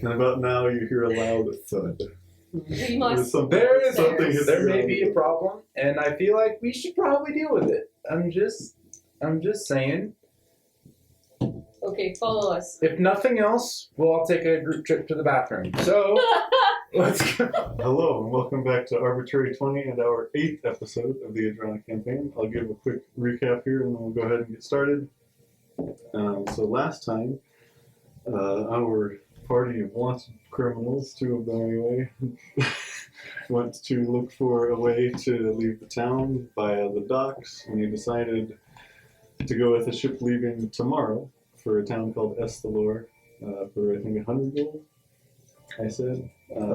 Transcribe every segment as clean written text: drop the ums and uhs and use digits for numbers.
And about now you hear a loud thud. We must. There may be a problem, and I feel like we should probably deal with it. I'm just saying. Okay, follow us. If nothing else, we'll all take a group trip to the bathroom. So, let's go. Hello, and welcome back to Arbitrary 20 and our 8th episode of the Edjrana campaign. I'll give a quick recap here, and then we'll go ahead and get started. So last time, our party of wanted criminals, 2 of them anyway, went to look for a way to leave the town via the docks, and they decided to go with a ship leaving tomorrow for a town called Estalor for, I think, 100 gold, I said.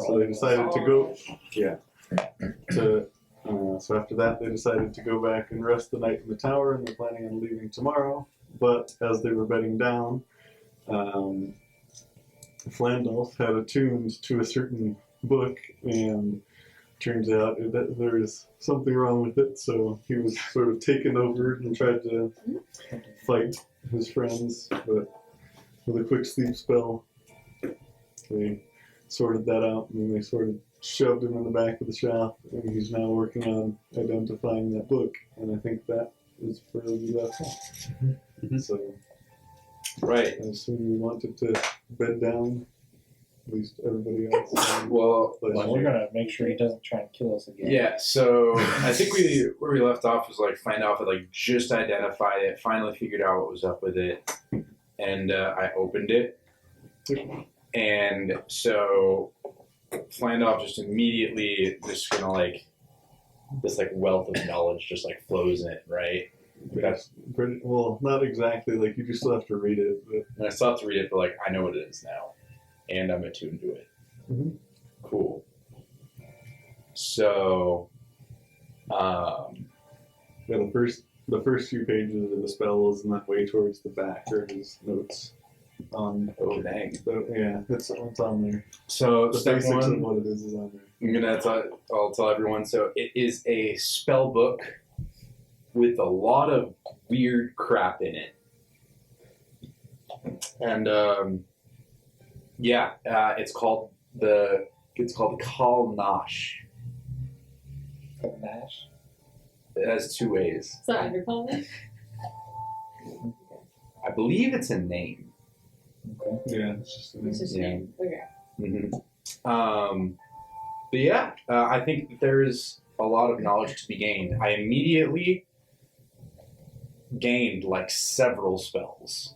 So they decided to go, so after that they decided to go back and rest the night in the tower, and they're planning on leaving tomorrow. But as they were bedding down, Flandolf had attuned to a certain book, and turns out that there's something wrong with it, so he was sort of taken over and tried to fight his friends, but with a quick sleep spell, they sorted that out, and then they sort of shoved him in the back of the shop, and he's now working on identifying that book, and I think that is where we left off. So, Right. I assume we wanted to bed down, at least everybody else. Well, we're gonna make sure he doesn't try and kill us again. yeah, so I think where we left off was like Flandolf had like just identified it, finally figured out what was up with it, and I opened it. And so Flandolf just immediately just gonna like this like wealth of knowledge just like flows in, right? That's pretty, well, not exactly, like you just still have to read it, but And I still have to read it, but like I know what it is now, and I'm attuned to it. Mhm. Cool. So, yeah, the first few pages of the spells, and then way towards the back are his notes on. oh dang. So yeah, it's on there. So The step basics of one, what it is on there. I'll tell everyone. So it is a spell book with a lot of weird crap in it, and it's called Kal Nash. Nash. It has 2 A's. Is that undercall then? I believe it's a name. Yeah, it's just It's just Yeah. name. Okay. But yeah, I think that there's a lot of knowledge to be gained. I immediately gained like several spells.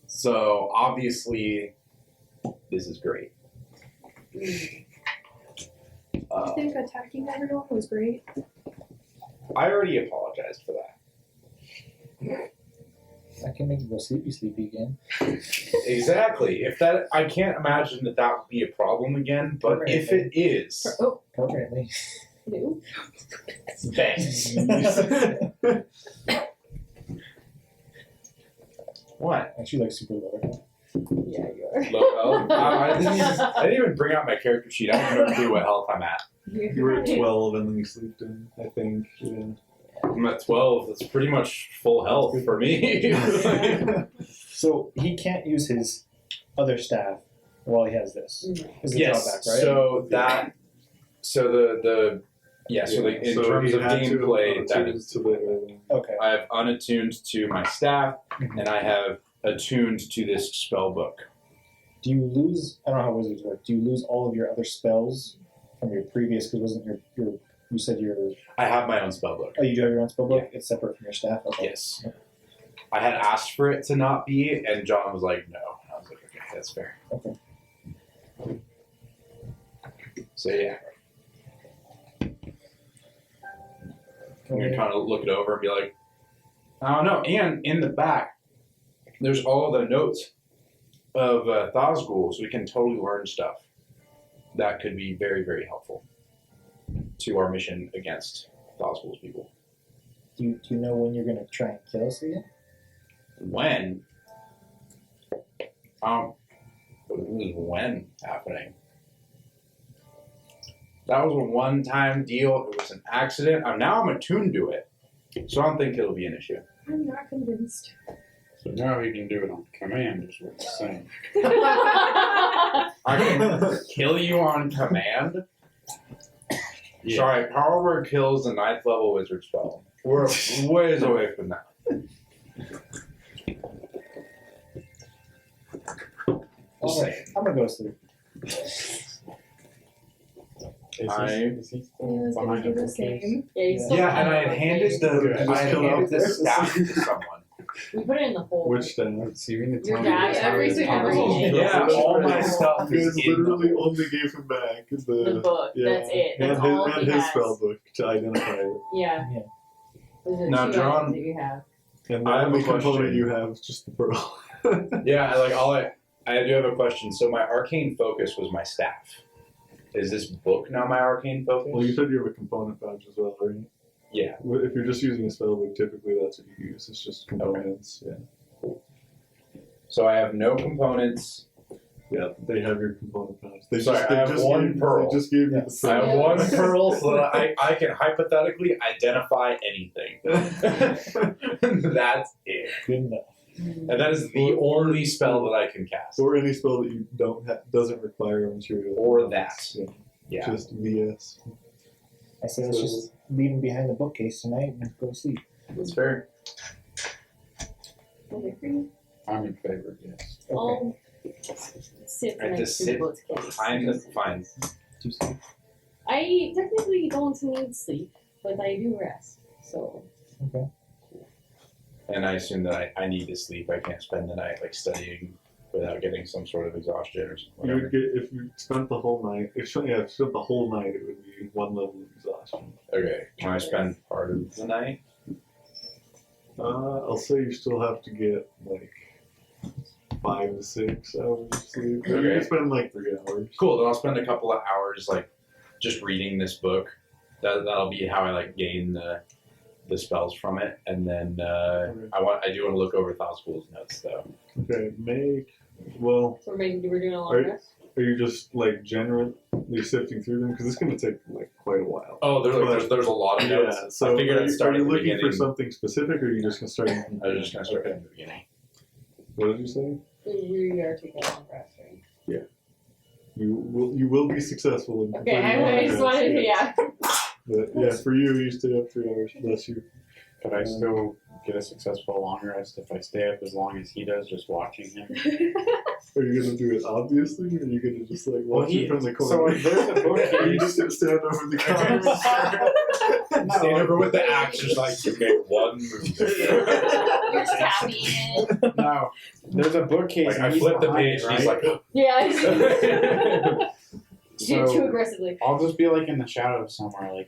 So obviously, this is great. I think attacking everyone was great. I already apologized for that. I can make you go sleepy again. Exactly. I can't imagine that would be a problem again. But Right. if it is, Oh, Appropriately. no. thanks. What? Actually, like super low. Yeah, you are. Low health? I didn't even bring out my character sheet. I don't remember what health I'm at. You were at 12 and then you slept in, I think. Yeah. I'm at 12. That's pretty much full health for me. So he can't use his other staff while he has this. Is the Yes. drawback, right? In terms of gameplay, that is. to the, Okay. I have unattuned to my staff, and I have attuned to this spell book. Do you lose? I don't know how wizards work. Do you lose all of your other spells from your previous? Because wasn't your you said your I have my own spell book. oh you do have your own spell book? It's separate from your staff. Okay. Yes. I had asked for it to not be, and John was like, no. And I was like, okay, that's fair. Okay. So yeah. I'm going to kind of look it over and be like, I don't know. And in the back, there's all the notes of Thasgul, so we can totally learn stuff that could be very, very helpful to our mission against Thasgul's people. Do you know when you're gonna try and kill us again? When? When happening? That was a one-time deal. It was an accident. Now I'm attuned to it, so I don't think it'll be an issue. I'm not convinced. So now he can do it on command, is what he's saying. I can kill you on command. Yeah. Sorry, Power Word kills the 9th level wizard spell. We're ways away from that. Just saying. I'm gonna go to sleep. Is he I still was gonna behind do a the bookcase? same. Yeah, he's still Yeah, and I had behind handed the bookcase. the Just kill off the staff to someone. We put it in the hole. Which staff? So you're gonna Your tell me dad, that's how everything, he was everything. Yeah, all my stuff You is guys in literally the hole. only gave him back The book. yeah, That's it. That's and all his, he and his has. spell book to identify it. Yeah. Yeah. Those are Now, two John- items that you have. And the I have only a question. component you have is just the pearl. Yeah, I do have a question. So my arcane focus was my staff. Is this book now my arcane focus? Well, you said you have a component pouch as well, right? Yeah. Well, if you're just using a spell book, typically that's what you use. It's just components. So I have no components. Yeah, they have your component pouch. They Sorry, I have one pearl. They just gave you the Yes. I have pearl. one pearl so that I can hypothetically identify anything. That's it. Good enough. And that is the only spell that I can cast. Or any spell that you doesn't require a material. Or that. Yeah. Yeah. Just VS. I say let's just leave him behind the bookcase tonight and go to sleep. That's fair. Okay, for you. I'm in favor, yes. I'll sit I have to next to the sit bookcase. Fine. Do you sleep? I technically don't need sleep, but I do rest. So Okay. And I assume that I need to sleep. I can't spend the night like studying without getting some sort of exhaustion or something. You would Whatever. get if you spent the whole night. If you spent the whole night, it would be one level of exhaustion. Okay. Can I spend part of the night? I'll say you still have to get like 5 to 6 hours of sleep. You Okay. can spend like 3 hours. Cool. Then I'll spend a couple of hours like just reading this book. That'll be how I like gain the spells from it, and then I do want to look over Thoughtspool's notes though. Okay, we're doing a long Right. rest. are you just like generally sifting through them? Because it's going to take like quite a while. Oh, there's a lot of notes. Yeah, so I figured I'd start are you at the looking for beginning. something specific, or are you just going to start? I was just gonna start at the beginning. What did you say? We are taking a long rest, right? You will be successful in Okay, completing I all just of wanted that, to, yes. yeah. But yeah, for you stay up 3 hours. Bless you. Could I still get a successful long rest if I stay up as long as he does, just watching him? Are you gonna do it obviously, or are you gonna just like watch it from the So corner? if there's a book Are here, you just gonna stand over the counter? Stand over with the axe, just like you make one move. You're just tapping it. no, there's a bookcase. Like and I he's flip the behind page, it, and he's right? like, Yeah. Too So aggressively. I'll just be like in the shadows somewhere,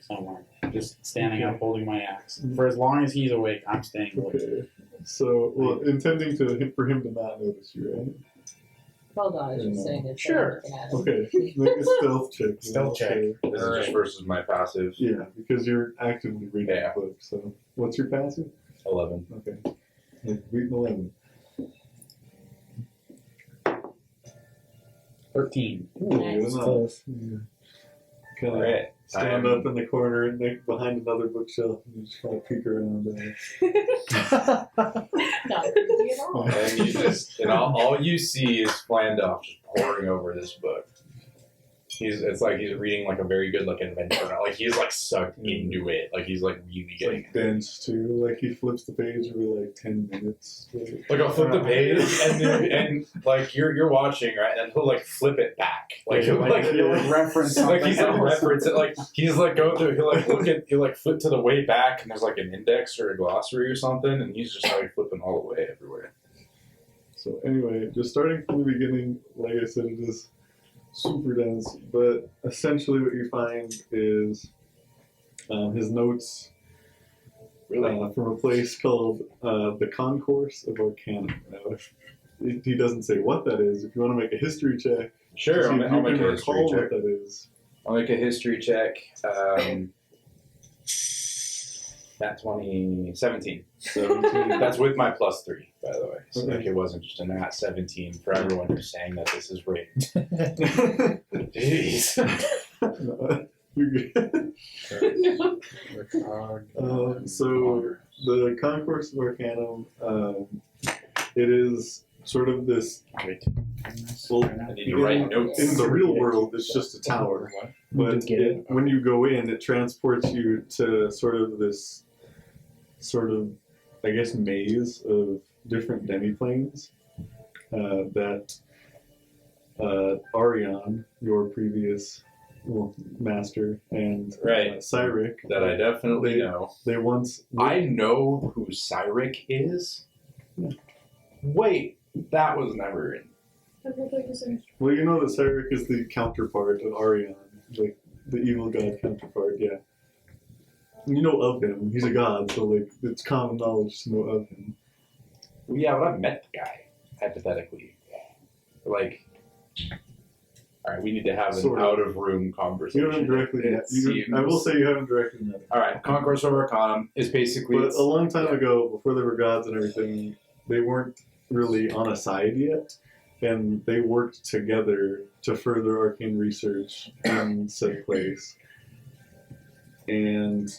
just standing up, holding my axe. For as long as he's awake, I'm staying awake. Okay. So, intending for him to not notice you, right? Hold on, I was just saying it. Sure. Okay. Make a stealth check. Stealth check. this is just versus my passive. Yeah, because you're actively reading Yeah. the book. So, what's your passive? 11. Okay. Reading 11. 13. Ooh, Nice. good enough. Close. Yeah. Kind of Alright. stand up in the corner behind another bookshelf and just kind of peek around. Not creepy at all. And you just, and all you see is Flandolf just poring over this book. It's like he's reading like a very good like adventure. Like he's like sucked into it. Like he's like really It's getting like dense too. Like he flips the page every like 10 minutes. like I'll flip the page and like you're watching, right? And he'll like flip it back. Like he'll like reference like he's like something else. reference it, like he's like go through, he'll like look at, he'll like flip to the way back and there's like an index or a glossary or something, and he's just like flipping all the way everywhere. So anyway, just starting from the beginning, like I said, it is super dense, but essentially what you find is his notes from a place called the Concourse of Arcana. Now, he doesn't say what that is. If you want to make a history check, Sure, see I'll, if I'll you make can a history recall check. what that is. I'll make a history check. That's 17. 17. That's with my +3, by the way. So Okay. like it wasn't just a nat 17 for everyone who's saying that this is rigged. Jeez. No, you're good. No. So the Concourse of Arcanum, it is sort of this. Wait. Well, I need to write notes. in the real world, it's just a tower. But when you go in, it transports you to sort of this, I guess, maze of different demiplanes that Arion, your previous master, and Right. Cyric, That I definitely know. they once. I know who Cyric is. Yeah. Wait, that was never in. Well, you know that Cyric is the counterpart of Arion, like the evil god counterpart. Yeah. You know of him. He's a god, so like it's common knowledge to know of him. Well, yeah, but I've met the guy, hypothetically. Like, all right, we need to have an Sort of. out-of-room conversation. You haven't directly. It seems- I will say you haven't directly met him. All right, Concourse of Arcanum is basically. But a long time ago, before they were gods and everything, they weren't really on a side yet, and they worked together to further arcane research in said place. And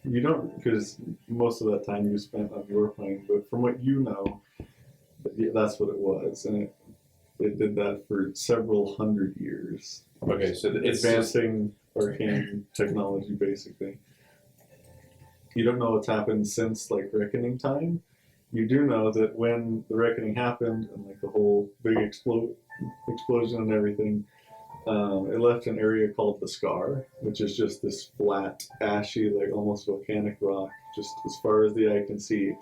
you don't, because most of that time you spent on your plane, but from what you know, that's what it was, and it did that for several hundred years. Okay, so it's just, Advancing arcane technology, basically. You don't know what's happened since, like, Reckoning time. You do know that when the Reckoning happened, and, like, the whole big explosion and everything, it left an area called the Scar, which is just this flat, ashy, like, almost volcanic rock, just as far as the eye can see.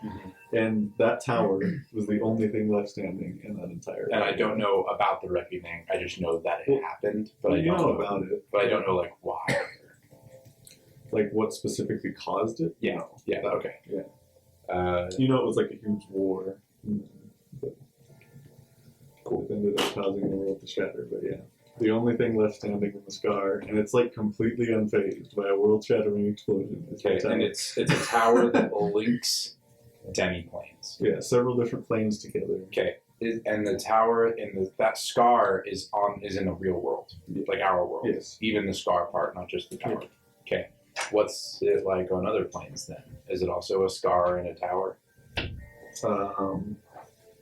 And that tower was the only thing left standing in that entire and I area. don't know about the reckoning. I just know that it Well, happened, but I You don't know know about it. But I don't know like why. Like, what specifically caused it? Yeah. No. Yeah. Okay. Yeah. You know, it was like a huge war. But cool. It ended up causing the world to shatter, but yeah. The only thing left standing in the Scar, and it's like completely unfazed by a world-shattering explosion. Is Okay, the tower. and it's a tower that links demi-planes. Yeah, several different planes together. Okay, and the tower in that Scar is in the real world, like our world. Yes. Even the Scar part, not just the tower. Okay, what's it like on other planes then? Is it also a Scar and a tower?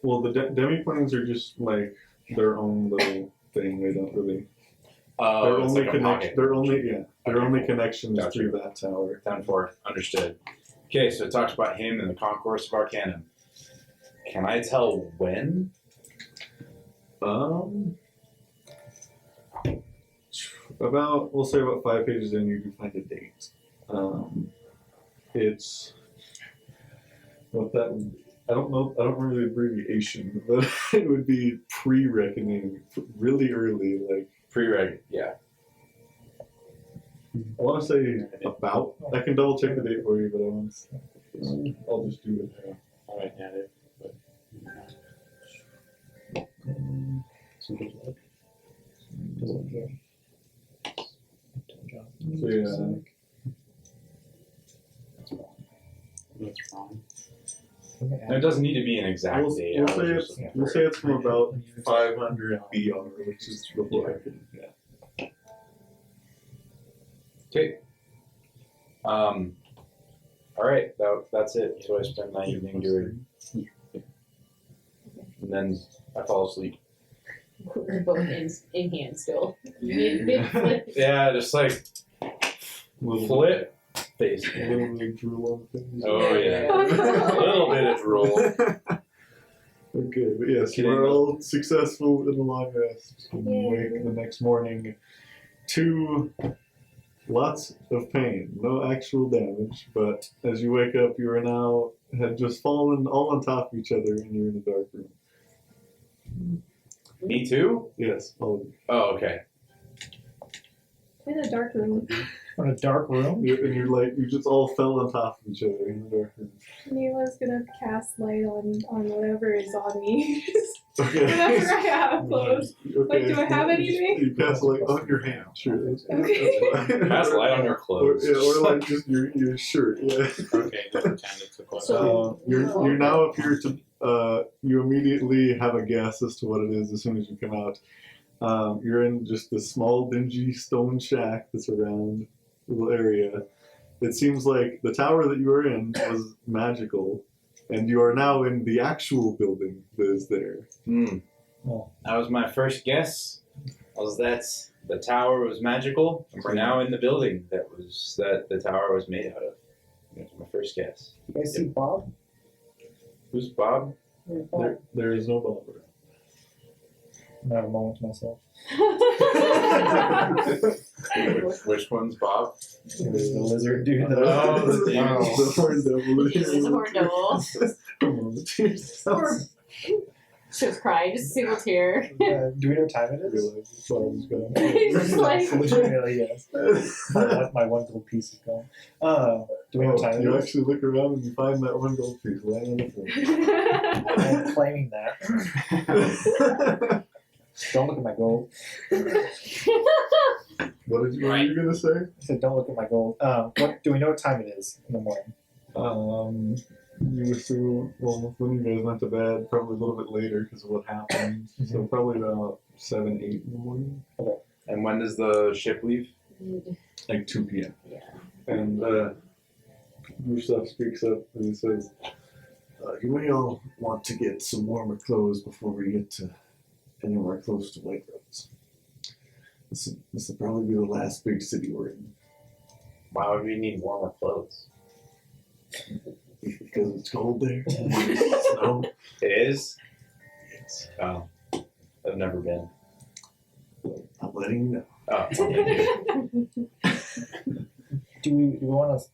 Well, the demi-planes are just like their own little thing. They don't really. Oh, They're it's only like a pocket. They're only They're Okay, only cool. connections Gotcha. through that tower. 10-4, understood. Okay, so it talks about him in the Concourse of Arcanum. Can I tell when? We'll say about 5 pages in, you do find a date. It's what that would. I don't know. I don't remember the abbreviation, but it would be pre-reckoning, really early. Like Pre-reg, yeah. I want to say about. I can double check the date for you, but I want to. I'll just do it now. All right, yeah, it, but, So yeah, that's fine. And it doesn't need to be an exact date. I was just looking we'll for say it. it's from about 500 BR, which is before reckoning. Yeah. Okay. All right, that's it. So I spend my evening doing, and then I fall asleep. We're both in hand still. Mid flip. Yeah, just like flip face. A little bit of drool on things. Oh yeah, a little bit of drool. Okay, but yes, Kidding. we're all successful in the long rest. And Yay. wake the next morning to lots of pain, no actual damage, but as you wake up, you are now had just fallen all on top of each other, and you're in a dark room. Me too. Yes, all of you. Oh, okay. In a dark room. In a dark room? And you're like, you just all fell on top of each other in the dark room. Mila's gonna cast light on whatever is on me. Okay. Whatever I have close. Okay. Like, do I have anything? You cast light on your hand, sure. That's Okay. fine. Pass light on your clothes. Or like just your shirt, yeah. Okay, just pretend it's a close. So- You now appear to, you immediately have a guess as to what it is as soon as you come out. You're in just this small, dingy stone shack that's around the little area. It seems like the tower that you were in was magical, And you are now in the actual building that is there. That was my first guess. Was that the tower was magical, and we're now in the building that the tower was made out of. That's my first guess. You guys see Bob? Who's Bob? There is no Barbara. I have a moment to myself. Which one's Bob? It was the lizard dude. Oh, the demon. The horn devil. He is a horn devil. Poor- She was crying, just a single tear. Do we know what time it is? He's just like- Legitimately, yes. My one gold piece is gone. Do we know what time it You is? actually look around and you find that one gold piece laying on the floor. I'm claiming that. Don't look at my gold. What were you gonna say? I said, don't look at my gold. What do we know what time it is in the morning? You assume, well, when you guys went to bed, probably a little bit later because of what happened. So probably about 7, 8 in the morning. And when does the ship leave? Like 2 p.m. Yeah. And Gustav speaks up and he says, you may all want to get some warmer clothes before we get to anywhere close to White Rose. This will probably be the last big city we're in. Why would we need warmer clothes? Because it's cold there. And there's snow. It is? Yes. Oh. I've never been. I'm letting you know. Oh, okay. Do we want to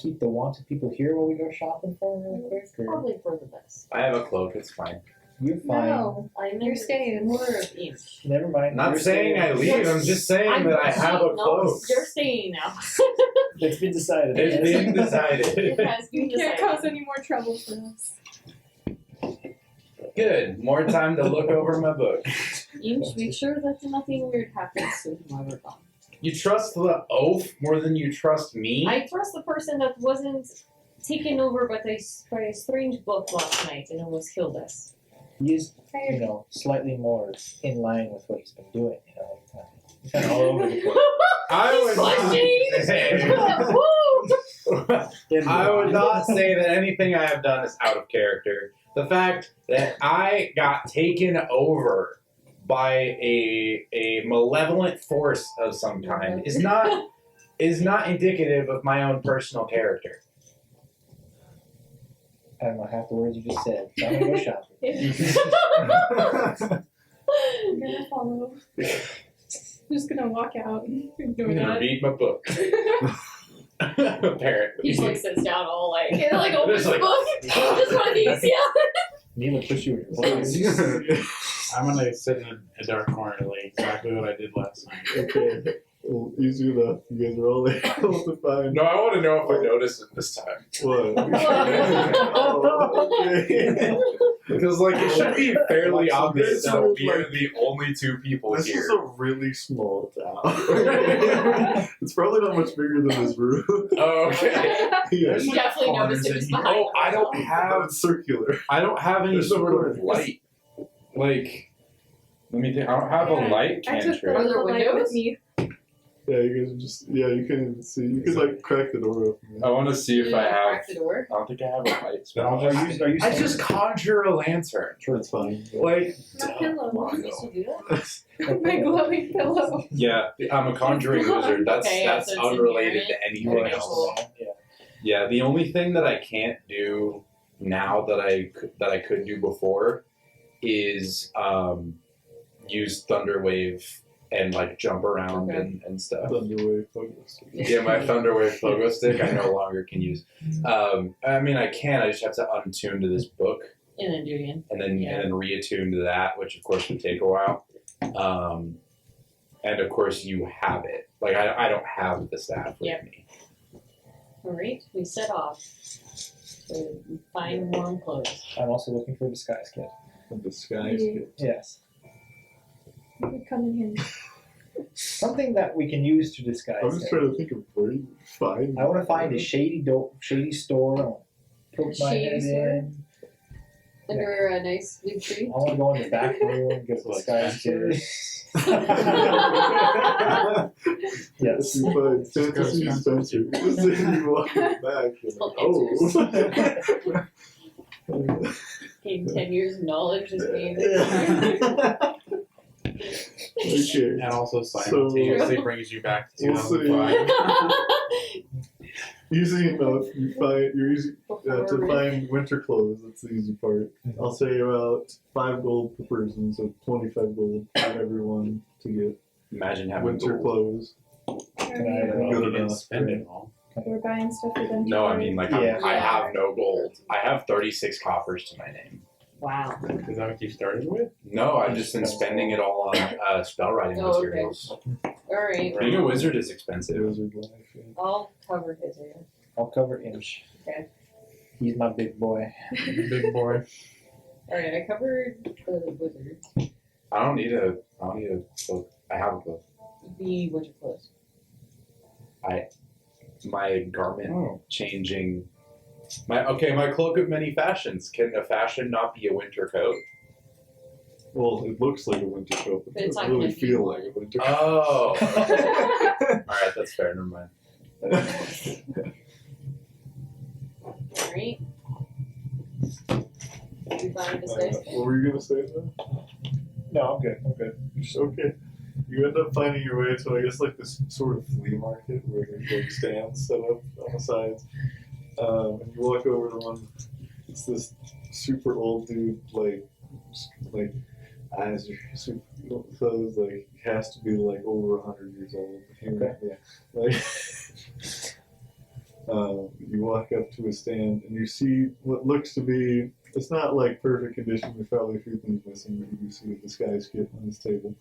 keep the wanted people here while we go shopping for them really quick? Or? Probably for the best. I have a cloak, it's fine. You're fine. No, you're staying. More of each. Never mind. Not You're saying I staying. leave, I'm just saying that I have a No, cloak. you're staying now. It's been decided. It's been decided. It has been You can't decided. cause any more trouble for us. Good. More time to look over my book. You should make sure that nothing weird happens to him while we're gone. You trust the oath more than you trust me? I trust the person that wasn't taken over by a strange book last night and almost killed us. He is, slightly more in line with what he's been doing. He's kind of all over the place. I would Questioning! not, I would not say that anything I have done is out of character. The fact that I got taken over by a malevolent force of some kind is not indicative of my own personal character. I don't know half the words you just said. So I'm gonna go shopping. I'm gonna follow. I'm just gonna walk out and I'm do gonna that. read my book. Apparently. He just like sits down all like opens Just the like- book. Just one of these, yeah. Neela push you in your place. I'm gonna sit in a dark corner like exactly what I did last night. Okay. Well, easy enough. You guys are all able to find No, I want to know if I noticed it this time. what? Oh, okay. Because, like, it should be fairly This obvious is that we are like- the only two people This here. is a really small town. It's probably not much bigger than this room. Oh, okay. Yeah. You definitely noticed it was behind. Oh, I don't But have it's circular. any There's sort no of light. Like, let me think. I don't have a light I took cantrip. Are there the light windows? with me. Yeah, you guys are just you can't even see. You could like crack the door open. I want to see if I have. Crack the door. I don't think I have a light Then spell. I'll just Are you I just conjure a lantern. That's fine. Like, My pillow. You used to do that? My glowing pillow. yeah, I'm a conjuring wizard. That's Okay, that's so it's unrelated to inherent. anything else. Yeah, the only thing that I can't do now that I could do before is use Thunderwave and like jump around Okay. and stuff. Thunderwave focus. Yeah, my Thunderwave pogo stick I no longer can use. I mean I can, I just have to untune to this book And then do it again. and then reattune to that, which of course would take a while. And of course you have it. Like I don't have the staff with Yep. me. Alright, we set off to find warm clothes. I'm also looking for a disguise kit. The skies. Yes. You're coming in. Something that we can use to disguise I'm just it. trying to think of where you find. I want to find a shady store. I want to poke my Shady head store? in. Under a nice big tree. I want to go in the back room and get a disguise kit. Yes. You find fantasy Spencer. Just then you walk in the back. You're like, oh. Gain 10 years of knowledge just being Okay. And also simultaneously brings you back to We'll see. 2005. Easy enough. You're easy before to find winter clothes. That's the easy part. I'll say about 5 gold per person, so 25 gold for everyone to get Imagine having winter gold. clothes. Can I, Good You didn't enough, spend right? it all. We're buying stuff for them. to No, I wear. mean like Yeah. I have no gold. I have 36 coppers to my name. Wow. Is that what you started with? No, I've just been spending it all on spell writing Oh, okay. materials. Alright. Being a wizard is It expensive. was a life. Yeah. I'll cover his ear. I'll cover Inch. Okay. He's my big boy. Big boy. Alright, I covered the wizard. I don't need a cloak. I have a cloak. The winter clothes. My garment Oh. changing. My cloak of many fashions. Can a fashion not be a winter coat? Well, it looks like a winter coat, but But it it's doesn't not really gonna be feel one. like a winter Oh. Alright, that's fair. Never mind. Alright. You find this coat. nice? What were you gonna say though? No, I'm good. I'm good. Okay. You end up finding your way to, I guess, like this sort of flea market where there's like stands set up on the sides. And you walk over to one. It's this super old dude, like eyes are super. So it's like he has to be like over 100 years old. Okay. Yeah. Like. You walk up to a stand and you see what looks to be. It's not like perfect condition. There's probably a few things missing, but you can see the Skyship on this table.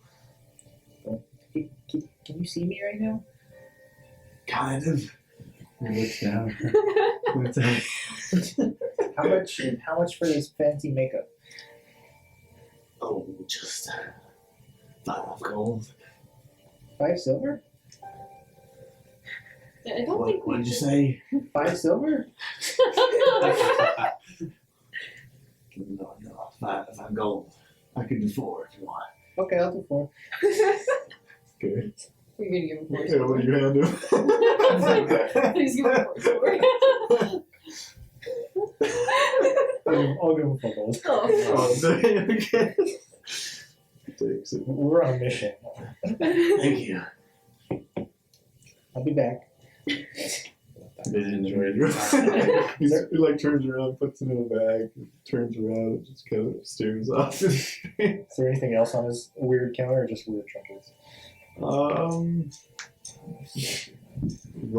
Can you see me right now? Kind of. He looks down. How much for this fancy makeup? Oh, just 5 gold. 5 silver? I don't think we What'd you say? 5 silver? No, 5 gold. I can do 4 if you want. Okay, I'll do 4. Okay. You're gonna give him four Yeah, what do you hand him? Please give him four. I'll give him 4 gold. Oh. Oh, okay. Takes it. We're on a mission. Thank you. I'll be back. Enjoy your time. He like turns around, puts it in a bag, turns around, and just kind of stares off. Is there anything else on his weird counter or just weird trinkets? What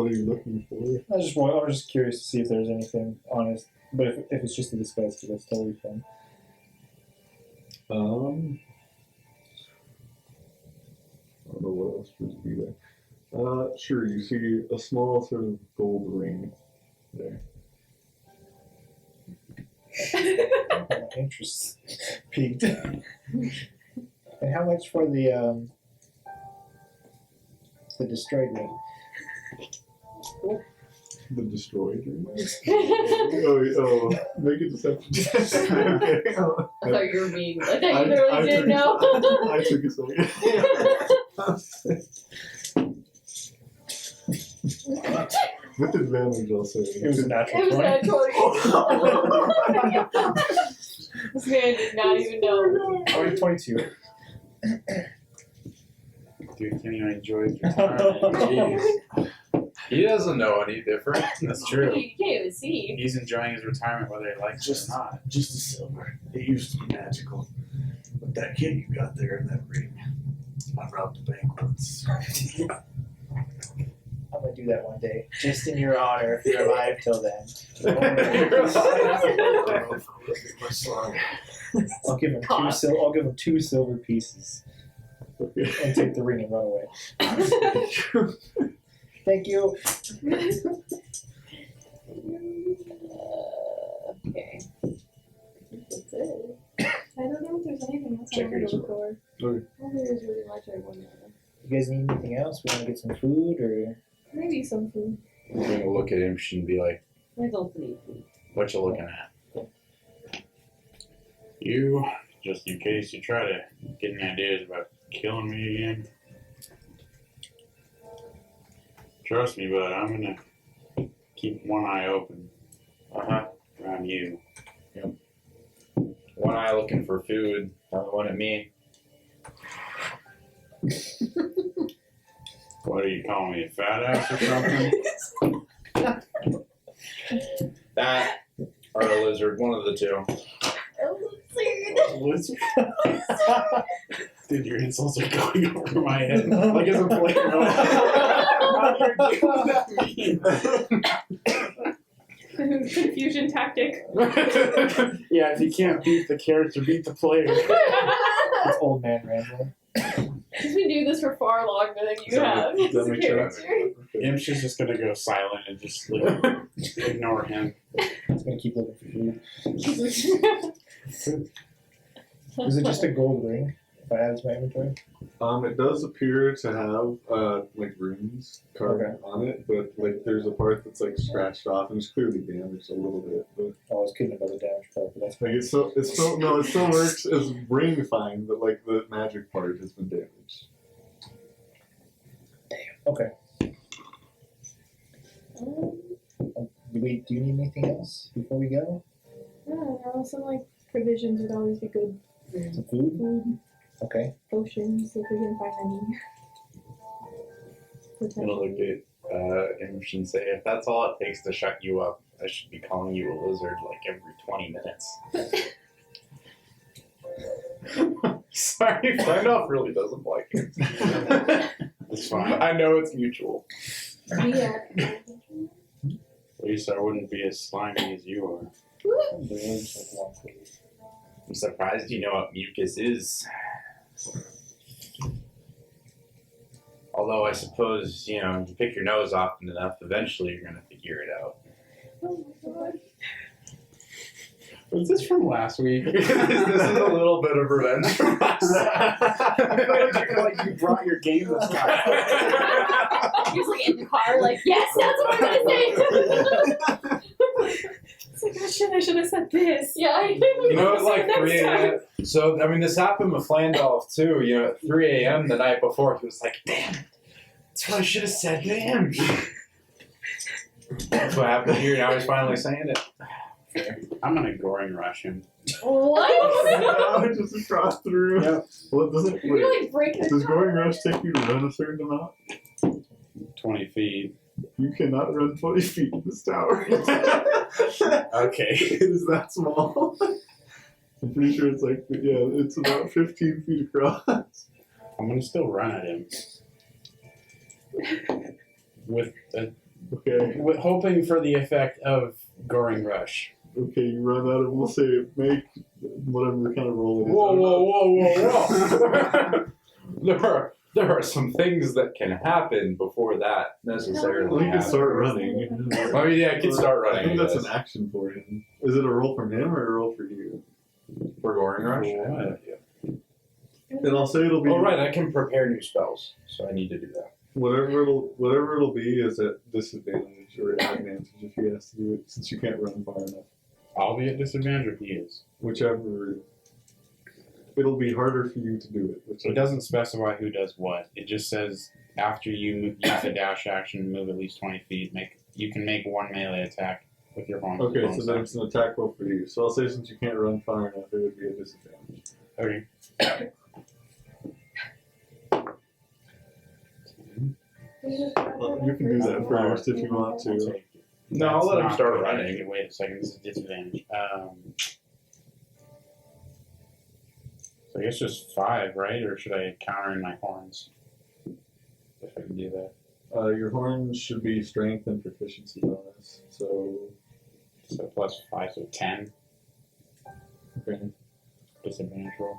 are you looking for? I was just curious to see if there's anything on his. But if it's just a disguise, that's totally fine. I don't know what else would be there. Sure, you see a small sort of gold ring there. My interest peaked. And how much for the destroyed ring? The destroyed ring? Oh, make a deception test. Okay. I thought you were being. I thought you I literally didn't know. I took a second. With advantage, I'll say. It was a natural It was 20. that 20. This man did not even know. 22. Dude, can't even enjoy his retirement. Jeez. He doesn't know any different. That's true. You can't even see. He's enjoying his retirement whether he likes it or not. Just a silver. It used to be magical. But that kid you got there in that ring, I robbed a bank once. I'm gonna do that one day, just in your honor, if you're alive till then. I'll give him Cost. I'll give him 2 silver pieces Okay. and take the ring and run away. Thank you. Okay. That's it. I don't know if there's anything else I Check want yours to look for. I don't think there's really much I want to know. You guys need anything else? We want to get some food or? Maybe some food. I'm gonna look at him and be like, I don't need food. "What you looking at?" You, just in case you try to get any ideas about killing me again. Trust me, bud, I'm gonna keep one eye open Uh huh. around you. One eye looking for food, another one at me. What are you calling me, a fat ass or something? That or a lizard, one of the two. Lizard. Dude, your insults are going over my head like it's a flame. What does that mean? Confusion tactic. Yeah, if you can't beat the character, beat the player. It's old man rambling. He's been doing this for far longer than you have. That As a makes sense. character. Imps is just gonna go silent and just like, ignore him. It's gonna keep looking for food. Is it just a gold ring? If I add it to my inventory? It does appear to have like runes carved Okay. on it, but like there's a part that's like scratched off and it's clearly damaged a little bit. But Oh, I was kidding about the damage part, but that's like it still no, it still works as ring fine, but like the magic part has been damaged. okay. Do you need anything else before we go? I don't know, some like provisions would always be good. Some food? Food, Okay. potions, if we can find any. I'm gonna look at Imsh and say, if that's all it takes to shut you up, I should be calling you a lizard like every 20 minutes. Sorry, Randolph really doesn't like it. It's fine. I know it's mutual. Yeah. At least I wouldn't be as slimy as you are. There's like one food. I'm surprised you know what mucus is. Although I suppose, you know, if you pick your nose often enough, eventually you're gonna figure it out. Oh my god. Was this from last week? This is a little bit of revenge from us. like you brought your game this time. He's like in the car, like, yes, that's what I'm gonna say. It's like, oh shit, I should have said this. Yeah, I You know, it's like Next 3 time. a.m. So, I mean, this happened with Flandolf too. You know, at 3 a.m. the night before, he was like, damn it, that's what I should have said to him. That's what happened here. Now he's finally saying it. I'm gonna goring rush him. What? Just across the room. Yep. Well, it doesn't. You're Wait, like breaking does Goring Rush take you to run a certain amount? 20 feet. You cannot run 20 feet in this tower. Okay. It is that small. I'm pretty sure it's like, yeah, it's about 15 feet across. I'm gonna still run at him. With Okay, hoping for the effect of goring rush. okay, you run out and we'll say make whatever kind of roll it is. Whoa, whoa. There are some things that can happen before that necessarily Well, you can happens. start running. I mean, yeah, I can start running. I think that's yes. an action for him. Is it a roll from him or a roll for you? For Goring Rush? What? And I'll say it'll be Oh, right, I can prepare new spells, so I need to do that. whatever it'll be is at disadvantage or advantage if he has to do it since you can't run far enough. I'll be at disadvantage if he is. Whichever, it'll be harder for you to do it. It doesn't specify who does what. It just says after you use a dash action, move at least 20 feet. You can make one melee attack with your bonus. Okay, bonus so then action. it's an attack roll for you. So I'll say since you can't run far enough, it would be a disadvantage. Okay. Well, you can do that first if you want to. No, I'll That's let him not start good. running. Wait a second, this is disadvantage. So I guess just 5, right? Or should I counter in my horns? If I can do that. Your horns should be strength and proficiency bonus. So, So plus 5, so 10. okay. Disadvantage roll.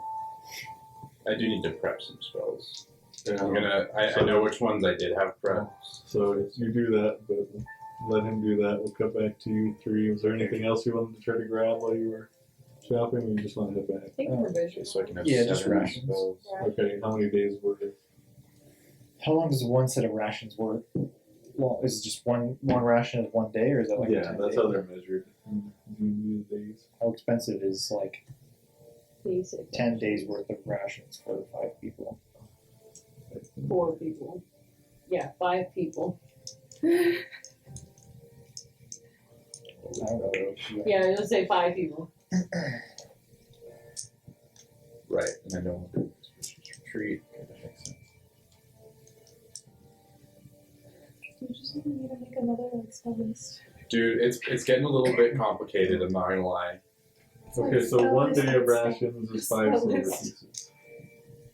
I do need to prep some spells. Yeah. I know which ones I did have prepped. So you do that, but let him do that. We'll cut back to you 3. Was there anything else you wanted to try to grab while you were shopping, or you just want to head back? Take provisions. So I can have Yeah, just 7 rations. spells. Okay, how many days worth of? How long does one set of rations work? Well, is it just one ration is one day, or is it like a Yeah, 10 that's day? how they're measured. You use days. How expensive is like Basic. 10 days worth of rations for 5 people? 4 people. Yeah, 5 people. I don't know. Yeah, you'll say 5 people. Right, and I don't retreat. Okay, that makes sense. You just need to make another like spell list. Dude, it's getting a little bit complicated, I'm not gonna lie. It's Okay, like so spell 1 list day of and stuff. rations is 5 Spell silver list. pieces.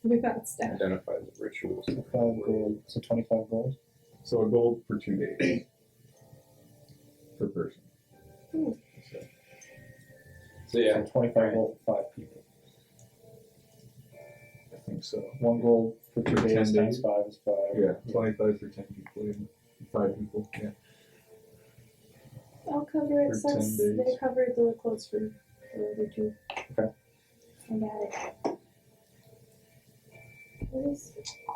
Without staff. Identify the rituals. So 5 gold, so 25 gold. So a gold for 2 days. Per person. So yeah, So 25 gold for 5 people. I think so. 1 gold for 2 For 10 days times days? 5 is 5. Yeah, 25 for 10 people. Yeah. 5 people. Yeah. I'll cover it For 10 since days. they covered the clothes for the other 2. Okay. I got it. What is?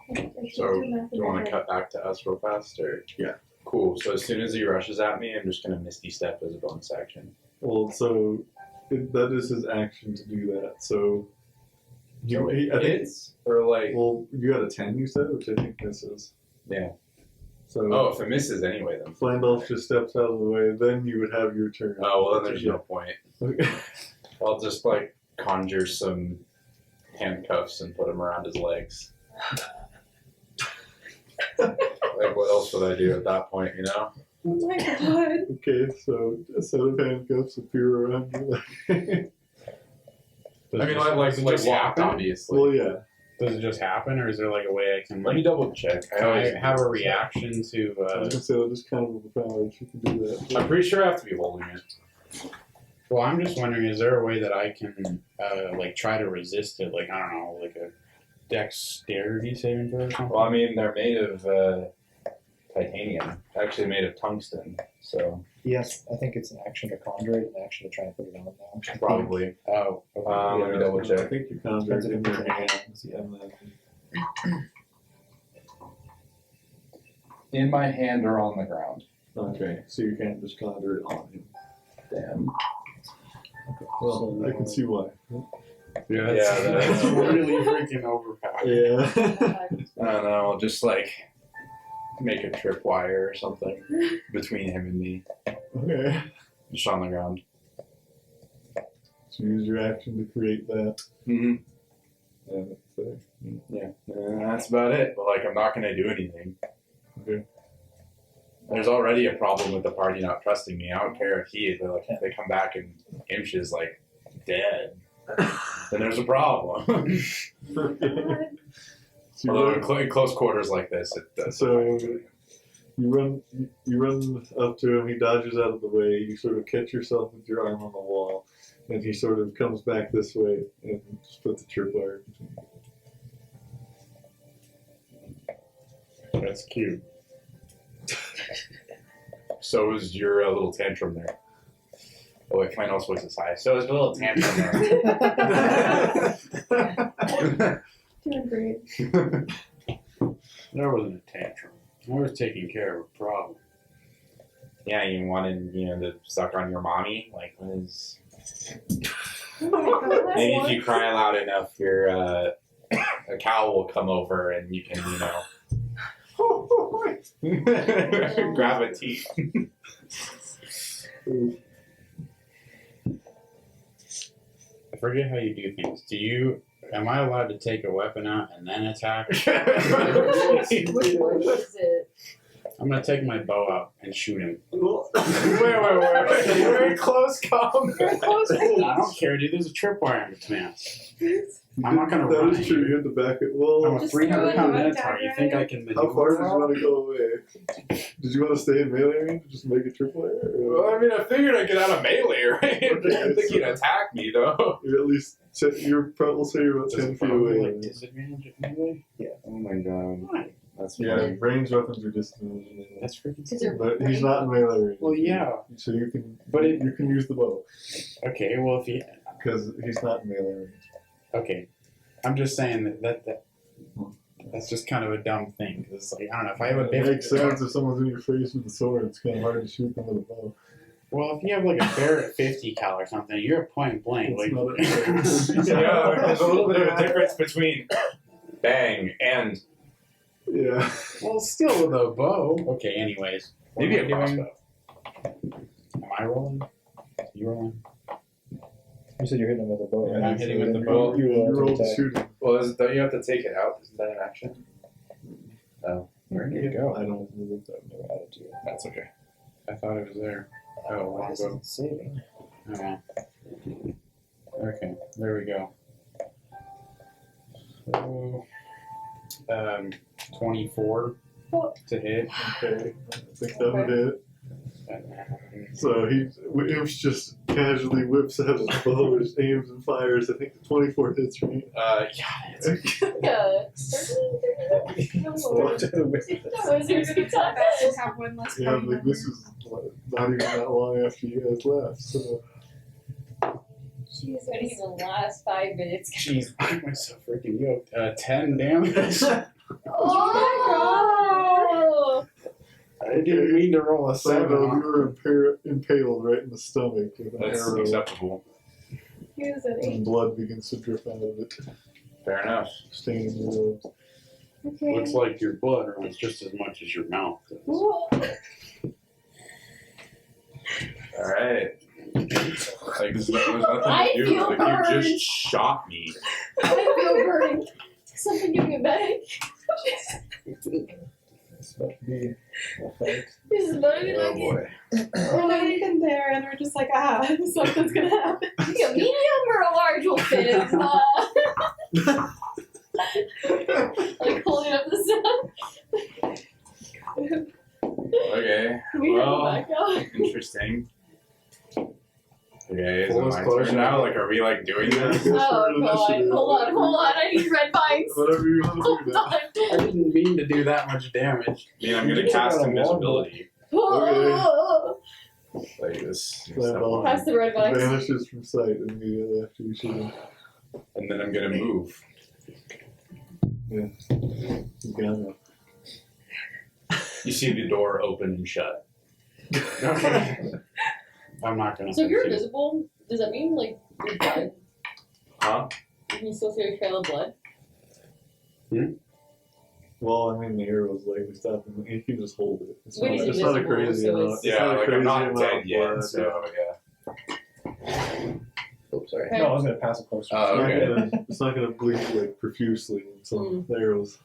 I can't So, do math do you in my want to head. cut back to us real fast, or? Yeah. Cool, so as soon as he rushes at me, I'm just gonna Misty Step as a bonus action. Well, so that is his action to do that. So I think. It's, or like, Well, you got a 10, you said, which I think misses. yeah. So Oh, if it misses anyway, then. Flandolf just steps out of the way, then you would have your turn. Oh, well, then there's no point. Okay. I'll just, like, conjure some handcuffs and put them around his legs. Like, what else would I do at that point, you know? Oh my god. Okay, so a set of handcuffs appear around your leg. I mean, like just locked, happen? obviously. Well, yeah. Does it just happen, or is there like a way I can Let me like double check. can I have a reaction to? I was gonna say that is kind of overpowered. You can do that. I'm pretty sure I have to be holding it. Well, I'm just wondering, is there a way that I can like try to resist it? Like I don't know, like a dexterity saving throw or something. Well, I mean, they're made of titanium. Actually made of tungsten, so Yes, I think it's an action to conjure it, an action to try and put it on now. probably. Oh, okay. Let me double I check. think you conjured it in your Depends hands, and then In my hand or on the ground. okay, so you can't just conjure it on him. Damn. Well, I can see why. Yeah, Yeah, that's really freaking overpowered. Yeah. I don't know, just like make a tripwire or something between him and me. Okay. Just on the ground. So use your action to create that. Mm-hmm. And it's, Yeah, that's about it. But like, I'm not gonna do anything. Okay. There's already a problem with the party not trusting me. I don't care if if they come back and Imsh is like dead, then there's a problem. okay. So Although in close quarters like this, it does. So you run up to him. He dodges out of the way. You sort of catch yourself with your arm on the wall, and he sort of comes back this way and just put the tripwire between you. That's cute. So was your little tantrum there. Oh wait, my nose voice is high. So was your little tantrum there. Doing great. There wasn't a tantrum. I was taking care of a problem. Yeah, you wanted to suck on your mommy. Like, what is? Oh my god. Maybe if you cry loud enough, your a cow will come over and you can grab a teeth. I forget how you do things. Am I allowed to take a weapon out and then attack? Which one is it? I'm gonna take my bow out and shoot him. Wait. Very close combat. I don't care, dude. There's a tripwire in between us. I'm not gonna That run is at true. you. You had to back it. I'm Well, a Just 300-pound throw it minotaur. You think I can how far did you maneuver? want to go away? Did you want to stay in melee range and just make a tripwire? Well, I mean, I figured I'd get out of melee range. I didn't think he'd attack me, though. You're at least you're probably we'll say you're about Does 10 it feet probably away. like disadvantage at melee? Oh my god. Why? That's Yeah, funny. ranged weapons are distant. That's freaking Is stupid. there- But he's not in melee range. Well, yeah. So you can, But it- you can use the bow Okay, well, if he... because he's not in melee range. Okay. I'm just saying that's just kind of a dumb thing. Cause it's like, I don't know, if I have a It big... makes sense if someone's in your face with a sword. It's kind of hard to shoot them with a bow. Well, if you have like a Barrett 50 cal or something, you're point blank. It's Like, not a- Yeah, there's a little bit of a difference between bang and Yeah. well, still with a bow. Okay, anyways. What maybe am a I doing? crossbow. Am I rolling? You rolling? You said you're hitting him with a bow, Yeah, right? I'm hitting with the then bow. You You will rolled attack. shooting. Well, don't you have to take it out? Isn't that an action? Oh, Where did it go? I don't I've never added to it. that's okay. I thought it was there. Oh, Why long is bow. it saving? Oh, well. Okay, there we go. So, 24 to hit. Okay. I think that would hit. And then So Imps just casually whips out his bow, just aims and fires. I think the 24 hits me. Yeah, it's Yeah. Walked out of the way. That was your good time. Just have one less Yeah, party like member. this is not even that long after you guys left. So Jesus. What is the last 5 minutes? jeez, why am I so freaking yoked? 10 damage. Oh! I didn't mean to roll a so 7. you were impaled right in the stomach with an that's arrow, acceptable. He was an 8. and blood begins to drip out of it, Fair enough. staining your robes. Okay. Looks like your blood runs just as much as your mouth does. Whoa. All right. Like there's nothing I to do. feel Like burned. you just shot me. I feel burned. Something give me a back. It's about to be a fight. This is not even Oh like boy. We're not even there, and we're just like, something's gonna happen. a medium or a large will fit. It's not. Like holding up the sun. Okay. We Well, back up. interesting. Okay, is Full it my disclosure. turn now? Like, are we like doing this? Go for Oh an god. initiative. Hold on. I need red vines. Whatever you want to Hold do now. on. I didn't mean to do that much damage. I mean, I'm gonna You took cast out a invisibility. Oh. Like this. Well, Pass the red vines. Vanishes from sight immediately after you shoot him. And then I'm gonna move. You got him. You see the door open and shut. Okay. I'm not gonna. So if you're succeed. invisible, does that mean like you're dead? Huh? Can you still see a trail of blood? Well, I mean, the arrow was like stopping. You can just hold it. It's But not, he's it's not a invisible, crazy so amount. it's- It's Yeah, not a like crazy I'm not amount dead of yet, blood. so yeah. Oh, sorry. Okay. No, I was gonna pass it closer. Oh, okay. It's not gonna bleed like profusely until the arrow's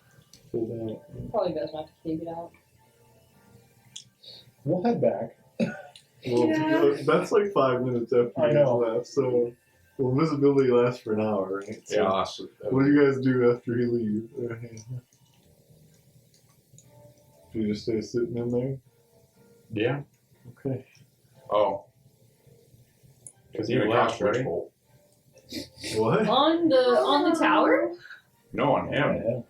pulled out. Probably best not to take it out. We'll head back. Well, Yeah. that's like 5 minutes after I you know. guys left. So, well, invisibility lasts for an hour, right? So Yeah, awesome. what do you guys do after he leaves? Do you just stay sitting in there? Yeah, Okay. Oh. because You're you gonna left, cast Witch right? Bolt. What? On the tower? No, on him. Yeah.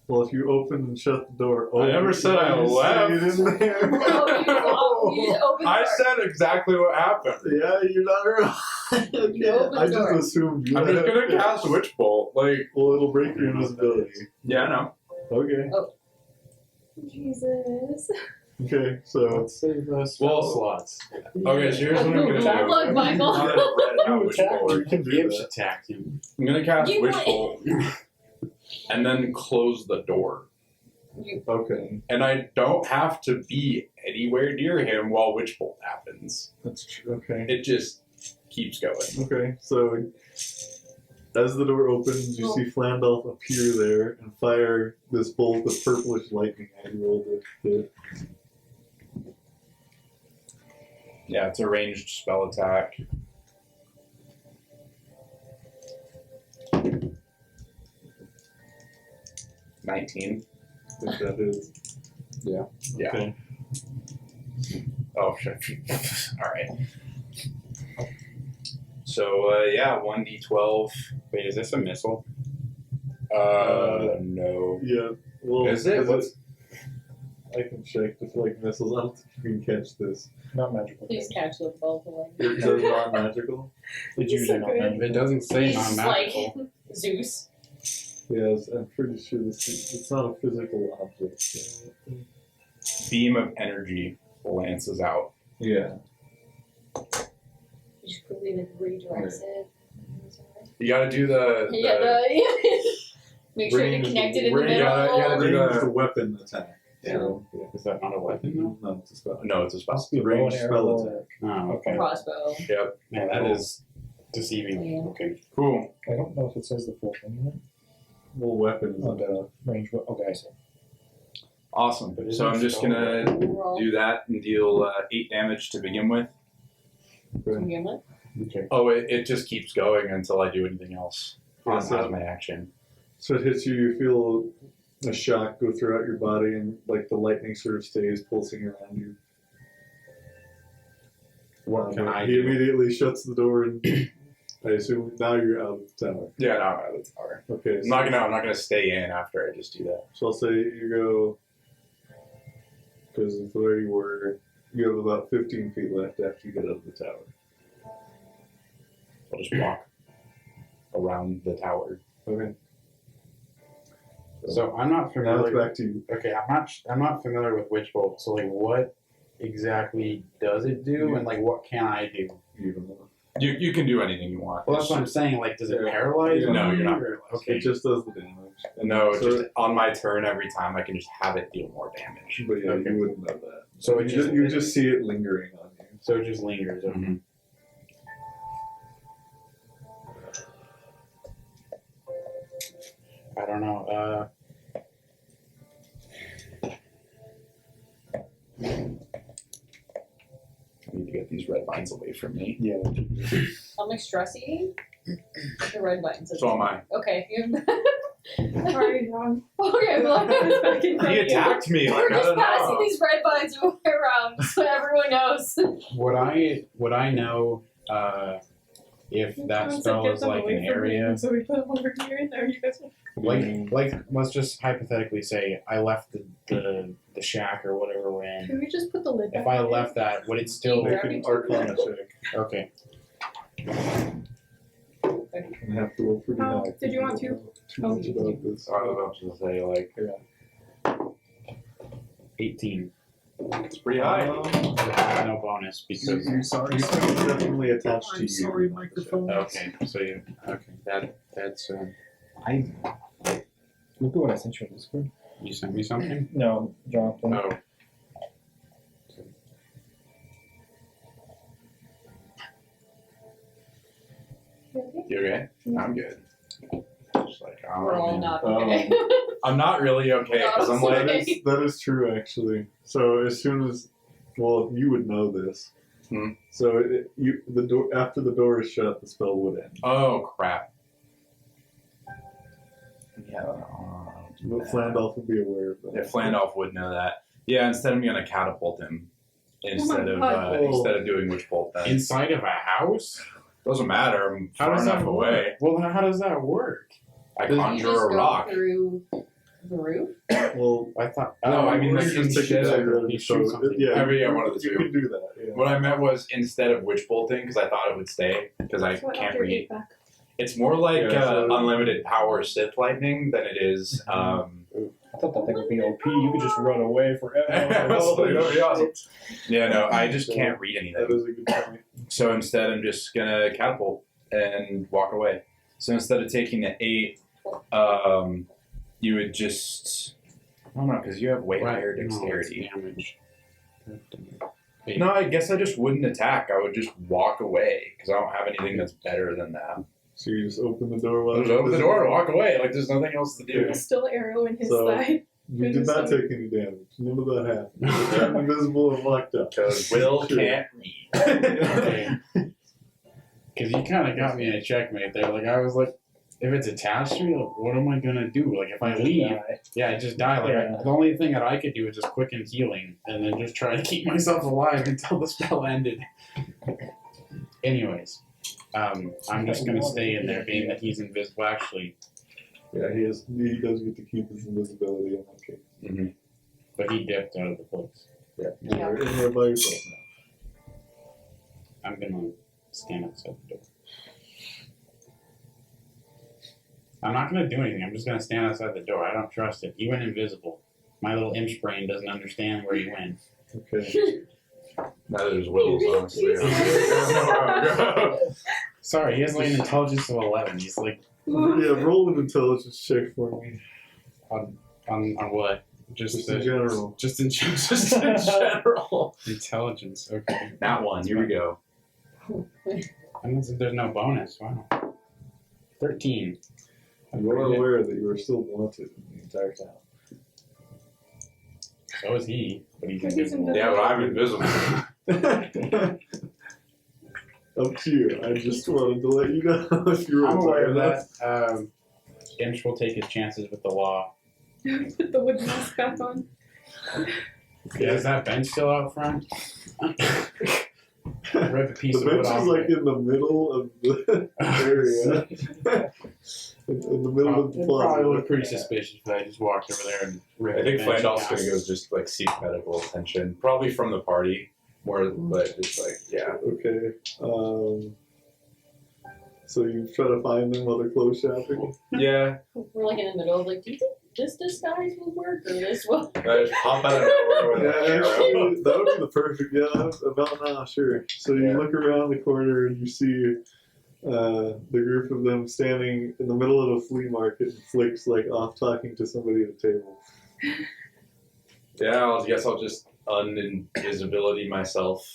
Well, if you open and shut the door, I never said I you left. stayed in there. You just open the I door. said exactly what happened. Yeah, you're not wrong. Okay. open I the just door. assumed you I'm just left. gonna cast Witch Bolt. Like, Well, it'll break your invisibility. yeah, I know. Okay. Jesus. Okay, so Let's save those spell Well, slots. Okay, so here's what I'm gonna do. Good luck, Michael. Now that I've read out Witch attack Bolt, you can do Imps that. attacked him. I'm gonna cast You Witch went- Bolt and then close the door. Okay, And I don't have to be anywhere near him while Witch Bolt happens. that's true. Okay. It just keeps going. Okay, so as the door opens, you see Flandolf appear there and fire this bolt of purplish lightning at you. Roll to hit. Yeah, it's a ranged spell attack. $19. I think that is. Yeah. Okay. Oh, shit. Alright. So, yeah, 1d12. Wait, is this a missile? No. Yeah. Well, Is it? because I can check if like missiles. I don't think you can catch this. Not magical. Please catch the both of them. Is that not magical? It's He's usually so not good. magical. It doesn't say He's non-magical. like Zeus. Yes, I'm pretty sure it's not a physical object. So. Beam of energy lances out. Yeah. You just quickly like redirects it. You gotta do the. Make sure to connect it in the you middle. gotta do Range the- the weapon attack. Yeah. So, yeah. Is that not a weapon though? No, it's a spell. No, it's a spell. Must be a bow Range and spell arrow attack. Oh, okay. Crossbow. Yep. Man, that is Deceiving. Yeah. Okay. Cool. I don't know if it says the full thing in it. Well, weapons. On the range. Okay, I see. Awesome. But So I'm isn't just it gonna Roll. do that and deal 8 damage to begin with. To begin with. Okay. Oh, it just keeps going until I do anything else Yeah, on so- as my action. So it hits you, you feel a shock go throughout your body, and like the lightning sort of stays pulsing around you. What can I He do? immediately shuts the door, and I assume now you're out of the tower. Yeah, no, that's alright. Okay, I'm not gonna stay in after I just do that. so I'll say you go, because of where you were, you have about 15 feet left after you get out of the tower. I'll just walk around the tower. Okay. So I'm not Now it's familiar. back to you. Okay, I'm not familiar with Witch Bolt. So like, what exactly does it do, and like, what can I do? You don't know. You can do anything you want. Well, that's what I'm saying. Like, does it paralyze? Yeah. No, me, you're not or- paralyzed. Okay. It just does the damage. No, So- just on my turn every time I can just have it deal more damage. But yeah, Okay. you wouldn't know that. So you it just- you just see it lingering on you. So it just lingers. Okay. Mhm. I don't know. I need to get these red vines away from me. Yeah. How much stress eating? The red buttons. So am I. Okay. Sorry, wrong. Okay, well, it's back in front He of you. attacked me. We're Like, I just don't passing know. these red vines around so everyone knows. Would I know if that Someone said spell get is them like away an from me, area? So we put them over here, and there you guys are. Like let's just hypothetically say I left the shack or whatever we're in. Can we just put the lid If back I on it? left that, would it still? Make an Arcana check Okay. and have to roll pretty Oh, high. did you want to? Too much about this. So I was about to say, like, 18. it's pretty high. No bonus because. You think it's definitely attached to you. sorry, microphone. Okay, so you. Okay, that's. Look at what I sent you on Discord. You sent me something. No, Jonathan. Oh. You okay? I'm good. Just like, oh, We're all man. not okay. I'm not really okay because I'm Not like, okay. That is true, actually. So as soon as, well, you would know this. Hmm. So the door after the door is shut, the spell would end. oh crap. Yeah. But Flandolf would be aware of that. Yeah, Flandolf would know that. Yeah, instead I'm gonna catapult him instead of God. instead of doing witch bolt. Then Inside of a house? doesn't matter. I'm How far does enough that away. work? Well, how does that work? I Does- You conjure just a go rock. through the roof. Well, I thought. No, I mean, you that's can just take shit. it dagger, You so shoot something. yeah, Every one of the you two. can do that. Yeah. What I meant was instead of witch bolting, because I thought it would stay, because I So what, can't after read. 8 back? It's more like Yeah, so- unlimited power Sith lightning than it is. I thought that thing would be OP. You could just run away forever. Absolutely, that'd be awesome. shit. Yeah, no, I just can't read That anything. is a good point. So instead, I'm just gonna catapult and walk away. So instead of taking the 8, you would just. I don't know, because you have way higher dexterity. No, it's damage. No, I guess I just wouldn't attack. I would just walk away because I don't have anything that's better than that. So you just open the door while I'll just open the door and walk away. Like there's nothing else to do. There's still arrow in his So- side. You did not take any damage. None of that happened. You got invisible and locked up. Because Will can't read. Okay. Because you kind of got me in a checkmate there. Like I was like, if it's attached to me, like, what am I gonna do? Like if I leave, yeah, I just die. Like Yeah. the only thing that I could do is just quicken healing, and then just try to keep myself alive until the spell ended. Anyways, I'm just gonna stay in there, being that he's invisible. Actually, Yeah, he does get to keep his invisibility in that case. but he dipped out of the place. Yeah. You're in there by yourself now. I'm gonna stand outside the door. I'm not gonna do anything. I'm just gonna stand outside the door. I don't trust it. He went invisible. My little imp brain doesn't understand where he went. Okay. Neither is Will's, honestly. Sorry, he has like an intelligence of 11. He's like Yeah, roll an intelligence check for me. on what? Just in general. Just in Just in general. intelligence. Okay. That one. Here we go. And there's no bonus. Wow. 13. You are aware that you are still wanted in the entire town. So is he, but he's But he's invisible. Yeah, but I'm invisible. Up to you. I just wanted to let you know if you were I'm aware of aware that. Imsh will take his chances with the law. Put the wooden mask back on. Yeah, is that bench still out front? Rip a piece The of wood bench off is like it. in the middle of the area. in the middle of the It plaza. probably looked pretty suspicious if I just walked over there and ripped I think the bench in Flandol's half. gonna go just like seek medical attention, probably from the party more, but just like yeah. Okay. So you try to find them while they're clothes shopping? Yeah, We're like in the middle of like, do you think this disguise will work or this will? I just pop out of nowhere with an arrow. actually, that would be the perfect. Yeah, about now, sure. So you Yeah. look around the corner and you see the group of them standing in the middle of a flea market, and Flick's like off talking to somebody at a table. Yeah, I guess I'll just uninvisibility myself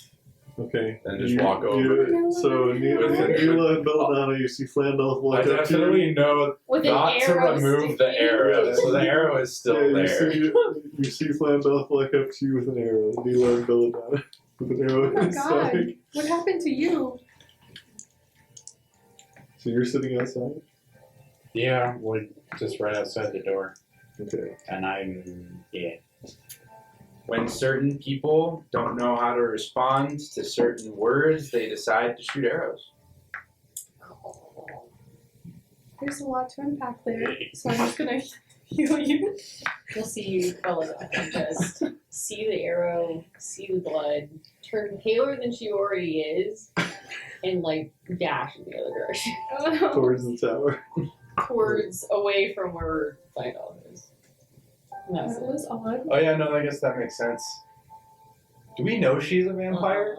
Okay. and just walk over. So Neela and Belladonna, you see Flandolf I walk up to you. definitely know With not an to arrow remove the sticking. arrow, so the arrow is still Yeah, there. you see Flandolf walk up to you with an arrow. Neela and Belladonna with an arrow Oh in my his god. stomach. What happened to you? So you're sitting outside? Yeah, we're just right outside the door. Okay. And I'm dead. When certain people don't know how to respond to certain words, they decide to shoot arrows. There's a lot to unpack there, so I'm just gonna heal you. You'll see you Belladonna just see the arrow, see the blood, turn paler than she already is, and like dash in the other direction. Towards the tower. Towards away from where Flandol is. And that's That it. was odd. Oh yeah, no, I guess that makes sense. Do we know she's a vampire?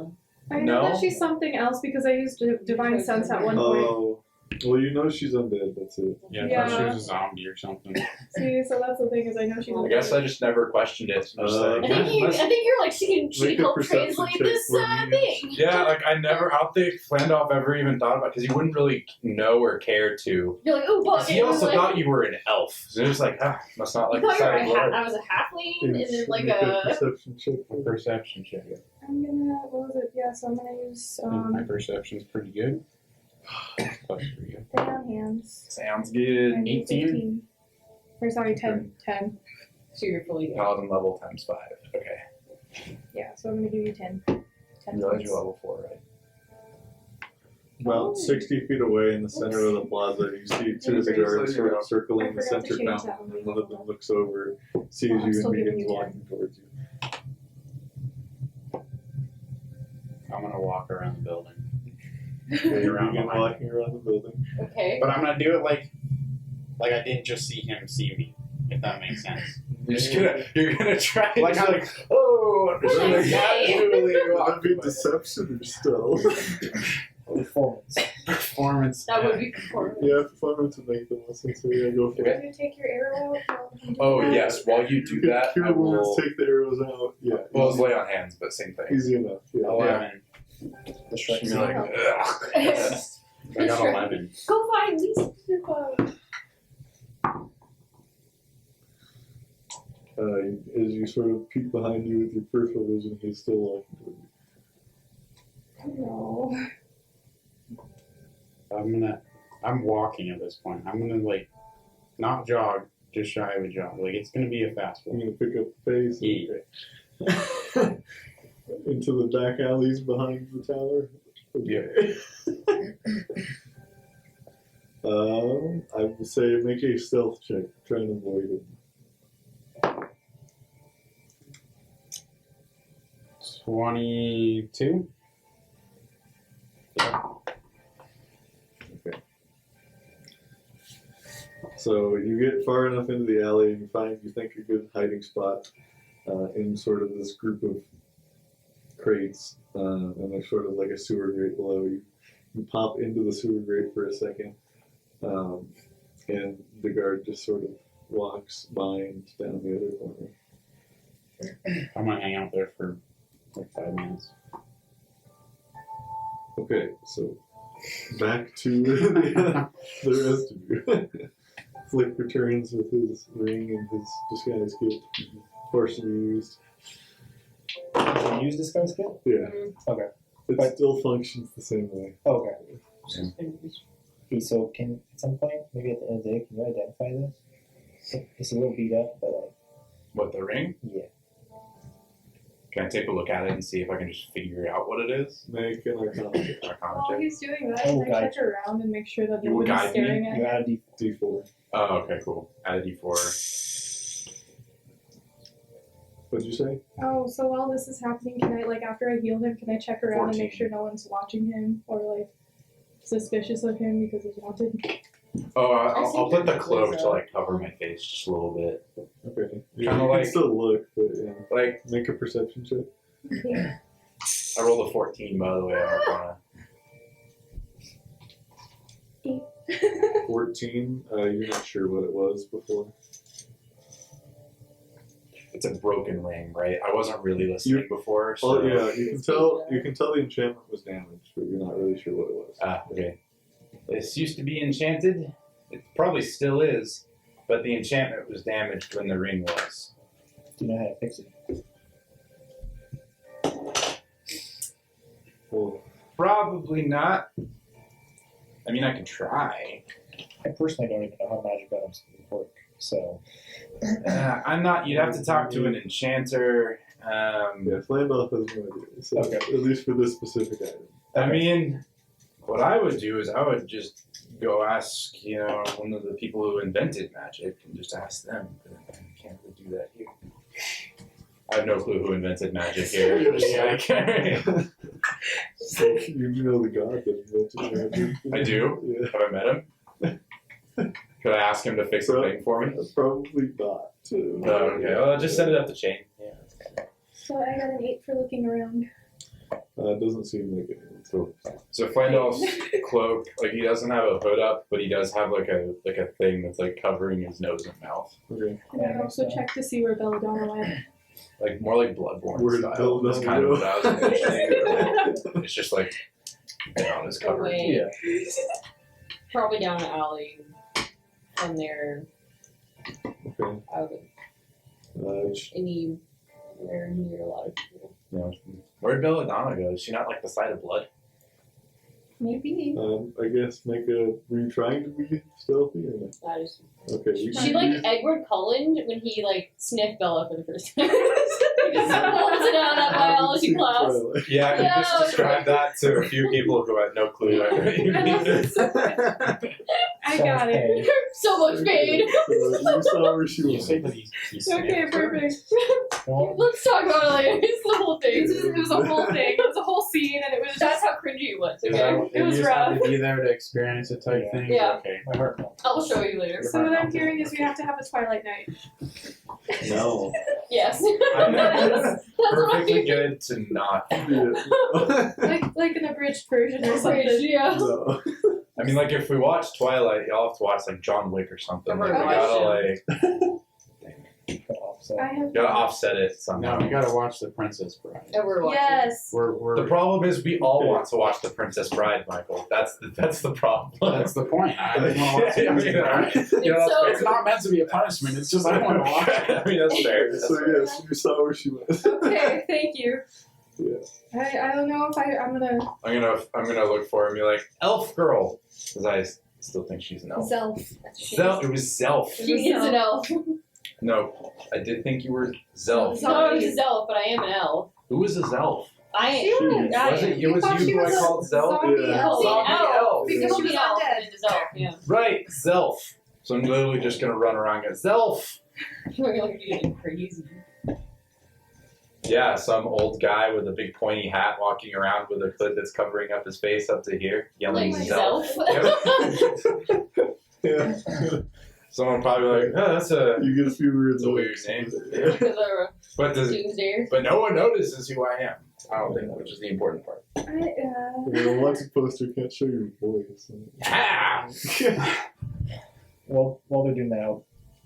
I know No. that she's something else because I used divine sense at one point. Oh. Well, you know she's undead, that's it. Yeah, I thought Yeah. she was a zombie or something. See, so that's the thing is I know she's. I guess I just never questioned it. So I'm just like, I think you. I think you're like she Make can a help perception translate check this for me. thing. yeah, like I don't think Flandolf ever even thought about because he wouldn't really know or care to. You're like, oh, but 'Cause he also thought you were an elf. So it was like, must not like you the thought you were side a of blood. I was a halfling, and then like Make a a. perception check. A perception check. I'm gonna. What was it? Yeah, so I'm gonna use My perception's pretty good. Plus 3. down hands. Sounds good. And 18? 15. Or sorry, 10. 10. So you're fully. Paladin level times 5. Okay. Yeah, so I'm gonna give you 10. 10 You realize points. you're level 4, right? About 60 feet away in the center of the plaza, you see two of the guards sort of circling the I forgot to center change fountain, that and one. then one of them looks over, sees I'm you, still and giving begins you walking towards you. I'm gonna walk around the building. Okay, you Around begin behind. walking around the building. Okay. But I'm gonna do it like I didn't just see him see me, if that makes sense. You're gonna try and Like, just I'm- like, oh, just What like did I say? casually Would walk that be by. deception or stealth? Performance. Performance. That would be performance. Yeah, performance would make the most sense, so yeah, go for it. Can you take your arrow out? Oh yes, while you do that, Cure I wounds, will. take the arrows out. Yeah, Well, it's lay on hands, but same thing. easy enough. Yeah. 11. The Shrek She'd be like, scene. ugh. I got 11. Go find Lisa. As you sort of peek behind you with your peripheral vision, he's still walking toward you. No. I'm walking at this point. I'm gonna not jog, just shy of a jog. Like it's gonna be a fast I'm one. gonna pick up the pace. Yeah. Okay. Into the back alleys behind the tower. Okay. I will say make a stealth check. Try and avoid it. 22. So you get far enough into the alley and you think a good hiding spot in sort of this group of crates, and there's sort of like a sewer grate below you. You pop into the sewer grate for a second, and the guard just sort of walks by and down the other corner. I'm gonna hang out there for like 5 minutes. Okay, so back to the rest of you. Flick returns with his ring and his disguise kit, partially used. Can you use disguise kit? Yeah. Okay. It still functions the same way. Okay. Okay, so can at some point, maybe at the end of the day, can you identify this? It's a little beat up, but like, What, the ring? yeah. Can I take a look at it and see if I can just figure out what it is? Make an arcana check. Arcana While check. he's doing that, Oh, can I guide. check around and make sure that You will nobody's guide me? staring at You him? add a D4. D4. Oh, okay, cool. Add a d4. What'd you say? Oh, so while this is happening, can I, like, after I heal him, can I check around and 14. make sure no one's watching him or, like, suspicious of him because he's wanted? Oh, I I'll see put the that cloak there's to a- like cover my face just a little bit. Okay. Kinda you like- can still look, but yeah. Like, Make a perception check. I rolled a 14, by the way. On Arcana. 14. You're not sure what it was before. It's a broken ring, right? I wasn't really listening before, so. Oh yeah, you can tell. You can tell the enchantment was damaged, but you're not really sure what it was. Ah, okay. This used to be enchanted. It probably still is, but the enchantment was damaged when the ring was. Do you know how to fix it? Well, Probably not. I mean, I could try. I personally don't even know how magic items work, so I'm not. You'd have to talk to an enchanter. yeah, Flandolf has no idea. So Okay. at least for this specific item. I mean, what I would do is I would just go ask, one of the people who invented magic and just ask them. But I can't really do that here. I have no clue who invented magic here. Just like, So you know the god that invented magic. I do. Yeah. Have I met him? Could I ask him to fix a thing for me? Probably not. Oh, okay. Well, I'll just send it up the chain. Yeah. So I got an 8 for looking around. It doesn't seem like it. Cool. So Flandolf's cloak, like he doesn't have a hood up, but he does have like a thing that's like covering his nose and mouth, Okay. And I also checked to see where Belladonna went. like more like Bloodborne Where'd style. Belladonna That's kind of what I was go? envisioning. It's just like down his cover. Away. yeah. Probably down an alley from there. Okay. Out of anywhere near a lot of people. Yeah. Where'd Belladonna go? Is she not like the sight of blood? Maybe. I guess were you trying to be stealthy or not? I just, Okay. she like Edward Cullen when he like sniffed Bella for the first time. He just holds it out that biology class. Yeah, you Yeah. just described that to a few people who had no clue what you I love it so much. I got it. So much pain. You saw where she You was. say that he's Okay, perfect. Don't- Let's talk about it later. It's the whole thing. It was a whole thing. It was a whole scene, and it was That's just. how cringy it was. Is Okay. that, It was you just have rough. to be there to experience it type thing? Yeah. Okay. My heart melts. I'll show you later. So what I'm hearing is we have to have a Twilight night. No. Yes. I'm That's what perfectly I'm good to not. Yeah. Like an abridged version or Bridge, something. yeah. No. I mean, like if we watch Twilight, y'all have to watch like John Wick or something. Like, we Oh, gotta yeah. like So, I have. gotta offset it somehow. No, we gotta watch The Princess Bride. And we're watching. Yes. We're The problem is we all want to watch The Princess Bride, Michael. That's the problem. that's the point. I just want to watch I The mean, Princess Bride. you know, So- It's not meant to be a punishment. It's just I want to watch it. I mean, that's fair. That's So fair. yes, you saw where she was. Okay, thank you. Yeah. I don't know if I'm gonna. I'm gonna look for her and be like, Elf Girl, because I still think she's an elf. Zelf. Zelf. It was Zelf. She is an elf. No, I did think you were Zelf. No, I'm a elf, but I am an elf. Who was a Zelf? I She am. was- I Was am. it? It was thought you she who I was a called Zelf. zombie Yeah. elf. Zombie elf. Because Zombie she was elf undead. and a elf, yeah. Right, Zelf. So I'm literally just gonna run around and go, Zelf. We're like getting crazy. Yeah, some old guy with a big pointy hat walking around with a hood that's covering up his face up to here, yelling Like Zelf. self. Yeah. Someone probably like, oh, that's a You get a few weird It's a weird looks. name. Because of but Doomsday. but no one notices who I am. I don't think, which is the important part. The Alexa poster can't show your voice. Ah! well, while they're doing that,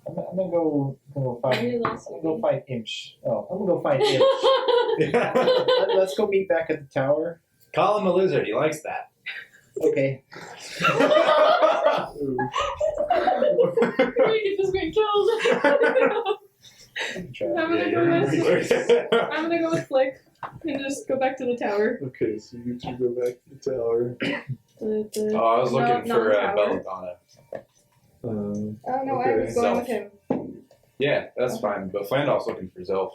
I'm gonna go find. I'm gonna go find Imsh. Oh, I'm gonna go find Imsh. Let's go meet back at the tower. Call him a lizard. He likes that. Okay. Ooh. We just get killed. I'm gonna go with Flick and just go back to the tower. Okay, so you two go back to the tower. The Oh, I was looking for non-tower. Belladonna. Oh no, I Okay. was going with Zelf. him. Yeah, that's fine. But Flandolf's looking for Zelf.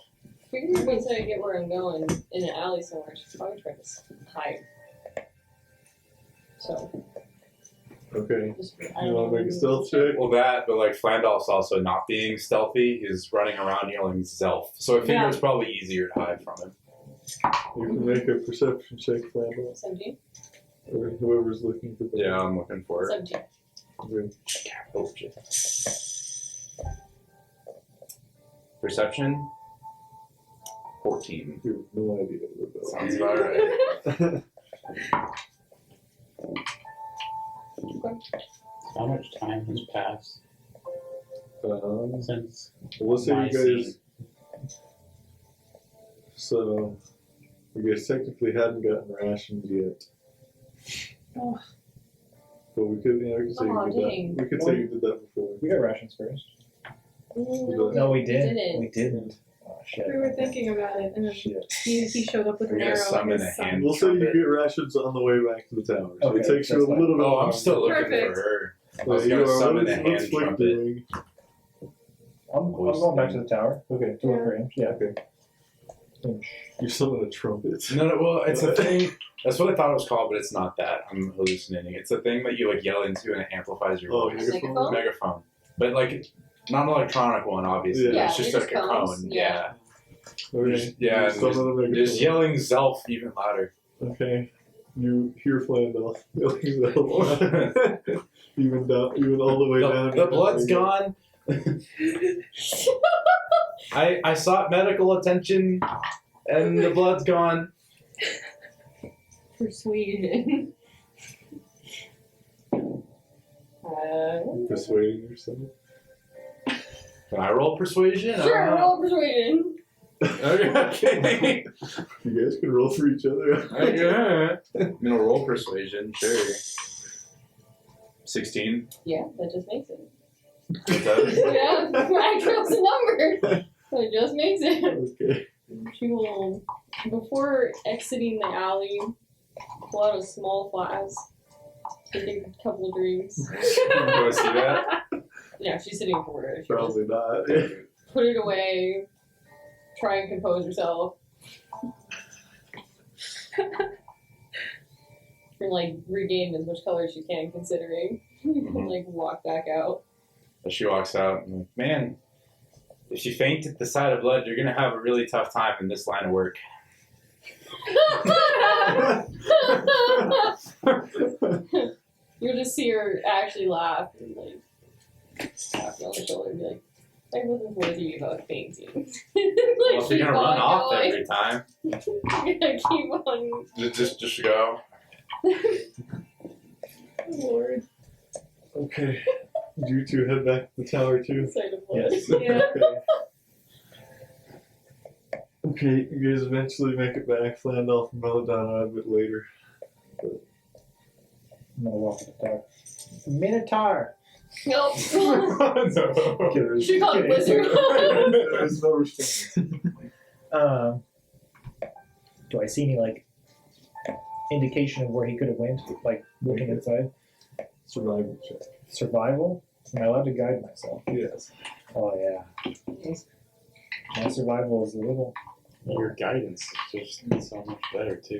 Figure once I get where I'm going in an alley somewhere, she's probably trying to hide. So, Okay. just You want to make a stealth check? Well, that, but like Flandolf's also not being stealthy. He's running around yelling Zelf. So I figure Yeah. it's probably easier to hide from him. You can make a perception check, Flandel, 17? or whoever's looking for that. Yeah, I'm looking for it. 17. Okay. Oh, shit. Perception? 14. You have no idea what that Sounds about right. How much time has passed since Well, let's say my you guys. scene? So, you guys technically hadn't gotten rations yet. Oh. But we could, we could say Aw, you did dang. that. We could say you did that before. We got rations first. No, No, we didn't. didn't. We didn't. Oh shit. We were thinking about it, and then Shit. he showed up with We're an gonna arrow. summon and a his son. hand. We'll say you trumpet. get rations on the way back to the tower. So Okay, it takes you a that's fine. little bit Oh, I'm longer. still looking Perfect. for her. I But was you gonna are- summon what's a hand Flick trumpet. doing? I'm going back to the tower. Okay. To look for him. Yeah. Okay. You summon a trumpet. No, well, it's a thing. That's what I thought it was called, but it's not that. I'm hallucinating. It's a thing that you like yell into and it amplifies your Oh, voice. Megaphone? Megaphone. But like, not an electronic one, obviously. Yeah. It's just Yeah, like a just cones. cone. Yeah. Okay. Yeah, You summon a megaphone. Just yelling Zelf even louder. Okay. You hear Flandel yelling Zelf. even all the way down. The blood's gone. I sought medical attention, and the blood's gone. Persuasion. Persuading yourself. Can I roll persuasion? Sure, roll persuasion. Okay. You guys can roll for each other. Okay. I'm gonna roll persuasion, sure. 16. Yeah, that just makes it. It does. Yeah, I trust the number. So it just makes it. Okay. She will, before exiting the alley, pull out a small flask, take a couple of drinks. You want to see that? Yeah, she's sitting for it. She Probably not. put it away, try and compose herself. And like regain as much color as she can, considering. Mhm. Like walk back out. So she walks out and like, man, if you faint at the sight of blood, you're gonna have a really tough time in this line of work. You'll just see her actually laugh and like tap you on the shoulder and be like, I wasn't worried to you about fainting. Like, Well, if you're gonna run off going. every time, You're gonna keep on. just go. Lord, Okay. You two head back to the tower too. sight of blood. Yes. Yeah. Okay, you guys eventually make it back. Flandolf and Belladonna a bit later. I'm gonna walk to the tower. Minotaur! Nope. Okay, She called it Blizzard. there's no response. Do I see any like indication of where he could have went? Like looking inside? Survival check. Survival? Am I allowed to guide myself? Yes. Oh yeah. My survival is a little. Your guidance is just so much better too.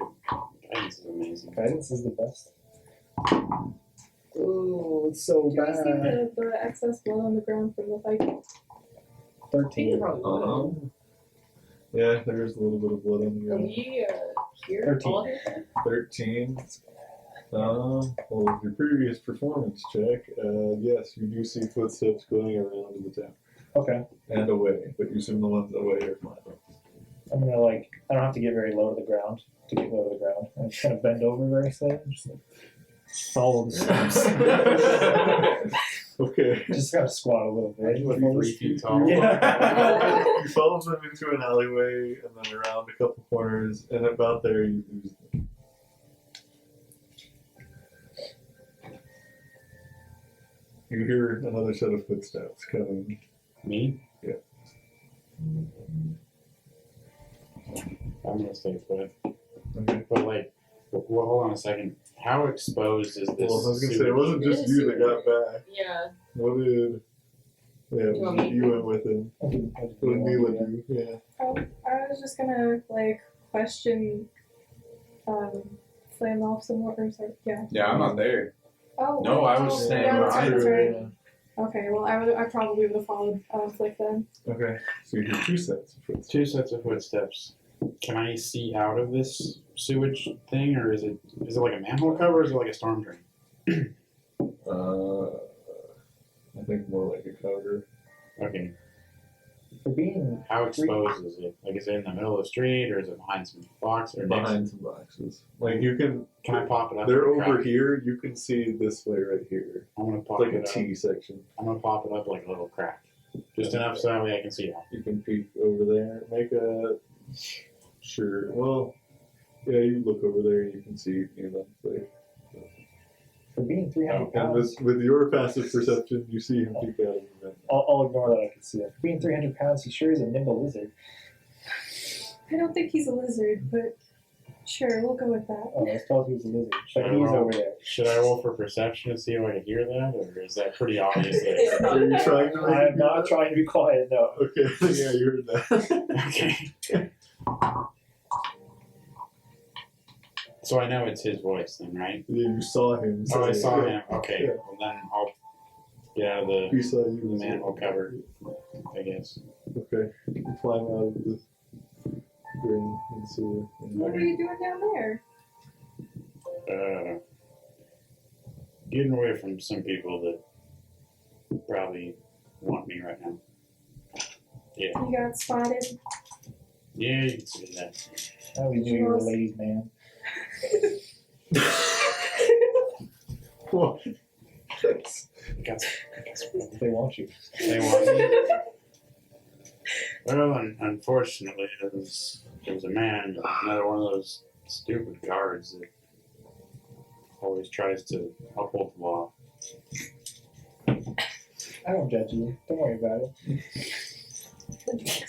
Guidance is amazing. Guidance is the best. Ooh. It's so Do we see the excess blood on the ground from the fight? 13. Yeah, there's a little bit of blood on the Are ground. we here? 13. All here? 13. Well, with your previous performance check, yes, you do see footsteps going around in the town. Okay. And away, but you assume the ones away are fine. I'm gonna like. I don't have to get very low to the ground to get low to the ground. I'm just gonna bend over very slowly. And just like follow the steps. Okay. Just gotta squat a little bit. Like 3 feet tall. Yeah. You follow them into an alleyway and then around a couple corners, and about there you lose them. You hear another set of footsteps coming. Me? Yeah. I'm gonna stay put. Okay. But like, well, hold on a second. How exposed is this? Well, I was gonna say, it sewage? wasn't just you that got back. Yeah. What did... Yeah, You want me? you went with him. I didn't What did Mila do? Yeah. I was just gonna like question Flame off some more or sorry, yeah. Yeah, I'm not there. Oh No, I was oh, saying yeah, that's right, that's right. Yeah. Okay, well I probably would have followed Flick then. Okay, so you hear two sets of footsteps. 2 sets of footsteps. Can I see out of this sewage thing, or is it like a manhole cover, or is it like a storm drain? I think more like a cover. Okay. For being How exposed is it? Like, is it in the middle of the street, or is it behind some box, or next? Behind some boxes. Like you can... Can I pop it up? They're in a over crack? here, you can see this way right here. I'm gonna pop It's like it a up. T section. I'm gonna pop it up like a little crack, just enough so that way I can see out. You can peek over there. Make a... Sure. Well, yeah, you look over there and you can see like, for being 300 and pounds. with your passive perception, you see him peek out of the vent. I'll ignore that I can see it. For being 300 pounds, he sure is a nimble lizard. I don't think he's a lizard, but sure, we'll go with that. Oh, I was told he was a lizard. Should But I he's roll? over there. Should I roll for perception to see if I can hear that, or is that pretty obvious? That Are you trying to make I it am not trying to be quiet, no. Okay, yeah, you heard that. okay. So I know it's his voice then, right? Yeah, you saw him. Oh, I say, saw yeah. him. Okay. Yeah. Well, then I'll get out of the He saw you. the manhole cover, I guess. Okay, you climb out of the drain and see. What are you doing down there? Getting away from some people that probably want me right now. Yeah. You got spotted. Yeah, you can see that. I always knew you were a ladies' man. What? Got They want you. They want me. Well, unfortunately, there was a man, another one of those stupid guards that always tries to uphold the law. I don't judge you. Don't worry about it.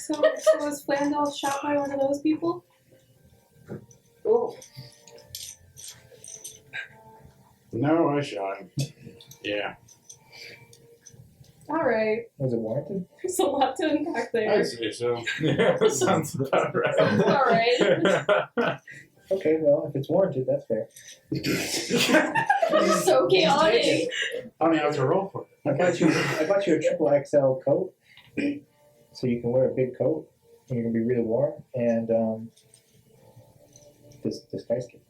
So was Flandel shot by one of those people? Oh. No, I shot him. Yeah. Alright. Was it warranted? There's a lot to unpack there. I'd say so. Yeah, that sounds about right. Alright. Okay, well, if it's warranted, that's fair. This is so chaotic. I don't even have to roll for it. I got you a triple XL coat, so you can wear a big coat, and you're gonna be really warm. And this Skyship.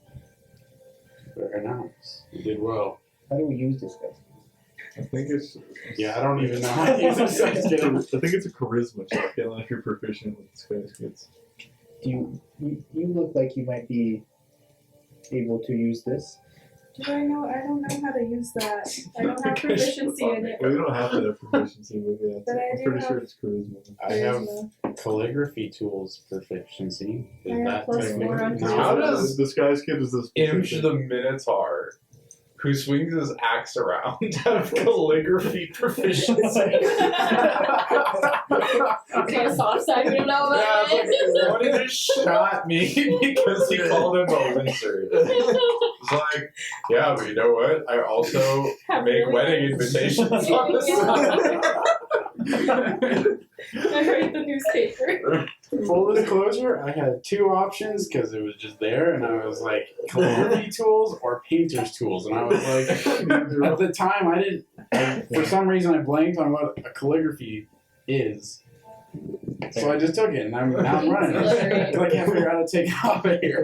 Very nice. You did well. How do we use this Skyship? I think it's. Yeah, I don't even know how to use this. I think it's a charisma check. I don't know if you're proficient with Skyship. Do you look like you might be able to use this? Do I know? I don't know how to use that. I don't have proficiency in it. Well, you don't have to have proficiency, but yeah, But I I'm do pretty have- sure it's charisma. I have Charisma. calligraphy tools proficiency. I have plus technically- 4 on No. How does the Sky's Kid is this? Imsh the Minotaur, who swings his axe around, have calligraphy proficiency? Okay, a soft side we don't know Yeah, about it's like, one just shot me because he called him a wizard. It's like, yeah, but you know what? I also make wedding invitations on the side. I read the newspaper. Full disclosure, I had 2 options because it was just there, and I was like, calligraphy tools or painter's tools, and I was like, at the time, I didn't. For some reason, I blanked on what a calligraphy is. So I just took it, and now I'm running it. I can't figure out how to take it off of here.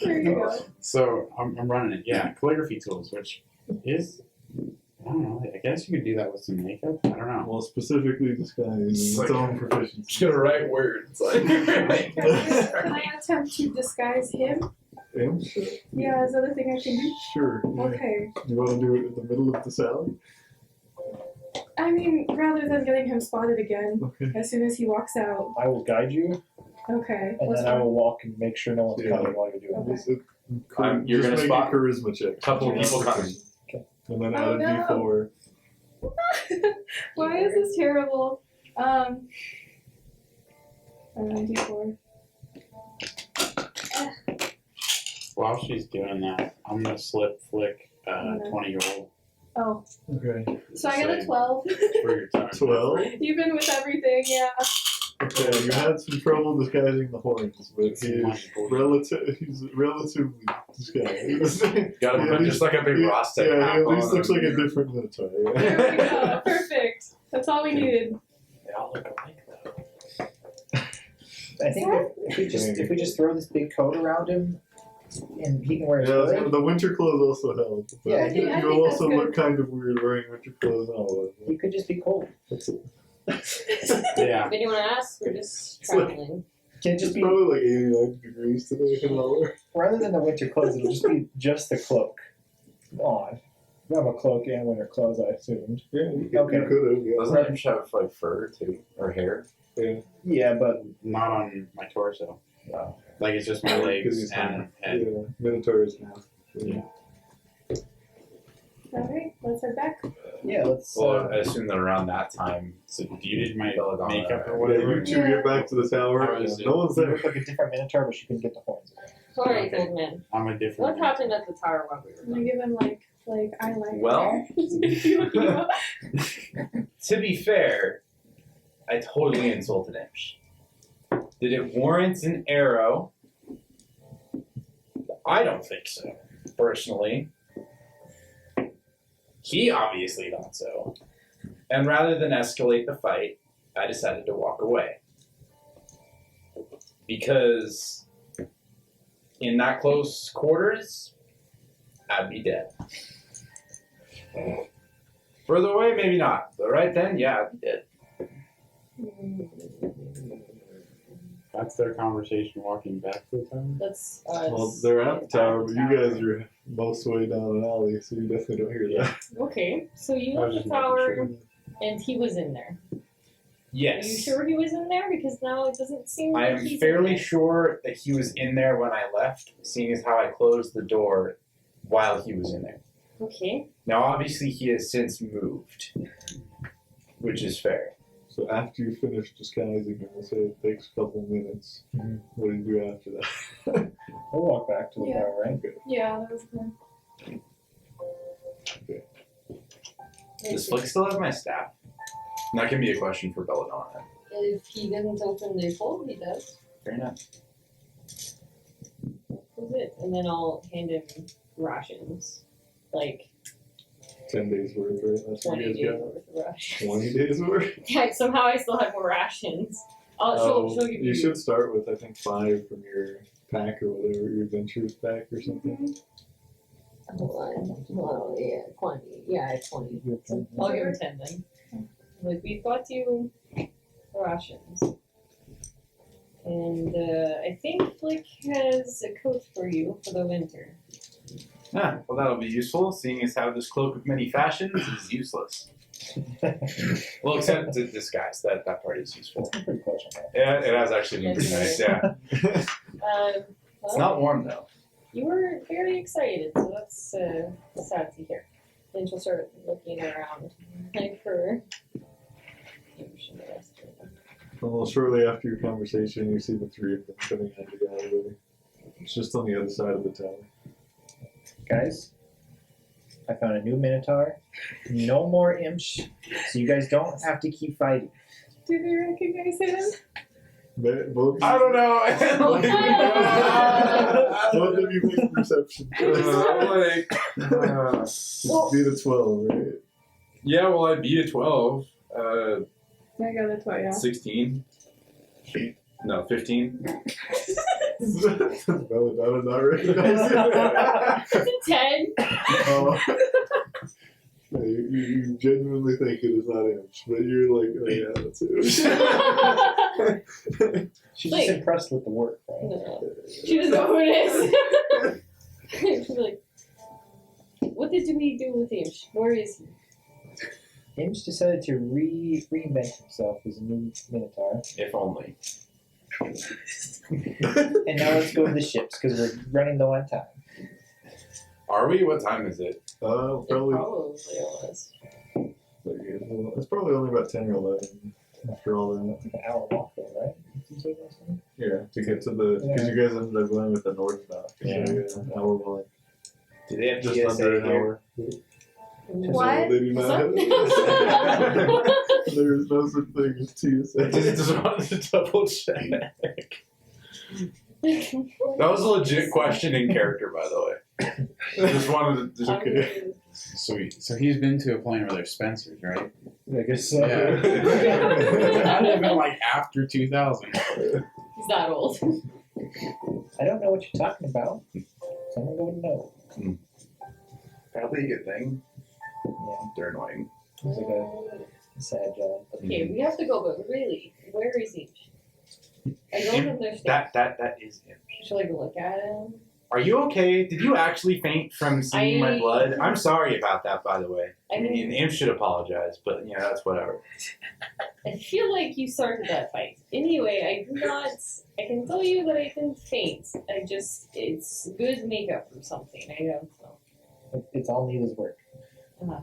There you go. So I'm running it. Yeah, calligraphy tools, which is, I don't know. I guess you could do that with some makeup. I don't know. Well, specifically disguise its own proficiency. Just gonna write words. Like, Can I attempt to disguise him? Imsh? Yeah, is that a thing I can do? Sure. Yeah. Okay. You want to do it in the middle of the salad? I mean, rather than getting him spotted again, Okay. as soon as he walks out. I will guide you, Okay. and plus then I one. will walk and make sure no one's Yeah. coming while you're doing Okay. this. You're Just gonna make spot a charisma check. a couple Yeah. people coming. And then Oh, add a no. d4. Why is this terrible? D4. While she's doing that, I'm gonna slip flick 20-year-old Oh, Okay. so I got a Same. 12. for your time. 12. Even with everything, yeah. Okay, you had some trouble disguising the horns, but he's relatively disguised. Got him Yeah, just like a big yeah, Rostek yeah, hat he at least on. looks like a different Minotaur. Yeah. There we go. Perfect. That's all we needed. They all look alike though. I think if we just throw this big coat around him, and he can wear his Yeah, hood, the winter clothes also help. But Yeah, I think you'll also that's look kind of weird wearing winter clothes and all he that. could just be cold. That's it. Yeah. If anyone asks, we're just It's like- traveling. Can it It's just be probably like 89 degrees today in Lower. rather than the winter clothes? It'll just be just the cloak on. You have a cloak and winter clothes, I assumed. Yeah, you Okay. could have. Yeah. Doesn't Imsh have like fur too or hair? Yeah. Yeah, but Not on my torso. No. Like it's just my Because legs he's and head. Yeah, Minotaur is now. Yeah. Alright, let's head back. yeah, let's. Well, I assume that around that time. So you did my Belladonna, makeup or right? whatever. You two get back to the tower. How is No one's You there. look like a different minotaur, but she couldn't get the horns. Alright, Okay. old man. I'm a different. What happened at the tower while we I'm were gonna gone? give him like eyeliner. Well- If you look him up. To be fair, I totally insulted Imsh. Did it warrant an arrow? I don't think so, personally. He obviously thought so. And rather than escalate the fight, I decided to walk away. Because in that close quarters, I'd be dead. Further away, maybe not. But right then, yeah, I'd be dead. That's their conversation walking back to the town. That's Well, they're at the tower, but you guys are most of the way down an alley, so you definitely don't hear that. Okay, so you I left was the just making tower sure. and he was in there. Yes. Are you sure he was in there? Because now it doesn't seem like I am he's in fairly there. sure that he was in there when I left, seeing as how I closed the door while he was in there. Okay. Now, obviously, he has since moved, which is fair. So after you finish disguising him, we'll say it takes a couple minutes. Mhm. What do you do after that? We'll walk back to the Yeah. tower, right? Okay. Yeah, that was good. Does Flick still have my staff? And that can be a question for Belladonna. If he didn't open the hole, he does. Fair enough. That's it. And then I'll hand him rations. Like 10 days worth, right? That's what 20 you days guys worth of rations. got. 20 days worth? Yeah, somehow I still have more rations. She'll give you should start with, I think, 5 from your pack or whatever, your adventures pack or something. Hold on. Well, yeah, 20. Yeah, I have 20. I'll give him 10 then. Like, we've got you rations. And I think Flick has a coat for you for the winter. Ah, well, that'll be useful, seeing as how this cloak of many fashions is useless. Well, except the disguise. That part is useful. Pretty close on that. Yeah, it has actually been pretty nice, yeah. It's Well, not warm, though. you were very excited, so that's sad to hear. Then she'll start looking around, like for. Well, shortly after your conversation, you see the 3 of them coming out of the alleyway. It's just on the other side of the tower. Guys, I found a new minotaur. No more imps, so you guys don't have to keep fighting. Do they recognize him? Both I don't know. both of you make perception. Beat a 12, right? Yeah, well, I beat a 12. I got a 12, yeah. 16. No, 15. Belladonna not recognizing It's a 10. Oh. You genuinely think it is not Imps, but you're like, oh yeah, that's it. She's Wait. just impressed with the work, right? No. She doesn't know who it is. She's like, what did we do with him? Where is he? Imps decided to reinvent himself as a new minotaur. If only. And now let's go to the ships, because we're running low on time. Are we? What time is it? Probably. It probably was. But yeah, well, it's probably only about 10 or 11 after all that. It's like an hour walk though, right? Yeah, to get to the because you guys ended up going with the north dock. Yeah. So yeah, an hour walk, Do they have just TSA under an here? hour. What? So they do not have. There is no such thing as TSA. Just wanted to double check. That was a legit question in character, by the way. Just wanted to. Just, Okay. So he's been to a point where there's Spencers, right? I guess so. Yeah. I'd have been like after 2000. He's that old. I don't know what you're talking about. Someone would know. Probably a good thing. Yeah, They're annoying. it's like a sad job. Okay, we have to go, but really, where is he? I don't understand. That is him. Should I go look at him? Are you okay? Did you actually faint from seeing my blood? I'm sorry about that, by the way. I mean, Imp should apologize, but yeah, that's whatever. I feel like you started that fight. Anyway, I can tell you that I didn't faint. It's good makeup or something. I don't know. It's all Neela's work. I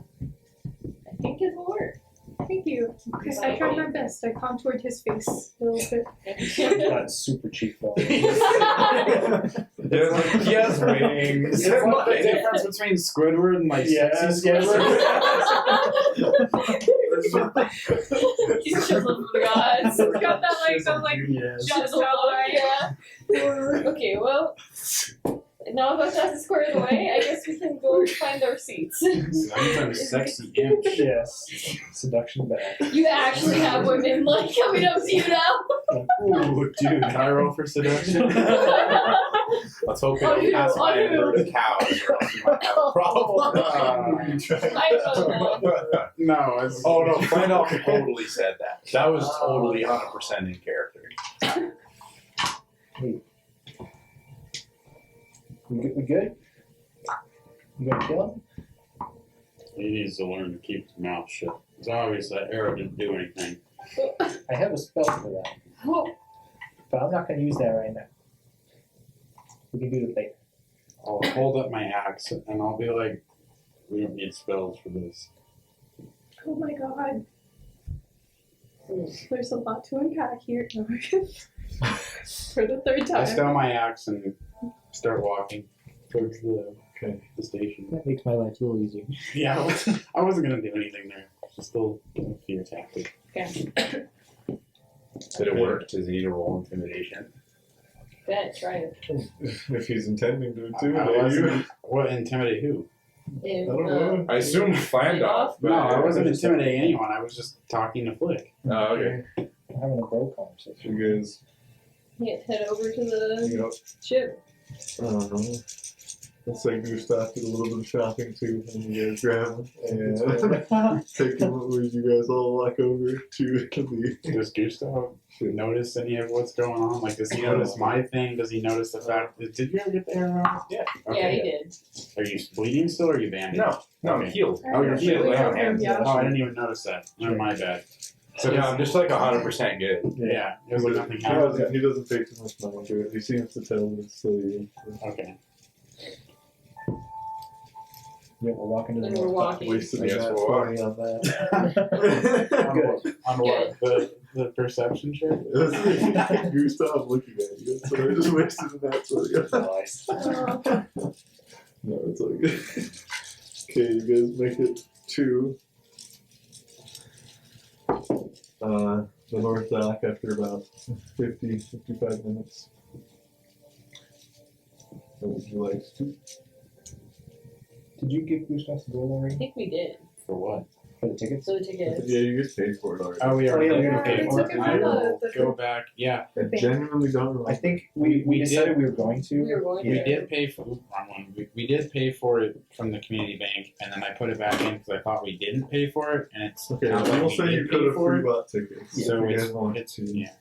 think it will work. Thank you. Because I tried my best. I contoured his face a little bit. It's not super cheap though. There's like, yes, wings. It's like the difference between Squidward and like sexy Squidward. He's chiseled for the gods. It's got that like some like Chiseled look, yeah. Okay, well, now that that's squared away, I guess we can go find our seats. Sometimes sexy imp. Yes. Seduction bad. You actually have women like coming up to you now. Ooh, dude, can I roll for seduction? Let's hope we don't pass by a herd of cows, or else we might have a problem. I don't know. No, it's Oh no, Flandel totally said that. That was totally 100% in character. We good? You gonna kill him? He needs to learn to keep his mouth shut. It's obvious that arrow didn't do anything. I have a spell for that, Oh, but I'm not gonna use that right now. We can do it later. I'll hold up my axe and I'll be like, we don't need spells for this. Oh my god. There's a lot to unpack here. No, for the third I time. stole my axe and start walking towards the station. That makes my life a little easier. Yeah, I wasn't gonna do anything there. Just still a fear tactic. okay. Did it work? Does he need to roll intimidation? Bet, try it. If he's intending to I intimidate wasn't. you. What intimidate who? If, I don't know. I assume Flandolf. No, I wasn't intimidating anyone. I was just talking to Flick. Oh, okay. We're having a bro conversation. You guys, head over to the you know, ship. I don't know. Let's say Gustav did a little bit of shopping too, and you guys grab him and take him where you guys all walk over to the. Does Gustav notice any of what's going on? Like, does he notice my thing? Does he notice the fact that, did you ever get the arrow? Yeah. Yeah, he did. Are you bleeding still or are you bandaged? No, I'm Okay. healed. Oh, you're healed. Lay on Yeah. hands. Yeah. Oh, I didn't even notice that. No, my bad. So yeah, I'm just like 100% good. Yeah, it was like nothing He happened. doesn't pay too much mind to it. He seems to tell that it's still you. Okay. Yeah, we're walking to the And we're north. walking. Wasted I guess that we'll walk. 20 on that. On what? The perception check? Gustav looking at you, so I just wasted that 20. Nice. No, it's all good. Okay, you guys make it to the North Dock after about 55 minutes. What would you like to do? Did you give Gustav the gold I already think we did. For what? for the tickets? So the tickets. Yeah, you guys paid for it already. Oh, we already Oh, yeah, we paid already for took it. it I from will the- go back. Yeah, I genuinely don't remember. I think we We decided did. we were going to. We were going we to. did pay for. Wrong one. We did pay for it from the community bank, and then I put it back in because I thought we didn't pay for it, and it's Okay, sounds we'll like we say you did could pay have for free it. bought tickets. So if you it's- guys wanted it's- to. yeah.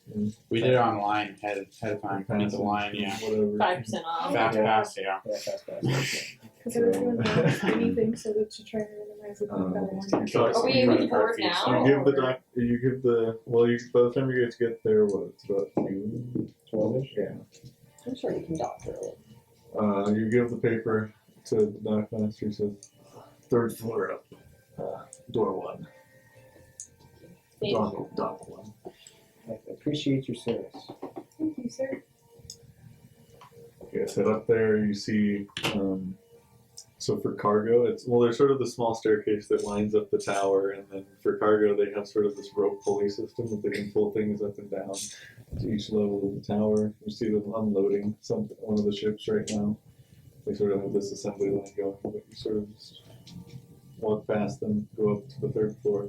We did it online ahead of time. Meet the line, yeah. Whatever. 5% off. Fast Yeah. pass, yeah. Yeah, fast pass. Because they were doing anything so that to try to minimize the Um, one. So Are we able to board you now? give the doc. You give the. Well, you by the time you guys get there, what? It's about noon. 12-ish? Yeah. I'm sure we can doctor it. You give the paper to the dock master. Says, 3rd floor up, door 1. Thank you. Dock one. I appreciate your service. Thank you, sir. Okay, so up there you see, so for cargo, there's sort of the small staircase that lines up the tower, and then for cargo they have sort of this rope pulley system that they can pull things up and down to each level of the tower. You see them unloading one of the ships right now. They sort of have this assembly line going, but you sort of just walk past them, go up to the third floor.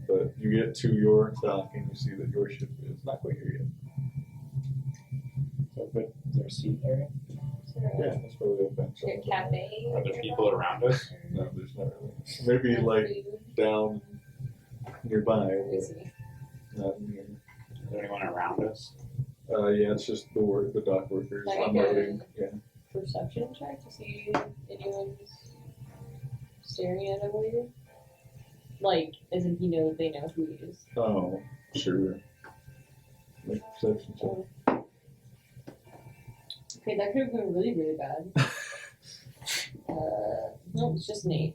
But you get to your dock and you see that your ship is not quite here yet. So, but is there a seat area? Yeah, that's probably a bench. Is there a cafe? Are there people around us? No, there's not really. Maybe like down nearby, but not near. Is there anyone around us? Yeah, it's just the dock workers Like unloading. Yeah. Perception check to see if anyone's staring at him weird? Like, as if you know that they know who he is. Oh, sure. Make perception check. Okay, that could have been really, really bad. No, it's just an 8.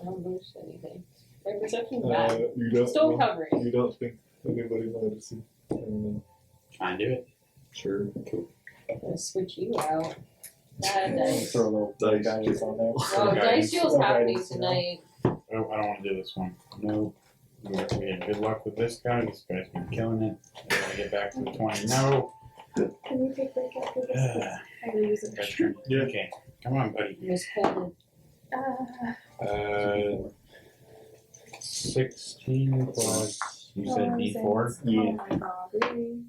I don't notice anything. My perception's bad. You don't. Still know- covering. You don't think anybody noticed it? I don't know. Try and do it. Sure. Cool. I'm gonna switch you out. Bad dice. Throw a little Dice. guidance on there. Oh, Okay. dice duel's No happening guidance, no. tonight. Oh, I don't want to do this one. No. We had good luck with this guy. This guy's been killing it. I gotta get back to the 20. No. Can we take break after this? 'Cause I really use it. That's true. Yeah. Okay. Come on, buddy. Miss Coleman. 16 plus. You said D4? Oh my god, really?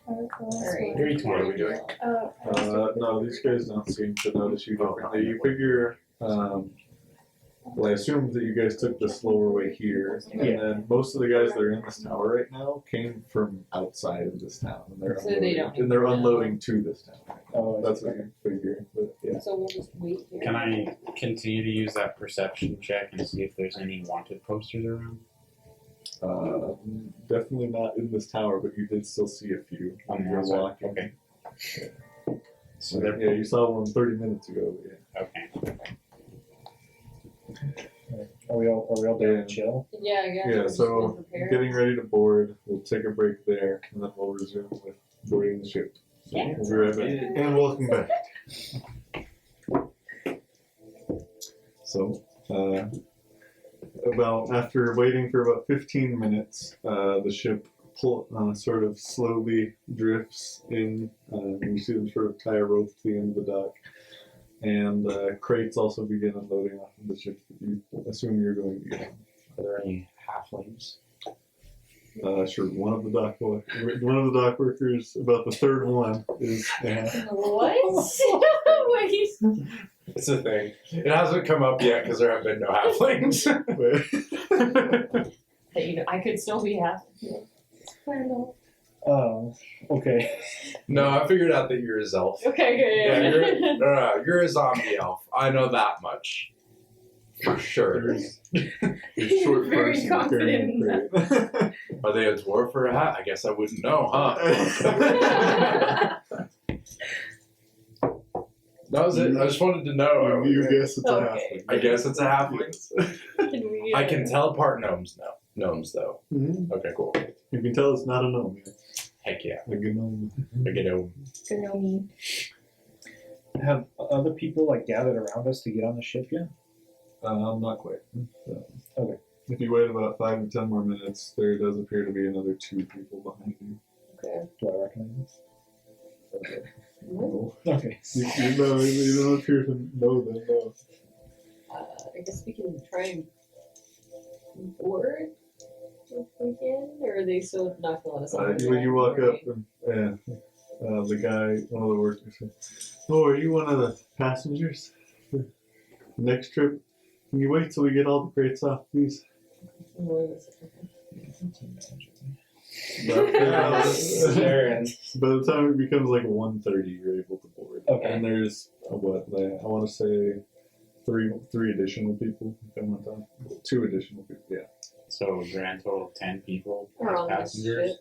Alright. 320. What are we doing? No, these guys don't seem to notice you differently. You figure, well, I assume that you guys took the slower way here, and then most of the guys that are in this tower right now came from outside of this town, and they're So they unloading, don't and they're know. unloading to this town. Oh, That's what you figure, but yeah. So we'll just wait here. Can I continue to use that perception check and see if there's any wanted posters around? Definitely not in this tower, but you did still see a few On the you're outside? walking. Okay. So yeah, you saw one 30 minutes ago. Yeah. Okay. Are we all down Yeah. to chill? Yeah, I guess. Yeah, we're just so gonna prepare. getting ready to board. We'll take a break there, and then we'll resume with boarding the ship. So Yeah. we'll be right back. And welcome back. So, after waiting for about 15 minutes, the ship sort of slowly drifts in. You see them sort of tie a rope to the end of the dock. And crates also begin unloading off of the ship that you assume you're going to get on. Are there any halflings? Sure, one of the dock workers, about the third one, is What? Wait. It's a thing. It hasn't come up yet because there have been no halflings. Hey, you know, I could still be half. Randall. Okay. No, I figured out that you're a elf. Okay, good. Yeah, you're a zombie elf. I know that much. For sure. You're short Very person confident in carrying a crate. Are they a dwarf or a hat? I guess I wouldn't know, huh? That was it. I just wanted to know. You guess it's a Okay. halfling. I guess it's a halfling. Can we, I can tell apart gnomes now. Gnomes, though. Mhm. Okay, cool. You can tell it's not a gnome yet. Heck yeah. A gnome. I get a To know me. Have other people like gathered around us to get on the ship yet? Not quite. So, Okay. If you wait about 5 to 10 more minutes, there does appear to be another 2 people behind you. Okay. Do I recognize No. this? Okay. You don't appear to know them, no. I guess we can try and board if we can, or are they still not going to let us on? When you walk up, and the guy, one of the workers says, "Oh, are you one of the passengers for the next trip? Can you wait till we get all the crates off, please?" Sharon. By the time it becomes like 1:30, you're able to board. Okay. And there's I want to say three additional people come on top. 2 additional people. Yeah. So a grand total of 10 people We're as on this passengers. ship.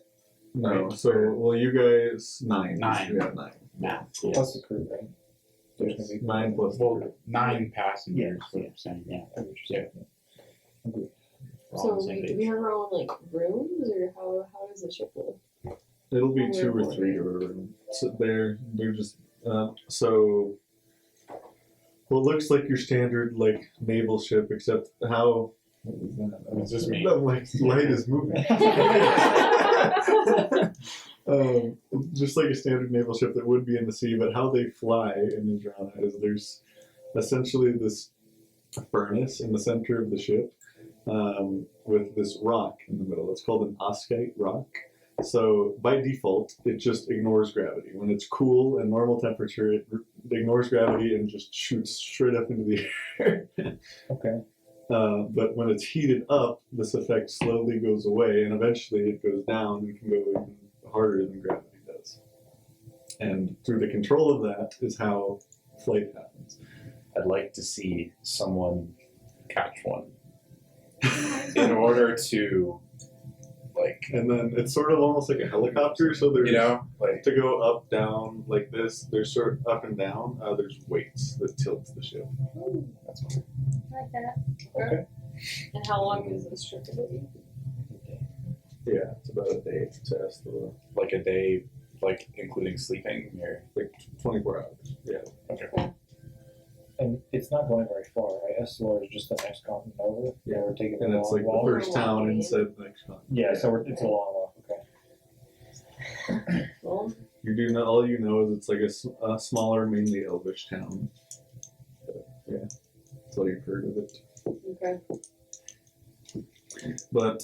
No. So you guys 9. 9. Yeah, 9. Nah. Plus the crew, right? There's gonna be 9 plus the Well, crew. 9 passengers. Yeah. What I'm saying. Yeah. I understand. Agreed. We're all So on the same we page. have our own like rooms, or how does the ship look? It'll be Oh, 2 or really? 3 or whatever. So they're just so. Well, it looks like your standard like naval ship, except how. What was that? It's just me. The light is moving. Just like a standard naval ship that would be in the sea, but how they fly in Edjrana is there's essentially this furnace in the center of the ship with this rock in the middle. It's called an Skyship rock. So by default, it just ignores gravity. When it's cool and normal temperature, it ignores gravity and just shoots straight up into the air. Okay. But when it's heated up, this effect slowly goes away, and eventually it goes down and can go even harder than gravity does. And through the control of that is how flight happens. I'd like to see someone catch one in order to, like, And then it's sort of almost like a helicopter, so there's like, to go up, down like this, there's sort of up and down, there's weights that tilt the ship. that's fine. I like that. Okay. And how long is this trip gonna be? Yeah, it's about a day to test the Like a day, like including sleeping, or like 24 hours. Yeah. And it's not going very far, right? Essilor is just the next continent over. Yeah. We're taking And the it's long like the walk. first town inside the next continent. Yeah, so it's a long walk. Okay. Well, You do know, all you know is it's like a smaller, mainly elvish town. But, yeah, that's all you've heard of it. okay. But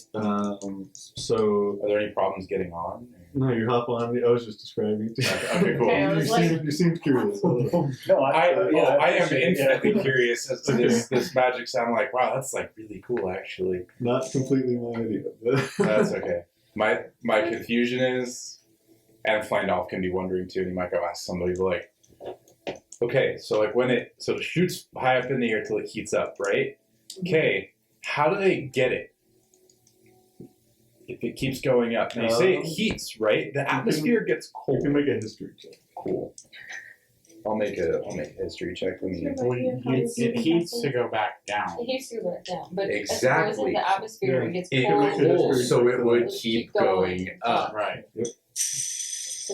so are there any problems getting on? no, you hop on. I was just describing it. Okay, cool. Okay, I was like- You seemed curious. No, I am appreciate it. infinitely Yeah. curious as to this magic sound. Like, wow, that's like really cool, actually. Not completely my idea. But That's okay. My confusion is, and Flandolf can be wondering too, and he might go ask somebody, but like, okay, so like when it shoots high up in the air till it heats up, right? Okay, how do they get it? If it keeps going up, now you say it heats, right? The atmosphere gets you cold. can make a history check. Cool. I'll make a history check. Let me. Well, it heats to go back down. It heats you back down, but as Exactly. far as the atmosphere, it gets It cold. make a cools, history so check it for would that. keep Keep going. going up. Right. So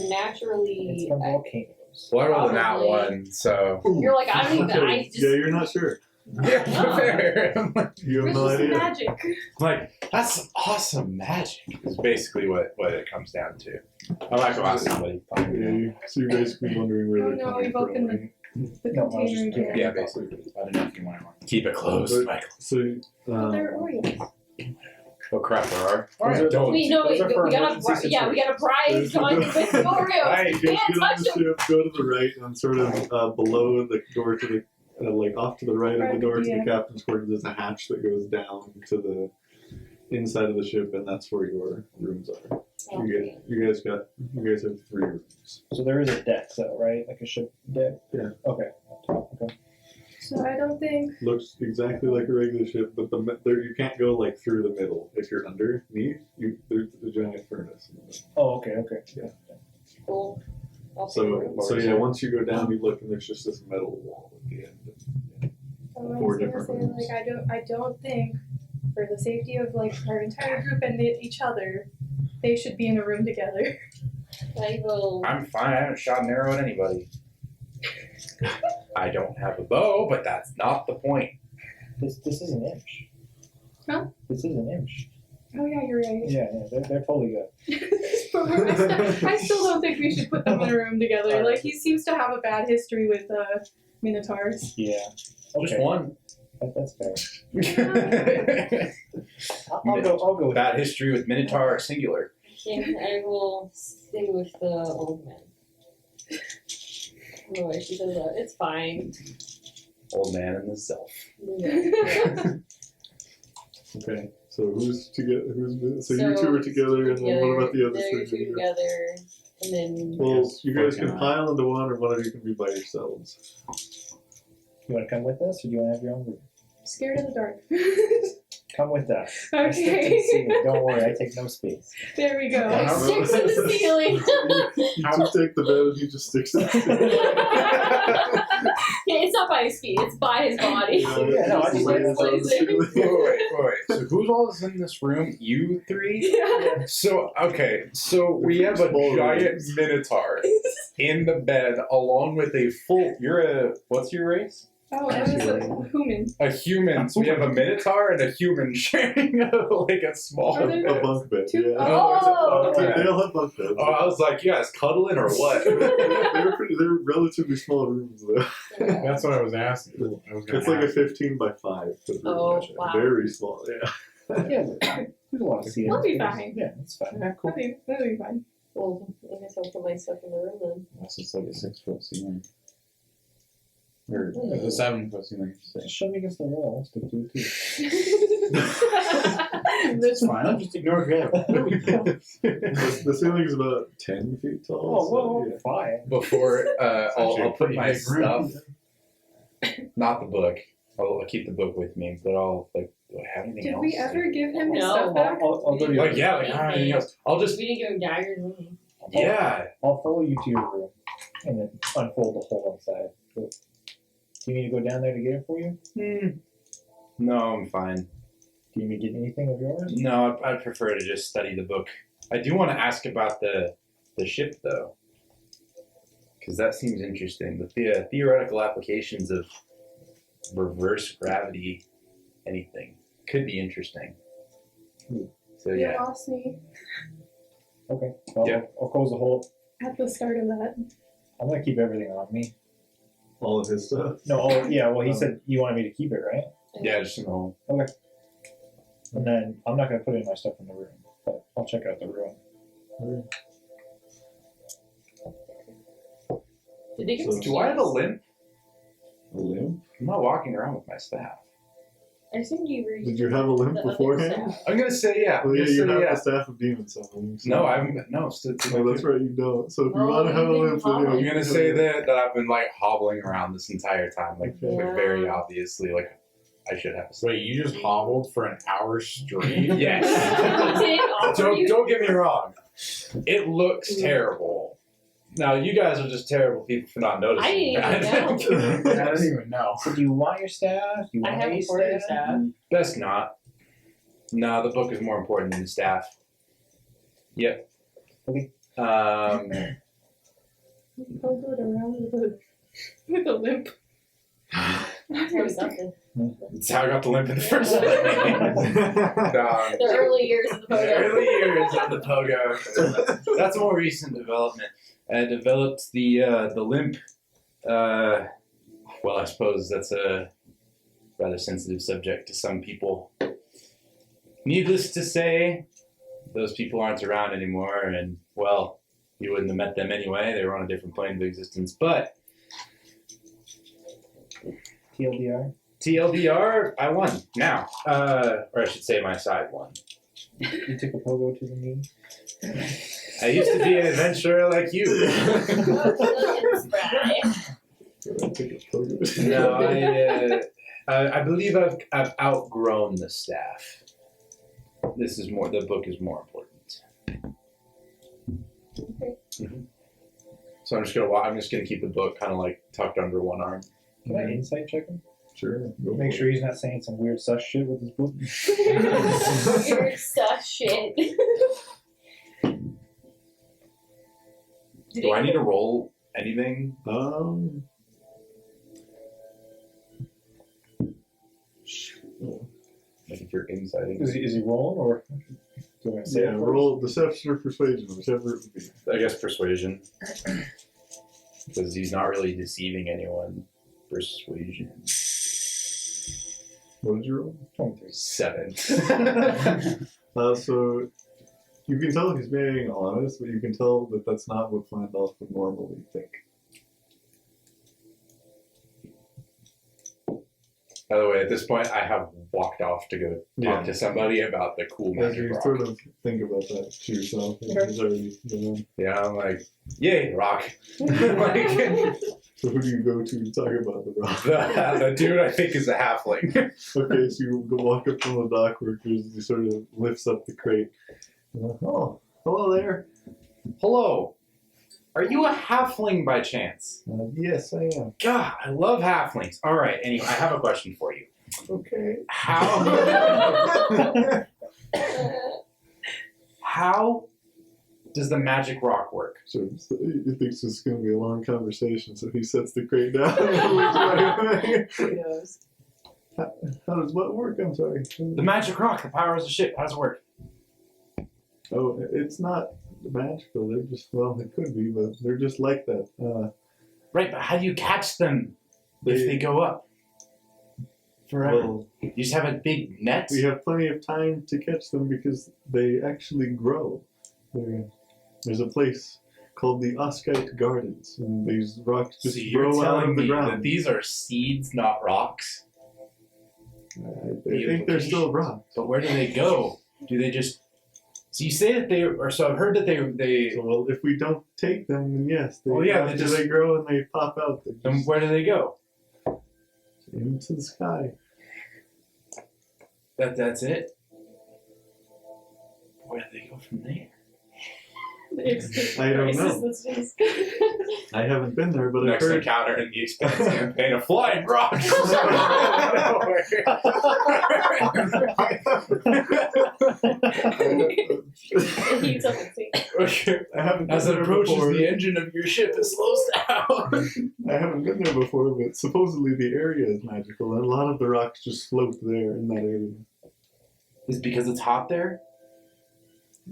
It's naturally, from volcanoes. Well, I rolled a nat Probably. one, so you're like, I don't even. I just. Yeah, you're not sure. yeah, fair. You have It's no just idea. magic. Like, that's some awesome magic. Is basically what it comes down to. I'm not gonna ask somebody. So you're basically wondering where Oh, they're no, coming we've from. opened right? The No, I was container just again. Yeah, basically. I don't know if you want to. Keep it closed, But- Michael. So But they're Oreos. Oh crap, there are. Alright, Alright, don't. We know Those it. are for We got a emergency yeah. We got a prize going with the Oreos. Right, You you guys can't get on touch the them. ship, go to the right, and sort of below the door to the like off to the right of the door to the Yeah. captain's quarters. There's a hatch that goes down to the inside of the ship, and that's where your rooms are. You guys have 3 rooms. So there is a deck, though, right? Like a ship deck? Yeah. Okay. Okay. So I don't think. Looks exactly like a regular ship, but there you can't go like through the middle. If you're underneath, there's a giant furnace. In the middle. Oh, okay, okay. Cool. I'll take So room. yeah, once you go down, you look, and there's just this metal wall at the end. I was 4 gonna different say, rooms. like, I don't think, for the safety of like our entire group and each other, they should be in a room together. I will. I'm fine. I haven't shot an arrow at anybody. I don't have a bow, but that's not the point. This is an inch. Huh? This is an inch. Oh yeah, you're right. Yeah, they're totally good. I still don't think we should put them in a room together. Like he seems to have a bad history with minotaurs. Yeah. Okay. Just one. That's fair. I'll go with Bad that. history with Minotaur singular. Yeah, I will stay with the old man. No way, she says that. It's fine. Old man and the self. Yeah. Okay, so who's together? So you 2 are together, and then what about the other They're 3? 2 together, and then. Well, you guys can Working on pile into one, or one of you can be by yourselves. You want to come with us, or do you want to have your own room? Scared of the dark. Come with us. I stick to the Okay. ceiling. Don't worry, I take no space. There we go. I stick to the ceiling. You just take the bed and he just sticks to Yeah, it's not by his feet, it's by his body. Yeah, no, I just Lays Just on the lays there. ceiling. Wait. So who's all in this room? You three? Yeah. So we have a Small giant rooms. minotaur in the bed along with a full. What's your race? Oh, what is it? Human. A human. So we have a minotaur and a human sharing a small Are there- A bed. bunk bed. Two- Yeah. Oh, it's a Oh, bunk okay. bed. They all have bunk beds. Oh, I was like, you guys cuddling or what? They're relatively small rooms though. That's what I was asking. I was gonna It's like a ask. 15 by 5. foot room, Oh, actually. wow. Very small. Yeah. Yeah, we don't want to see it. We'll be fine. Yeah, that's fine. That'll be fine. Well, I guess I'll put my stuff in the room then. That's just like a 6-foot ceiling. Or a 7-foot ceiling. Just shove me against the wall. I'll stick to it too. That's fine. I'll just ignore gravity. The ceiling is about 10 feet tall. Oh, well, so, yeah. fine. Before Actually, I'll put my pretty big room. stuff, not the book. I'll keep the book with me, but I'll do I have anything Did else? we ever give him his No. stuff back? I'll go to your Like yeah, like I don't have anything else. I'll just We didn't give him daggers. did we? yeah. I'll follow you to your room and then unfold the whole inside. Do you need to go down there to get it for you? No, I'm fine. Do you need to get anything of yours? No, I prefer to just study the book. I do want to ask about the ship though, because that seems interesting. The theoretical applications of reverse gravity, anything could be interesting. So You yeah, lost me Okay. Well, Yeah. I'll close the whole. at the start of that. I'm gonna keep everything on me. All of his stuff. No, yeah. Well, he said you wanted me to keep it, right? yeah, just in the home. And then I'm not gonna put any of my stuff in the room, but I'll check out the room. Did they give So- us Do I have a keys? limp? A limp? I'm not walking around with my staff. I assumed you were. Did you have a limp the other beforehand? staff. I'm gonna say yeah. Well, yeah, I'm you gonna have say the staff of demon summoning. so- No, I'm no. Still, Oh, that's right, you don't. So if you Oh, want to have a you limp, didn't then I'm you gonna say that I've been like hobbling around this entire time, like Yeah. very obviously, like I should have. Wait, you just hobbled for an hour straight? Yes. Did it offer you? Don't get me wrong. It looks terrible. Now you guys are just terrible people for not noticing. I didn't even I don't even know. So do you want your staff? Do you I want have a a quarter staff. Best not. No, the book is more important than the staff. Yep. Okay. Um, I'll go around with a limp. Or something. that's how I got the limp in the first place. The early years of the The photo. early years of the pogo. That's a more recent development. I developed the limp. Well, I suppose that's a rather sensitive subject to some people. Needless to say, those people aren't around anymore, and well, you wouldn't have met them anyway. They were on a different plane of existence. But TLDR. TLDR, I won now, or I should say, my side won. You took a pogo to the knee. I used to be an adventurer like you. No, I believe I've outgrown the staff. This is more. The book is more important. Mhm. So I'm just gonna keep the book kind of like tucked under one arm. Can I insight check him? Sure. Make sure he's not saying some weird sus shit with his book. Weird stuff shit. Do I need to roll anything? Like if you're inciting, Is he rolling or? Do you want to say Yeah, it first? roll deception or persuasion, whichever it would be. I guess persuasion, because he's not really deceiving anyone. Persuasion. What did you roll? 23. 7. So you can tell he's being honest, but you can tell that that's not what Flandolf would normally think. By the way, at this point, I have walked off to go talk to somebody about the cool As magic you rock. sort of think about that to yourself, it's already done. Yeah, I'm like, yay, rock. Like, So who do you go to talk about the rock? the dude I think is a halfling. Okay, so you go walk up to the dock workers, he sort of lifts up the crate. Oh, hello there. Hello. Are you a halfling by chance? Yes, I am. God, I love halflings. All right, anyway, I have a question for you. Okay. How does the magic rock work? So he thinks it's going to be a long conversation, so he sets the crate down and looks right away. Who knows? How does what work? I'm sorry. The magic rock, the power of the ship. How does it work? Oh, it's not magical. They're just, well, it could be, but they're just like that. Right, but how do you catch them if they go up? Forever. Well, You just have a big net? we have plenty of time to catch them because they actually grow. There's a place called the Skyship Gardens, and these rocks just So you're grow out telling of the me ground. that these are seeds, not rocks? I think they're still rocks. But where do they go? Do they just... So you say that they... Or so I've heard that they So, well, if we don't take them, then yes. They, Oh, yeah, they after just- they grow and they pop out, they then just where do they go? into the sky. That's it? Where do they go from there? I don't know. I haven't been there, but I've Next heard. encounter in the Expanse campaign, a flying rock. It heats up and sinks. I haven't As been it there approaches before. the engine of your ship, it slows down. I haven't been there before, but supposedly the area is magical, and a lot of the rocks just float there in that area. Is it because it's hot there?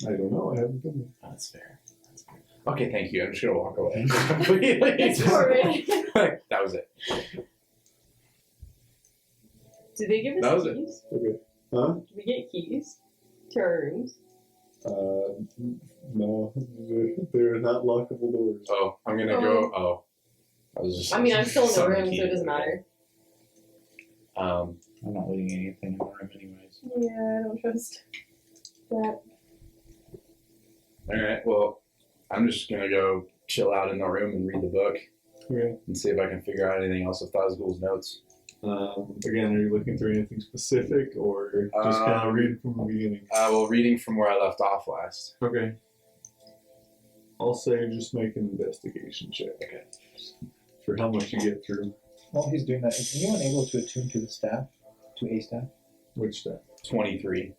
I don't know. I haven't been Oh, that's fair. Okay, thank you. I'm just gonna walk away. Completely. It's for it. That was it. Do they give us That was it. keys? there. Okay. Huh? Do we get keys to our rooms? No, they're not lockable doors. Oh, I'm gonna go. Oh, I was just. I mean, I'm still in the some room, key. so it doesn't matter. Um. I'm not leaving anything in the room anyways. Yeah, I don't trust that. All right. Well, I'm just gonna go chill out in the room and read the book Okay. and see if I can figure out anything else with Thazgul's notes. Again, are you looking through anything specific, or just kind of read from the beginning? Well, reading from where I left off last. Okay. I'll say just make an investigation check. Okay. For how much you get through. While he's doing that, is anyone able to attune to the staff? To a staff? Which step? 23.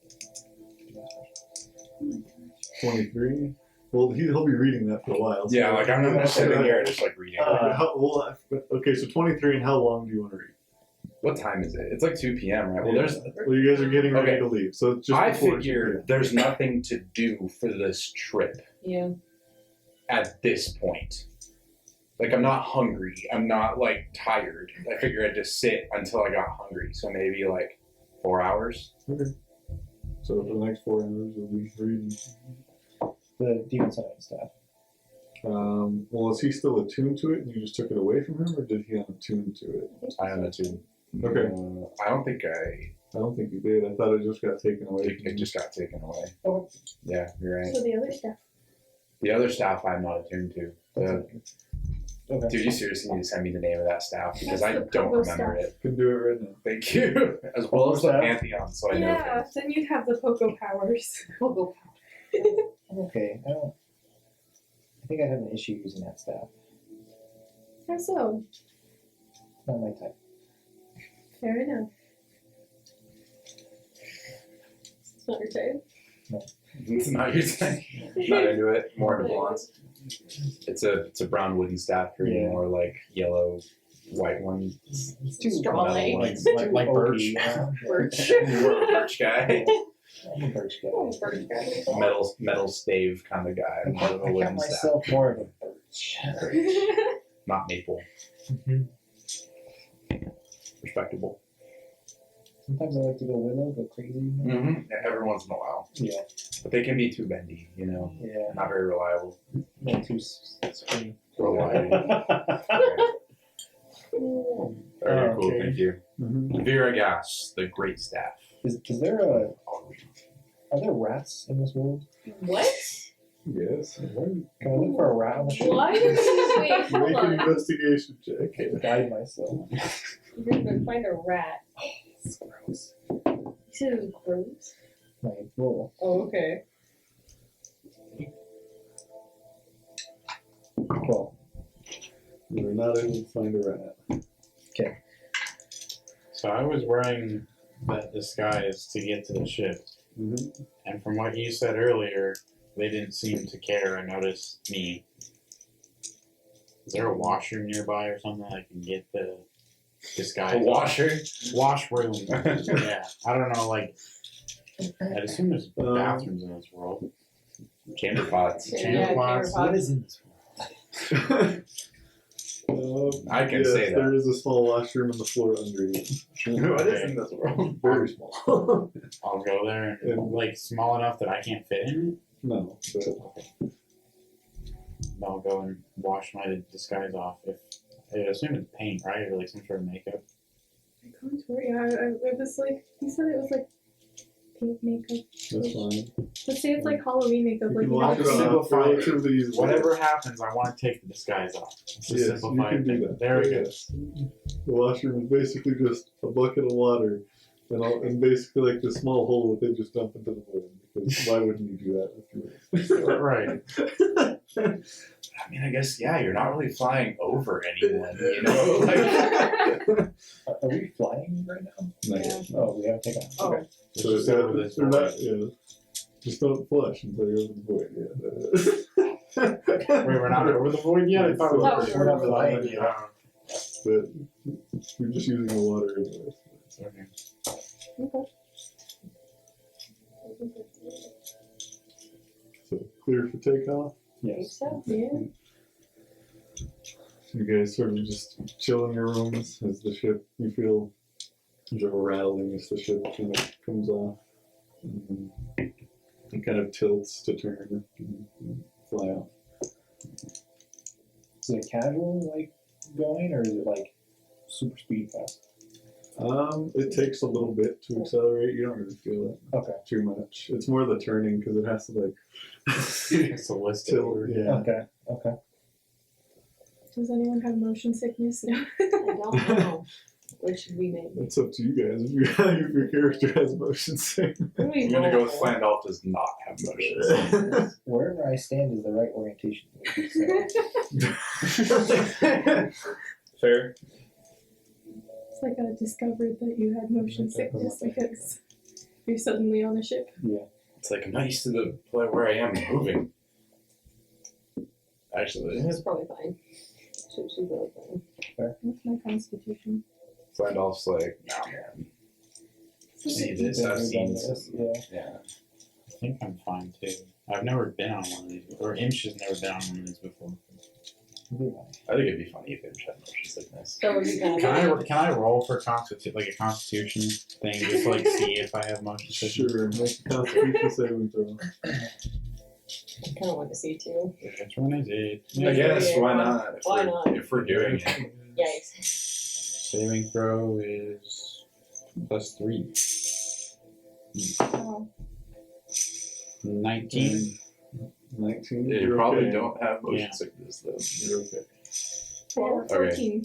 23? Well, he'll be reading that for a while. Yeah, like I'm not sitting here just like reading. Okay, so 23, and how long do you want to read? What time is it? It's like 2 p.m., right? Well, there's. Well, you guys are getting ready Okay. to leave, so it's just I before figure there's nothing to do for this trip Yeah. at this point. Like, I'm not hungry. I'm not, like, tired. I figure I'd just sit until I got hungry. So maybe, like, 4 hours. Okay. So for the next 4 hours, you'll be reading. The demon summoning staff. Well, is he still attuned to it, and you just took it away from him, or did he unattune to it? I am too. Okay. I don't think I think he did. I thought it just got taken away think from it him. just got taken away. Oh. Yeah, you're right. So the other stuff. The other staff I'm not attuned to. Okay. Dude, you seriously need to send me the name of that staff because I That's the don't Pogo remember staff. it. Can do it right now. Thank you. As well as the Staff? Pantheon, so I know Yeah, things. then you'd have the Poco powers. Pogo. I'm okay. I think I have an issue using that staff. How so? It's not my type. Fair enough. It's not your type. It's not your thing. Not into it. More into blondes. It's a brown wooden staff. You're Yeah. more like yellow, white one. It's too Straw metal legs. ones. like birch. Birch. More of a birch guy. I'm a birch guy. Oh, birch guy. Metal stave kind of guy. I More of a count wooden staff. myself more of a birch. Not maple. Mhm. Respectable. Sometimes I like to go willow, go crazy. You know? Mm-hmm. Every once in a while. Yeah, But they can be too bendy, you know. yeah. Not very reliable. Not too springy. Reliable. Very cool, Okay. thank you. Viragas, the Great Staff. Is there a? Are there rats in this world? What? Yes. Can I look for a rat on the ship? Why did you wait? Hold Make an on. investigation check. To guide myself. You're gonna find a rat. It's gross. You said it was gross? My roll. Oh, okay. Well, You're not able to find a rat. So I was wearing that disguise to get to the ship, Mm-hmm. and from what you said earlier, they didn't seem to care or notice me. Is there a washroom nearby or something I can get the disguise? A washer? Washroom. Yeah. I don't know, like, I'd assume there's bathrooms in this world. Chamber pots. Chamber pots. pot. what is in this world? I can yes, say that. there is a small washroom in the floor under you. What is in this world? Very small. I'll go there and, like, small enough that I can't fit in No, but it. I'll go and wash my disguise off. If I assume it's paint, right? Or like some sort of makeup. Contour, yeah. I was like, he said it was like pink makeup. that's fine. Let's say it's like Halloween makeup, You like can you wash know. it off Simplify it. relatively easily. Whatever happens, I want to take the disguise off. It's a Yes, you simplified can do thing. that. There we go. Yes. The washroom is basically just a bucket of water and basically like this small hole that they just dump into the void. Because why wouldn't you do that if you were? Right. I mean, I guess, yeah, you're not really flying over anyone, you know? Like, Are we flying right now? Yeah. Oh, we have to take off. Oh. Okay. So Just over this they're void. not, yeah. Just don't flush until you're over the void. Yeah. Wait, we're not over the void yet? I thought we That were. was We're not flying yet. But you're just using the water anyway. Okay. So clear for takeoff. Yes. So, Yeah. You guys sort of just chill in your rooms as the ship, you feel there's a rattling as the ship kind of comes off. And it kind of tilts to turn and fly off. Is it casual, like, going, or is it, like, super speed fast? It takes a little bit to accelerate. You don't really feel it Okay. too much. It's more the turning because it has to like It's a list. tilt. Yeah. Okay. Okay. Does anyone have motion sickness? No. I don't know. What should we make? It's up to you guys. If your character has motion sickness. What do we I'm gonna go roll with for? Flandolf does not have motions. Wherever I stand is the right orientation. So, Fair. It's like I discovered that you had motion sickness because you're suddenly on a ship. It's like I'm not used to the point where I am moving. Actually, It's probably fine. She's really fine. What's my constitution? Flandolf's like, nah, man. See this? I've seen this. Yeah. Yeah. I think I'm fine too. I've never been on one of these, or Imsh has never been on one of these before. I think it'd be funny if Imsh had motion sickness. So we're gonna Can I roll for like a constitution thing, just to, like see if I have motion sickness? Sure. Make a constitution saving throw. I kind of want to see too. Which one is it? I guess, Yeah, why not? If why we're, not? If we're doing it. Yikes. Saving throw is +3. Oh, 19. 19. Yeah, you You're probably okay. don't have motion Yeah. sickness though. You're okay. 12, 14.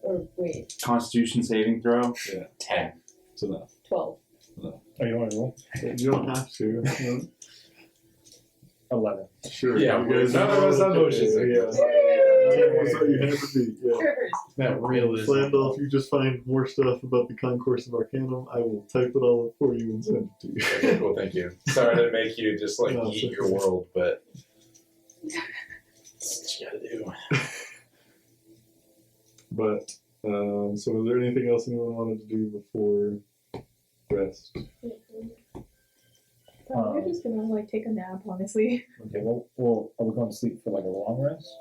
Or wait, Constitution saving throw? Yeah. 10. It's enough. 12. Oh, you want to roll? You don't have to. No. 11. Sure. Yeah, you guys none of are us have okay. motion sickness. Yeah. That's what you had to be. Yeah. Rivers. That realism. Flandolf, if you just find more stuff about the Concourse of Arcanum, I will type it all up for you and send it to you. Okay, cool, thank you. Sorry to make you just like No, eat it's your okay. world, but it's what you gotta do. But, so is there anything else anyone wanted to do before rest? We're just gonna like take a nap, honestly. Okay, well, are we going to sleep for like a long rest?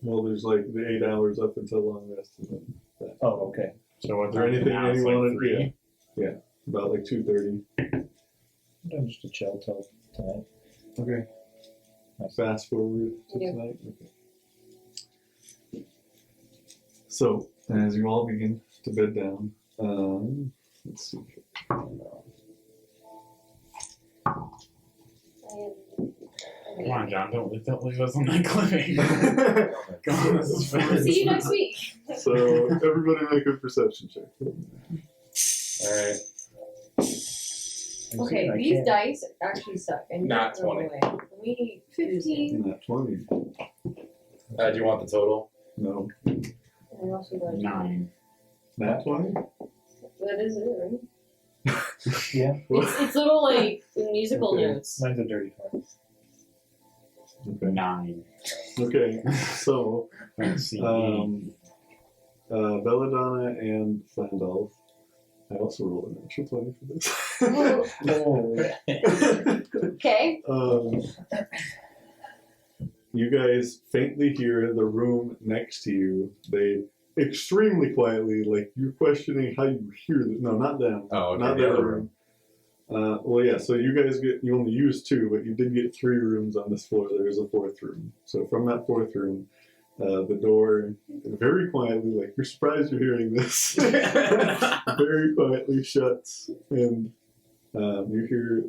Well, there's like the 8 hours up until long rest. And then that. Oh, okay. So what's Is there anything now? It's anyone like wanted 3. Yeah, about like 2:30. I'm doing just a chill till tonight. Okay. Fast forward to Yeah. tonight. Okay. So, as you all begin to bed down, let's see. Come on, John, don't leave us on that cliffhanger. Come on, this is fun. See you next week. So everybody make a perception check. Alright. Okay, I these can't- dice actually suck. I need Not to throw 20. away. Let me 15. Not 20. Do you want the total? No. I also got 9. Not 20? That is it, right? Yeah. It's little like musical Okay. notes. Mine's a dirty 20. Okay. 9. Okay. So, Let's see. Belladonna and Flandolf. I also rolled an extra 20 for this. Oh, Okay. You guys faintly hear the room next to you. They extremely quietly, like you're questioning how you hear them. No, not them. Oh, okay. Not the their other room. Well, yeah. So you guys you only used 2, but you did get 3 rooms on this floor. There is a 4th room. So from that 4th room, the door very quietly, like you're surprised you're hearing this, very quietly shuts, and you hear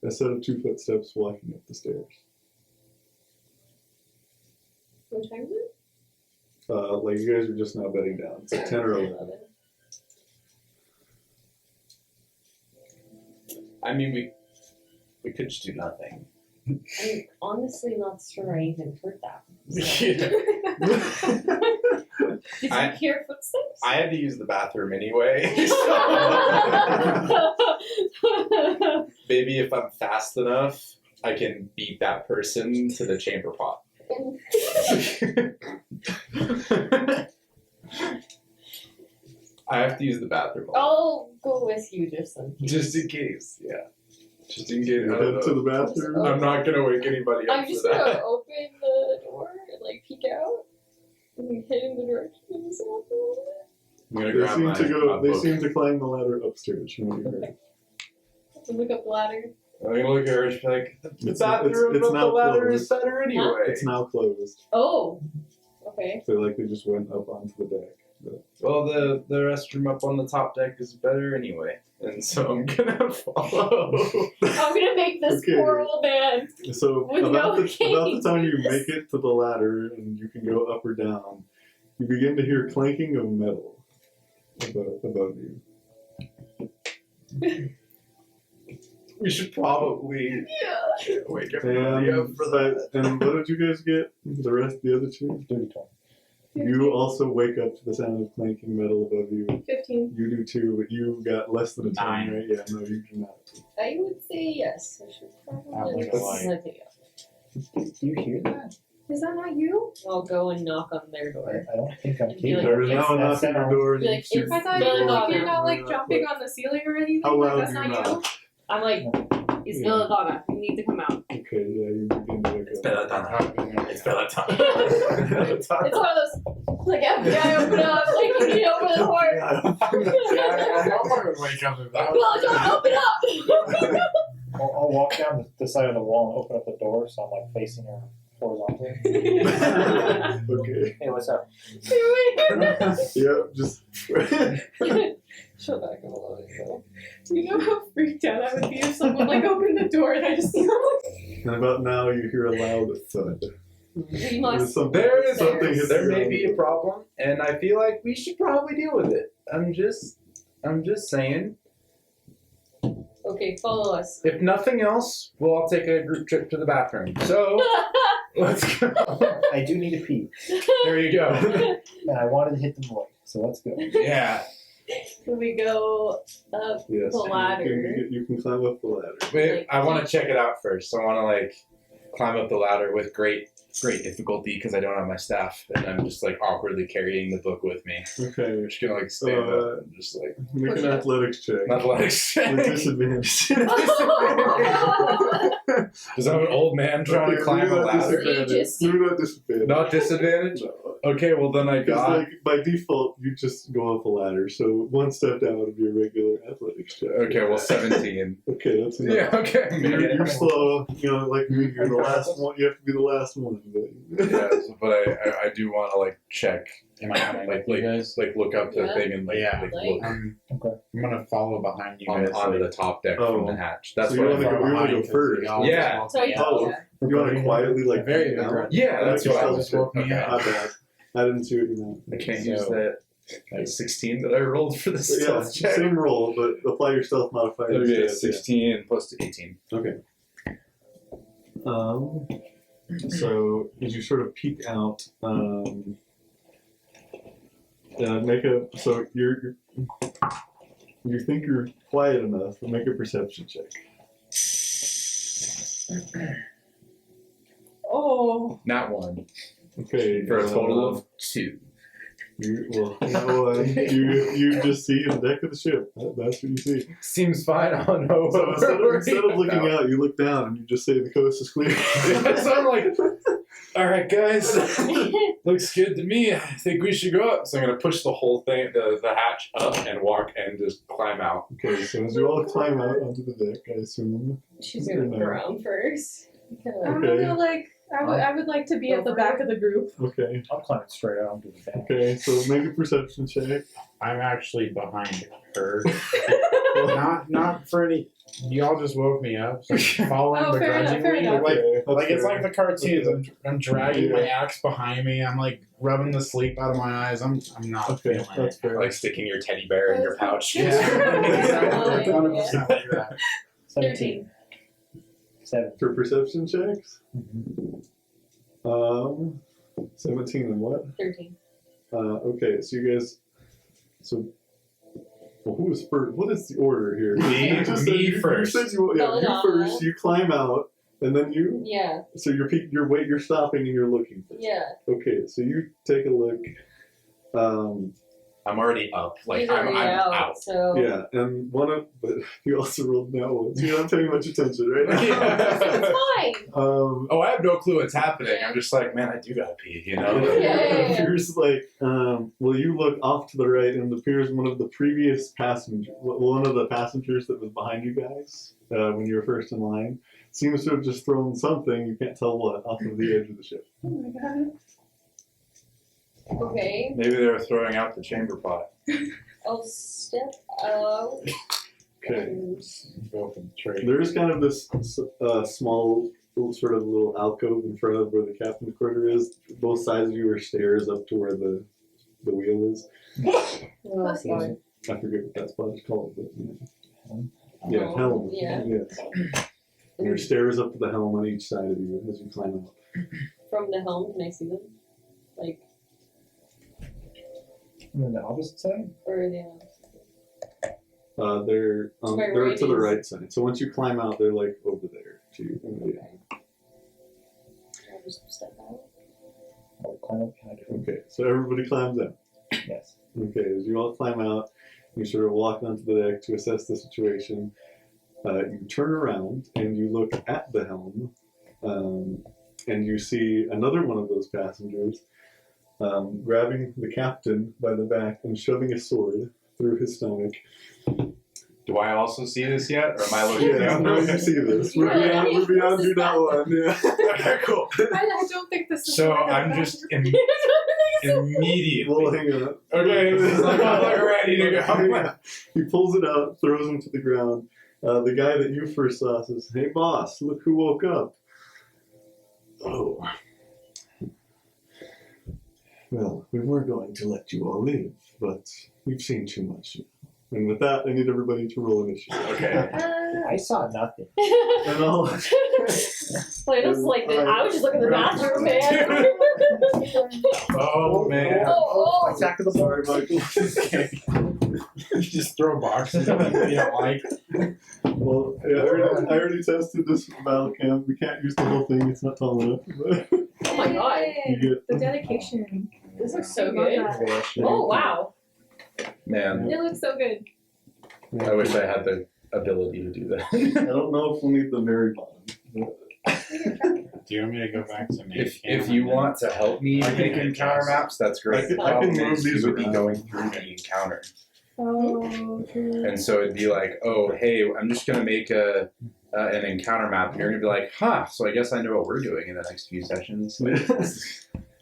a set of 2 footsteps walking up the stairs. What time is it? Like you guys are just now bedding down. It's like 10 or 11. I mean, we could just do nothing. I'm honestly not sure I even heard that. So. Did you I- hear footsteps? I had to use the bathroom anyway. So maybe if I'm fast enough, I can beat that person to the chamber pot. I have to use the bathroom. I'll go with you just in case. Just in case, yeah. Just in case. You head to the bathroom. I'm not gonna wake anybody up I'm just for gonna that. open the door and like peek out and head in the direction of the sound a little bit. I'm gonna They grab seem my, to go. my They book. seem to climb the ladder upstairs. From what you heard. To look up the ladder. I'm gonna look at her and be like, the It's bathroom it's of the now ladder is closed. better anyway. It's now closed. Oh. Okay. They likely just went up onto the deck. But Well, the restroom up on the top deck is better anyway, and so I'm gonna follow. I'm gonna make this Okay. poor old man. So With about no the time you keys. make it to the ladder and you can go up or down, you begin to hear clanking of metal above you. We should probably Yeah. wake everybody up for that. And what did you guys get? The other 2? dirty 20. You also wake up to the sound of clanking metal above you. 15. You do too, but you got less than a 10, 9. right? Yeah, no, you do not. I would say yes. I should probably I'm like look a lion. something up. Do you hear that? Is that not you? I'll go and knock on their door. I don't think I'm You'd be keeping like, There is yes, now a knock at your door. Be like, You it's I thought Billy you Donna. you're not like Really jumping on the ceiling or anything. How Like, loud that's do you not you. knock? I'm like, it's Yeah. Belladonna. You need to come out. Okay, yeah, you begin to wake up. It's Peloton. It's one of those, like, FBI, open up. Like, you need to open the door. I know I would wake up if that was. Belladonna, open up. I'll walk down the side of the wall and open up the door so I'm like facing her horizontally. Okay. Hey, what's up? Yep, just. Shut back up a little bit. Do you know how freaked out I would be if someone like opened the door and I just see And about now you hear a loud thud. We There's must. something, There is something hit there the may ground. be a problem, and I feel like we should probably deal with it. I'm just saying. Okay, follow us. If nothing else, we'll all take a group trip to the bathroom. So let's go. I do need to pee, There you go. and I wanted to hit the void, so let's go. Yeah. We go up Yes, the ladder. you can climb up the ladder. Wait, I want to check it out first. I want to like climb up the ladder with great difficulty because I don't have my staff, and I'm just like awkwardly carrying the book with me. Okay, I'm just gonna like stand up and just like make an athletics check. athletics. With disadvantage. Because I'm an old man trying to climb a ladder. Aegis. You're not disadvantage. Not disadvantage. No. Okay, well then I Because got. like by default you just go up a ladder, so one step down would be a regular athletics check. Okay, well 17. Okay, that's enough. Yeah. Okay. You're slow, you know, like me, you're the last one. You have to be the last one. Yeah, but I do want to like check. Am I coming with you guys? Like look up the Yeah. thing and Yeah. like Like- look Okay. I'm gonna follow behind you on, guys. onto like, the top deck Oh. from the hatch. That's So what you I wanna thought. go- you wanna go behind, 'cause first? y'all Yeah. just So walk me yeah. out. yeah. You want to quietly like Very peek out? aggressive. Yeah, that's Okay, what I so was. just woke me Okay. up. My bad. I didn't see what you meant. I can't So- use that 16 that I rolled for the Yeah, stealth check. same roll, but apply your stealth modifier. Okay, instead, 16 plus 18. Okay. So as you sort of peek out, make a so you think you're quiet enough, but make a perception check. Oh. Not one. Okay. For a total of 2. You just see the deck of the ship. That's what you see. Seems fine. I don't know. So instead of looking out, you look down and you just say the coast is clear. So I'm like, all right, guys, looks good to me. I think we should go up. So I'm gonna push the whole thing, the hatch up, and walk and just climb out. Okay, so as you all climb out onto the deck, I assume. She's gonna look around first. I Kinda don't know, like, I would like to be at the back of the group. Okay. I'll climb straight out onto the deck. Okay, so make a perception check. I'm actually behind her. not for any. Y'all just woke me up. So following Oh, fair enough, begrudgingly. fair enough. Like, Okay, that's like it's fair. like the cartoons. I'm dragging my Yeah. axe behind me. I'm like rubbing the sleep out of my eyes. I'm not Okay, feeling that's it. fair. Like sticking your teddy bear in your pouch. Yeah, exactly. 100% like that. 13. 7. For perception checks? 17 and what? 13. Okay, so you guys. So. Well, who was first? What is the order here? Me- You just me said you, first. You said you, yeah, you Belladonna. first. You climb out, and then you. Yeah, So you're stopping and you're looking first. yeah. Okay, so you take a look. I'm already up. Like He's I'm already out. So Yeah, and but you also rolled that one, so you're not paying much attention, right? it's fine. Oh, I have no clue what's happening. I'm just like, man, I do gotta pee, you know? Yeah. It appears like, well, you look off to the right, and it appears one of the previous passengers, one of the passengers that was behind you guys when you were first in line, seems to have just thrown something, you can't tell what, off of the edge of the ship. Oh my god. Okay, Maybe they were throwing out the chamber pot. I'll step out. Okay. And Go for the trade. There's kind of this small sort of little alcove in front of where the captain's quarter is. Both sides of you are stairs up to where the wheel is. Bless you. I forget what that spot is called, but yeah, Oh, helm. yeah. Yes. And there's stairs up to the helm on each side of you as you climb out. From the helm, can I see them? Like, And then the opposite side? or the They're To my they're right to the is- right side. So once you climb out, they're like over there to you. okay. I'll just step out. I'll climb up behind her. Okay, so everybody climbs out. Yes. Okay, as you all climb out, you sort of walk onto the deck to assess the situation. You turn around and you look at the helm, and you see another one of those passengers grabbing the captain by the back and shoving a sword through his stomach. Do I also see this yet? Or am I looking Yeah, down? no, you see this. We're Yeah, beyond, we're beyond do not one. Yeah. Okay, cool. I don't think this is So the way I'm that just bathroom- immediately. Well, hang on. Okay, this is like, I'm like ready to go. Yeah. He pulls it out, throws him to the ground. The guy that you first saw says, "Hey, boss, look who woke up." Oh. Well, we were going to let you all live, but we've seen too much. And with that, I need everybody to roll initiative. Okay. I saw nothing. And I'll... Well, I was like, I was just looking in the bathroom, man. Oh man. Oh, Attack of the Sorry, board. Michael. You just throw boxes at me you don't like. Well, yeah, I already tested this with battle camp. We can't use the whole thing. It's not tall enough. Oh my god. You get... The dedication. This looks so I love good. that. Oh, wow. Man, It looks so good. I wish I had the ability to do that. I don't know if we'll need the very bottom. Do you want me to go back to me? If you want to help me I can make encounter adjust. maps, that's great. I The can- I can problem move is these you would be around. going through the encounter. Oh, true. And so it'd be like, oh, hey, I'm just going to make a an encounter map, and you're gonna be like, huh, so I guess I know what we're doing in the next few sessions.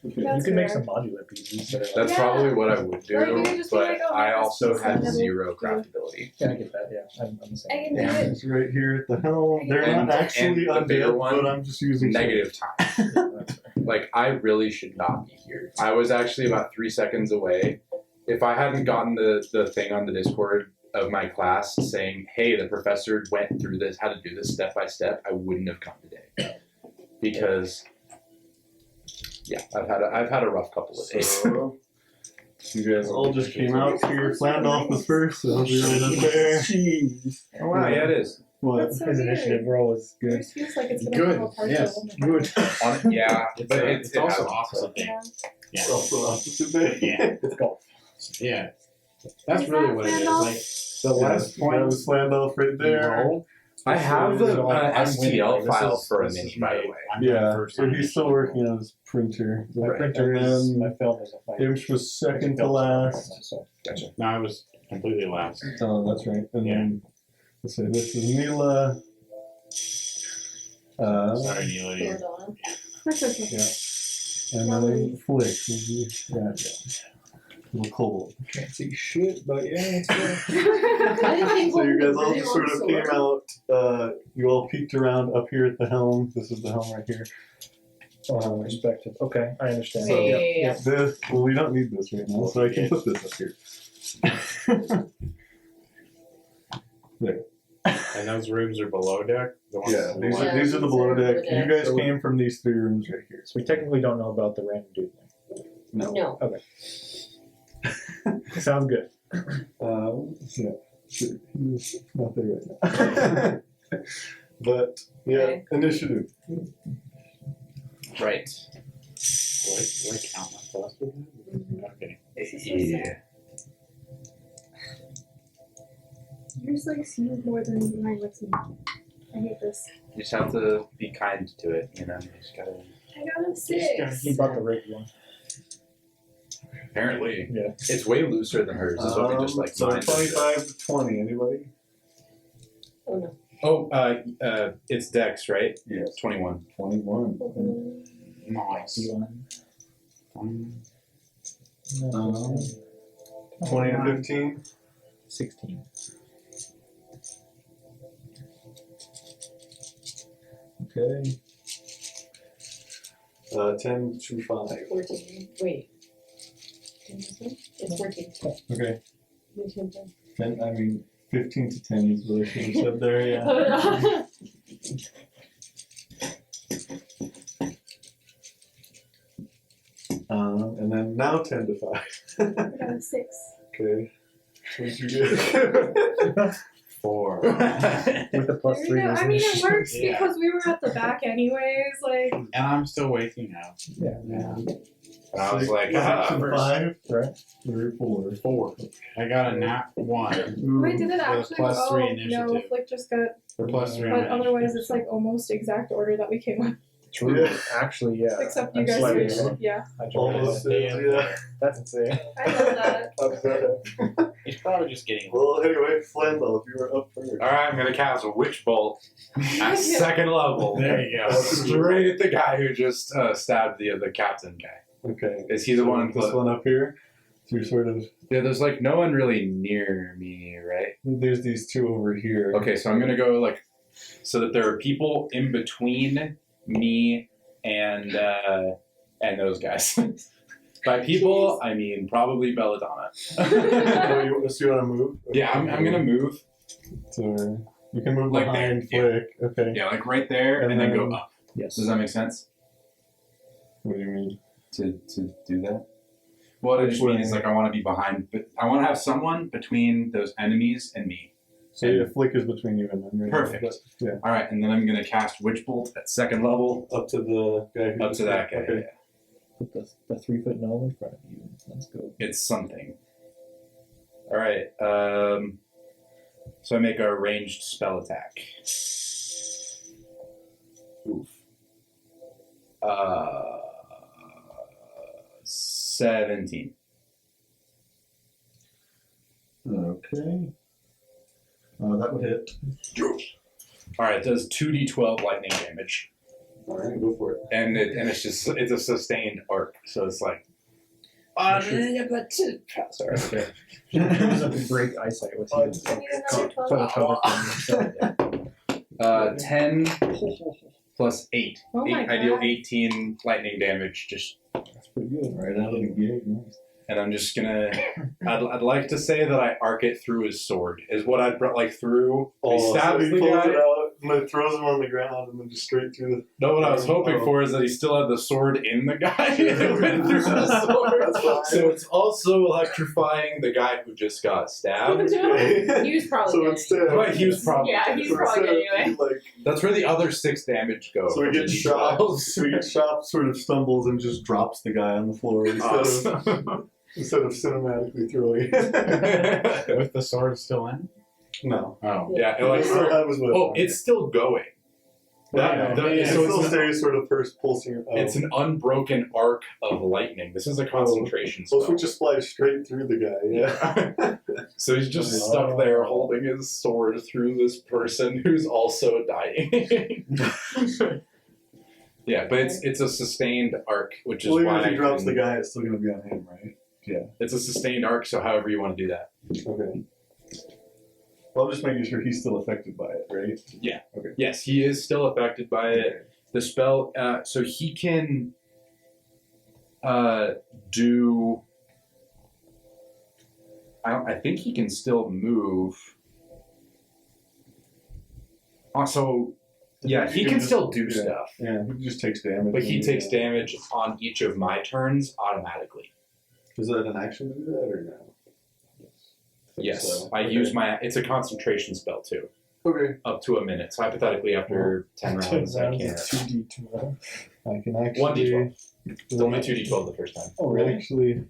You That's can make fair. some modular PGs that are like, That's probably what I would Like, do, you could just be but like, oh, I make this also piece have and it'll 0 do- craftability. yeah, I get that, yeah. I'm the same. I can do Yeah. it. It's right here at the helm. They're And- not actually and the bigger undead, one, but I'm just using Negative time. Like, I really should not be here. I was actually about 3 seconds away. If I hadn't gotten the thing on the Discord of my class saying, hey, the professor went through this, how to do this step by step, I wouldn't have come today. Because, yeah, I've had a rough couple of days. So, you guys all just came out here. Flandolf was first, so he'll be right up there. Jeez. Oh, wow, yeah, it is. What? That's so His weird. initiative roll is good. Yours feels like it's gonna Good, fall apart yes, so long. Good. Yeah, It's, but it's also has- opposite day. Yeah. Yeah. Also opposite day. Yeah. It's golf. Yeah. That's Is really that what it is. Randolph? Like the less That points was Flandolf right you there. roll. I have an I'm winning. STL Like, this file is- for a this is mini, by the my- way. I'm doing Yeah, first so time he's still working on his printer. My Right. printer And is, then my film is a Imsh was second to last. So. Gotcha. No, I was completely last. Oh, that's right. And Yeah. then, let's say this is Mila. Sorry, Neela. Put it on. That's okay. And No then worries. Flick. Yeah. Little kobold. Can't see shit, but yeah, it's good. I didn't think So you Holden guys was all really just sort of long came sword. out. You all peeked around up here at the helm. This is the helm right here. Perspective. Okay, I understand. Yeah, yeah, yeah, yeah. This. Well, we don't need this right now, so I can put this up here. And those rooms are below deck? The ones Yeah, to the these left? are these are the below deck. You guys So we- came from these 3 rooms right here. So we technically don't know about the random dude. No. Sounds good. Yeah, sure. He's not there right now. But yeah, Okay. initiative. Right. Do I count my plus with that? Okay. This is so sad. Yours like seems more than mine looks. I hate this. You just have to be kind to it, you know? You just gotta. I got a Yeah, 6. he bought the rigged one. Apparently. Yeah. It's way looser than hers. This will be just like so mine. 25 to 20. Anybody? Oh no. Oh, it's Dex, right? Yes. 21. 21. Nice. You want? 20 to 15. 16. Okay. 10 to 5. 14. Wait. It's 14. Okay. You should have 10, I mean, 15 to 10 is what I should have said there, yeah. done. And then now 10 to 5. I got a 6. Okay. What'd you get? 4. With the plus There 3. you go. there's I mean, it initiative. works Yeah. because we were at the back anyways. Like, And I'm still waking up. Yeah. Yeah. And I was Six- like, six and first 5. Right? 3 or 4. 4. I got a nat 1. wait, did it With a actually? plus Oh 3 no, initiative. Flick just got. For plus 3 But on otherwise, it's like almost exact order that we came up. True. Yeah. Actually, yeah. Except you I'm guys slightly switched. wrong. Yeah. I joined Almost it. is, yeah. That's insane. I love that. Upset. He's probably just getting. Well, anyway, Flandel, if you were up first. Alright, I'm gonna cast a Witch Bolt at second level. There you go. Straight at the guy who just stabbed the captain guy. Okay. Is he the So one? This one up here. So you're sort of. Yeah, there's like no one really near me, right? There's these 2 over here. Okay, so I'm gonna go like so that there are people in between me and those guys. By people, I mean probably Belladonna. So you want to move? Yeah, I'm gonna move. So you can move Like behind there, Flick. Okay. Yeah, like right there, and then go up. Yes. Does that make sense? What do you mean? To do that? What I just mean is like I want to be behind, but I want to have someone between those enemies and me. So yeah, Flick is between you and them. Right? Perfect. But, yeah. All right, and then I'm gonna cast Witch Bolt at second level Up to the guy. Who up to that guy. Okay. Yeah. Put the 3-foot gnome in front of you. Let's go. It's something. All right. So I make a ranged spell attack. Oof. 17. Okay. That would hit. Alright, it does 2d12 lightning damage. Alright, go for it. And it's a sustained arc. So it's like sorry. Okay. Doesn't break eyesight with you. Need another 12. Put a cover from the 10 plus 8. Oh my I deal God. 18 lightning damage. Just That's pretty good. Right out of the gate. Nice. and I'm just gonna. I'd like to say that I arc it through his sword. Is what I'd like through. He stabs so the he pulls guy. it out and then throws him on the ground and then just straight through the. No, what I was hoping Oh. for is that he still had the sword in the guy. It went through the That's sword. fine. So it's also electrifying the guy who just got stabbed. He was probably So dead instead, anyway. But he was probably Yeah, he's so probably instead dead of anyway. like, That's where the other 6 damage goes. so he gets shot. So he gets shot, sort of stumbles, and just drops the guy on the floor instead of cinematically throwing. With the sword still in? No. Oh. Yeah, it He like, still has his weapon. oh, it's still going. Right. yeah, It so still it's, stays sort of pulsing. it's an unbroken arc of lightning. This is a concentration So spell. it just flies straight through the guy. Yeah. So he's just stuck there holding his sword through this person who's also dying. Yeah, but it's a sustained arc, which is Well, even why if he I drops can- the guy, it's still going to be on him, right? It's a sustained arc, so however you want to do that. Okay. Well, I'm just making sure he's still affected by it, right? Yes, he is still affected by it. The spell, so he can do. I think he can still move. So, yeah, he can just- still do yeah. stuff, Yeah, he just takes damage. but he takes damage on each of my turns automatically. Is that an action to do that or no? Yes, So, I okay. use my. It's a concentration spell too, Okay. up to a minute. So hypothetically, after 10 rounds, I can. 2d12. I can actually. 1d12. It's only 2d12 the first time. Oh, really? Actually,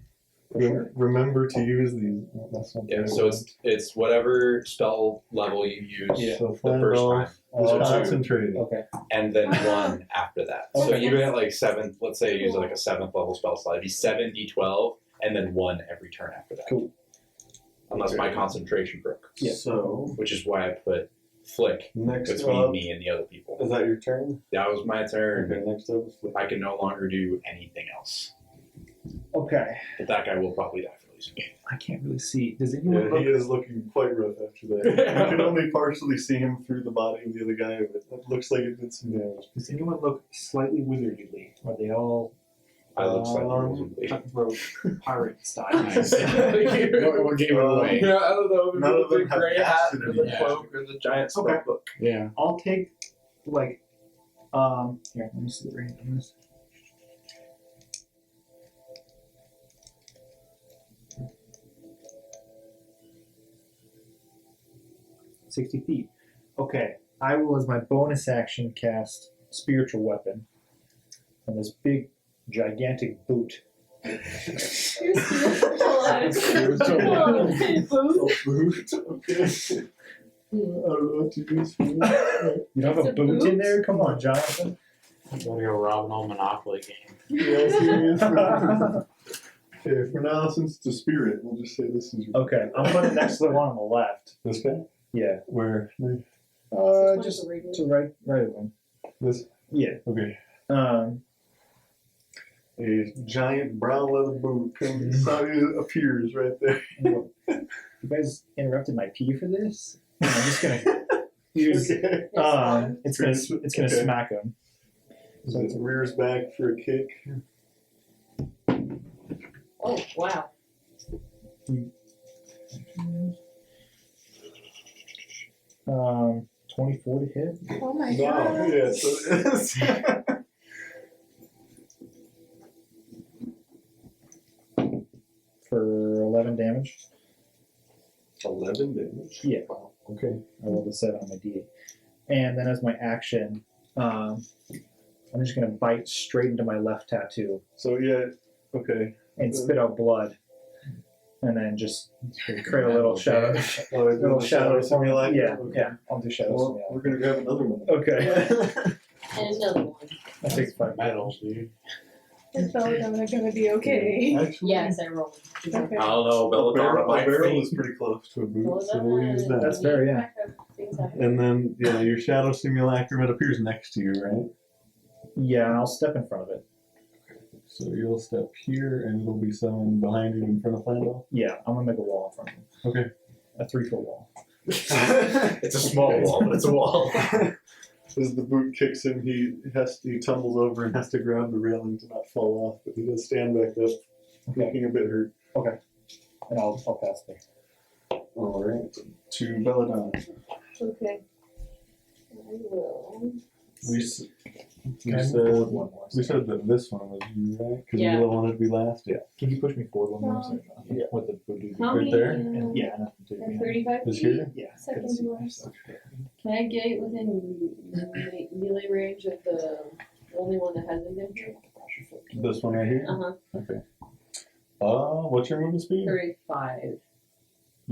remember to use these. That's not Yeah, very so well. it's whatever spell level you use So the first Flandel time, is So two. concentrated. Okay. and then 1 after that. So Okay. even at like 7th, let's say you use like a 7th level spell slot, it'd be 7d12, and then 1 every turn after that. Cool. Unless my concentration broke, Yeah. So which is why I put flick next between up, me and the other people. is that your turn? That was my turn. Okay. Next up is Flip. I can no longer do anything else. Okay. But that guy will probably die for losing. I can't really see. Does anyone Yeah, look? he is looking quite rough after that. You can only partially see him through the body of the other guy, but it looks like it did some damage. Does anyone look slightly wizardly? Are they all I look slightly cutthroat pirate style? Nice. What gave it away? Yeah, I don't know. None of them have casted with a any cloak or the giant spell Okay. book. Yeah. I'll take like here, let me see the range on this. $60 feet. Okay. I will as my bonus action cast spiritual weapon. And this big gigantic boot. Hold on. Oh, boot. Okay. I don't know what to use for that. You have It's a a boot in boot? there? Come on, Jonathan. I'm gonna go rob an old Monopoly game. Yeah, seriously. Okay, for now, since it's a spirit, we'll just say this is your Okay, I'm putting it next to the one on the left. this guy. Yeah. Where? Just to right of him. This. Yeah. Okay. You A giant brown leather boot appears right there. guys interrupted my pee for this? I'm just gonna use. Okay. It's gonna Okay. smack him. So it rears back for a kick. Oh, wow. 24 to hit. Oh my No, god. yeah, so it is. 11 damage. 11 damage. Yeah. Wow. Okay. I rolled a 7 on my D8. And then as my action, I'm just gonna bite straight into my left tattoo So yeah. Okay. and spit out blood. And then just create a little shadow. Oh, Little shadow simulation. Yeah, Okay. yeah. I'll do shadow Well, we're gonna grab another one. Okay. And another one. That takes 5 Metal, dude. Is Belladonna gonna be okay? Actually, Yes, I rolled. Okay. I don't know, a Belladonna might barrel faint. is pretty close to a boot, Well, so we'll use that. That's fair, yeah. Things happen. And then, yeah, your shadow simulacrum, it appears next to you, right? Yeah, and I'll step in front of it. So you'll step here, and it'll be someone behind you in front of Flandel. Yeah, I'm gonna make a wall in front of him. Okay. A 3-foot wall. It's a small wall, but it's a wall. As the boot kicks him, he tumbles over and has to grab the railing to not fall off, but he does stand back up, looking a bit hurt. And I'll pass there. All right, to Belladonna. Okay. I will. We Can I said move forward one more? we said that this one was you, right? Because Yeah. you wanted to be last. Yeah. Can you push me forward one more? Um, Yeah. With the voodoo. How Right many? there? And, yeah, and I can do 35 Is feet? here? Yeah. Second doors. Can I get within melee range of the only one that hasn't been here? This one right here. Uh-huh. Okay. What's your movement speed? 35.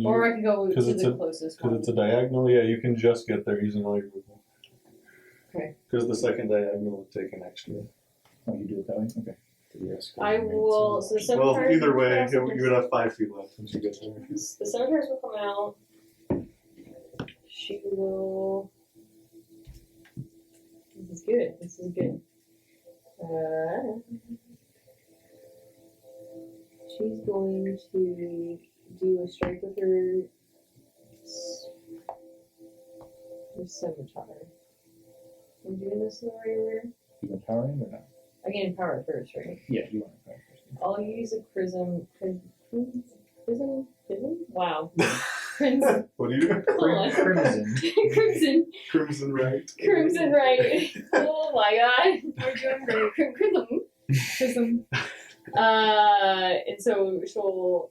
Or I can go to 'Cause it's the a- closest Because one. it's a diagonal. Yeah, you can just get there using all your movement. Okay. Because the second diagonal would take an extra. Oh, you do it that way? Okay. I will. So the Well, cemeteries either will way, come out. you would have 5 feet left once you get there. The cemeteries will come out. She will. This is good. This is good. She's going to do a strike with her scimitar. I'm doing this in the right order. You empowering or not? I can empower it first, right? Yeah, you want to empower first. I'll use a prism. Wow. Crimson. What do you do? Hold on. Crimson. Crimson. Crimson right. Crimson, right. Oh my god. We're doing great. Crimson. Prism. And so she'll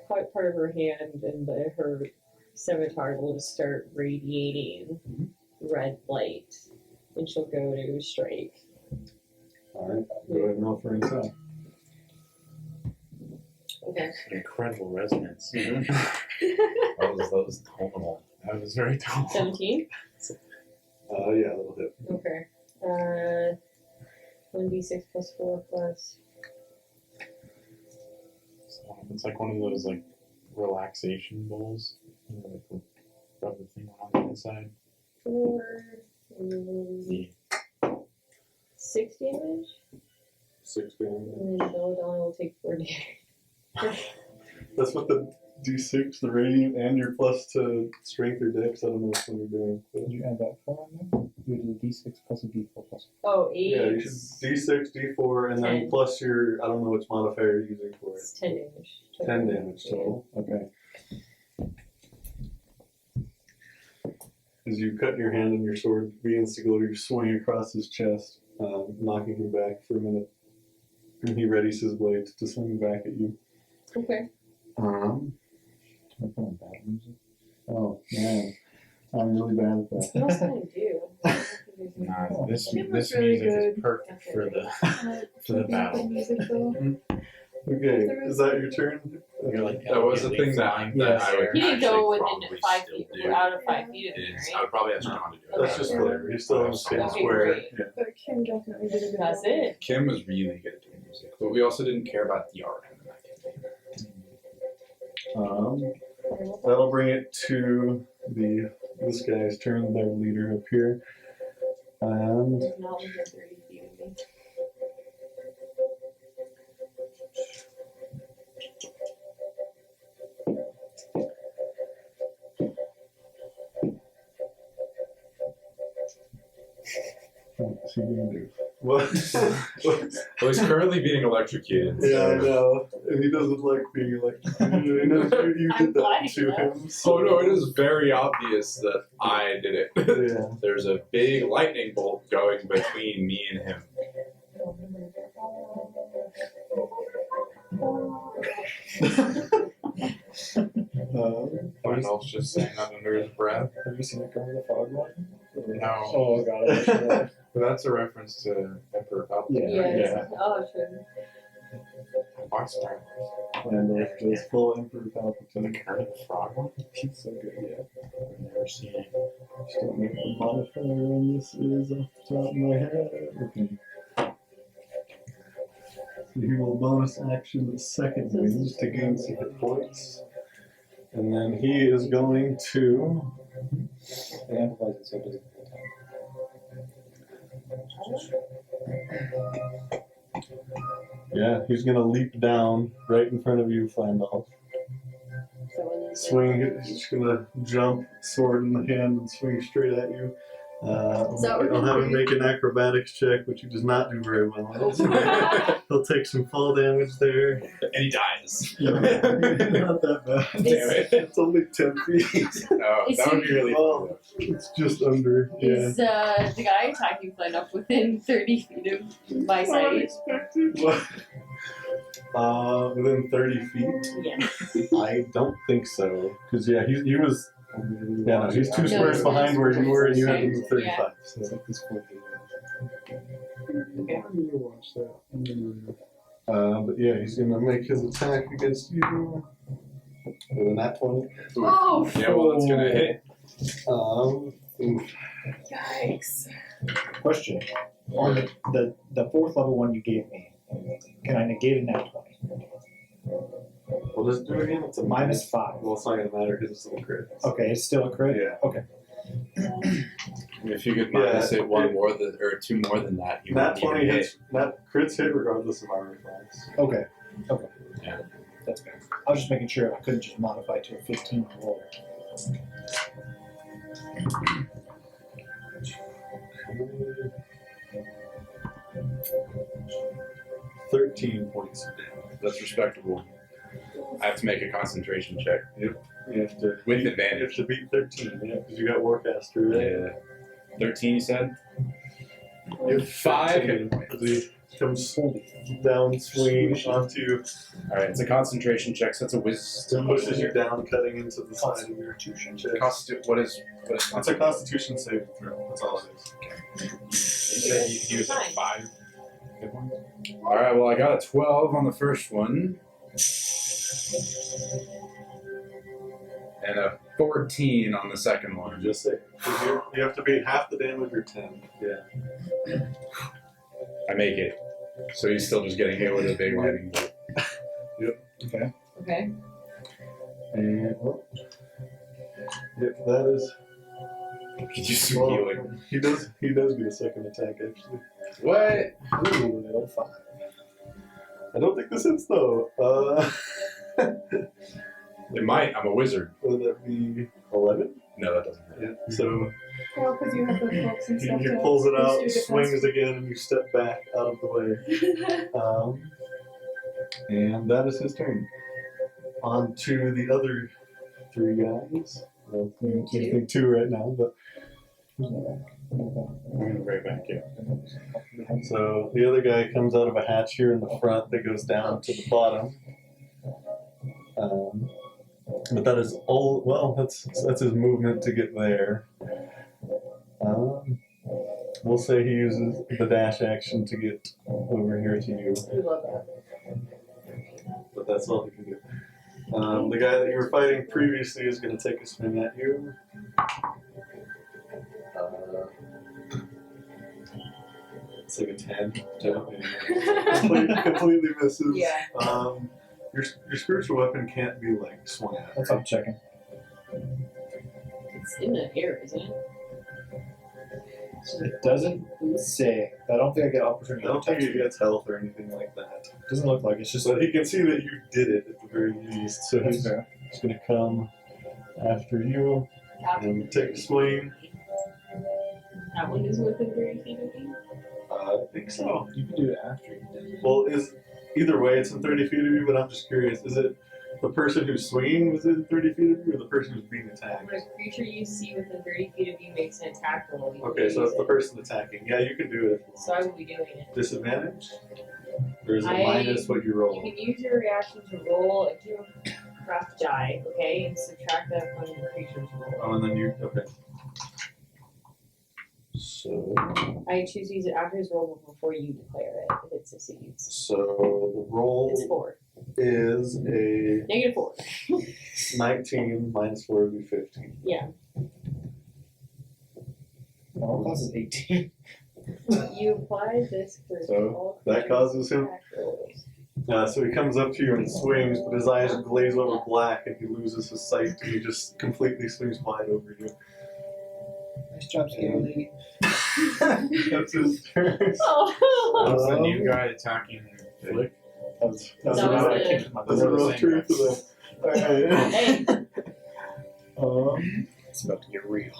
cut part of her hand and her scimitar will just start radiating red light. And she'll go to strike. Alright, go ahead and roll for inside. Okay. Incredible resonance. That was tonal. That was very tall. 17? Yeah, that'll hit. Okay. 1d6 plus 4 plus. It's like one of those like relaxation bowls. You know, like rub the thing on the inside. 4. And Yeah. 6 damage. 6 damage. And then Belladonna will take 4 damage. That's what the D6, the radiant, and your plus to strength or dex. I don't know which one you're doing. But Did you add that 4 on there? You did a D6 plus a D4 plus. Oh, 8. yeah, you should D6, D4, and then 10. plus your, I don't know which modifier you're using for it. It's 10 damage. 10 damage total. Okay. As you cut your hand and your sword begins to go, you swing across his chest, knocking him back for a minute. And he readies his blade to swing back at you. Okay. Um, Can I put on battle music? oh, man. I'm really bad at that. What else can I do? Nah, this It was this really music is good. perfect for the for the battle. Music though. Okay, is that your turn? You're like That was the thing that I would He didn't go actually within probably 5 still feet. do. We're out of 5 feet of Is him, I right? would probably ask John to do it. That's just flavor. He's still on the same Okay, square. great. Yeah. But Kim definitely did a good That's job. it. Kim was really good at doing music, but we also didn't care about the art in that campaign. That'll bring it to this guy's turn, their leader up here. And He's not within 30 feet of me. what's he gonna do? What? Well, he's currently being electrocuted. Yeah, I know. And he doesn't like being electrocuted. You I'm did glad that he to does. him. So. Oh no, it is very obvious that I did it. Yeah. There's a big lightning bolt going between me and him. Randall's just saying that under his breath. Have you seen the Kermit the Frog one? No, Oh god, I should have. but that's a reference to Emperor Palpatine. Yes. Oh, true. Watch Star Wars. And just full Emperor So the Palpatine. Kermit the Frog one? He's so good, yeah. I've never seen it. Just don't know what modifier on this is off the top of my head. Okay. he will bonus action the second wind to gain some hit points. And then he is going to. It amplifies it so it doesn't. Yeah, he's going to leap down right in front of you, Flandolf. So when you say- Swing, he's just going to jump, sword in the hand, and swing straight at you. I'll have him make an acrobatics check, which he does not do very well on. He'll take some fall damage there. And he dies. Not that bad. Damn it. It's only 10 feet. Oh, Is that would be really Well, fun. it's just under. Yeah. Is the guy attacking Flynn up within 30 feet of my sight? Within 30 feet? Yeah. I don't think so. Because, yeah, he was. Yeah, no, he's two No, squares he's behind where you were, and you had to okay. move 35. Yeah. So. It's like this 4 Okay. I need to watch that. But yeah, he's gonna make his attack against you with a nat 20. Oh, Yeah, well, it's gonna hit. Oof. yikes. Question. On the fourth level one you gave me, can I negate a nat 20? What does it do again? It's a Minus 5. Well, it's not gonna matter because it's still a crit. Okay, it's still a crit? Yeah. Okay. If you could minus it one more than, or two more than that, you Nat wouldn't even 20 hit. hits. Nat crits hit regardless of armor class. Okay. Yeah. That's fair. I was just making sure I couldn't just modify to a 15 roll. 13 points of damage. That's respectable. I have to make a concentration check You have to with you advantage. have to beat 13, yeah, because you got Warcaster, right? Yeah. 13, you said? You have 5 hit 13, points. 'cause he comes down, swing onto you, Alright, it's a concentration check, so that's a wisdom. pushes you down, cutting into the side of your chest. What is It's a Constitution saving throw. That's all it is. You said he was at Fine. 5 hit points? Alright, well, I got a 12 on the first one. And a 14 on the second one. Just say you have to beat half the damage or 10. Yeah. I make it. So he's still just getting hit with a big lightning bolt. Okay. And well, yep, that is. Could use some healing. He does get a second attack actually. What? Ooh, level 5. I don't think this hits though. It might. I'm a wizard. Would that be 11? No, that doesn't hit. Yeah. So Well, because you have the books and he stuff. to pulls it boost out, your defense. swings again, and you step back out of the way. And that is his turn. On to the other 3 guys. Well, you think 2 right now, but I'm right back here. so the other guy comes out of a hatch here in the front that goes down to the bottom. But that is all. Well, that's his movement to get there. We'll say he uses the dash action to get over here to you. We love that. But that's all he can do. The guy that you were fighting previously is going to take a swing at you. It's like a 10. Completely misses. Yeah. Your spiritual weapon can't be like swung at. That's what I'm checking. It's in the air, isn't it? It doesn't say. I don't think I get opportunity. I don't think he gets health or anything like that. Doesn't look like it's just. But he can see that you did it at the very least. So That's he's fair. going to come after you and take a swing. That one is within 30 feet of me. I think so. You can do it after you did it. Well, either way, it's in 30 feet of you, but I'm just curious. Is it the person who's swinging within 30 feet of you or the person who's being attacked? When a creature you see within 30 feet of you makes an attack roll, you Okay, can so use it's the it. person attacking. Yeah, you can do it. So I will be doing it. Disadvantage? Or is it I- minus what you You roll? can use your reaction to roll a geocraft die, okay, and subtract that from the creature's roll. Oh, and then you. Okay. So. I choose to use it after his roll before you declare it if it succeeds. So the roll It's 4. is a Negative 4. 19 minus 4 would be 15. Yeah. Normal class is 18. You apply this for So, all that creatures' causes him- attack rolls. So he comes up to you and swings, but his eyes glaze over black and he loses his sight and he just completely swings wide over you. Nice job, skinny lady. That's his turn. Oh. That's the new guy attacking Flick. That's That a was real- the- that's a real truth to them. Hey. It's about to get real.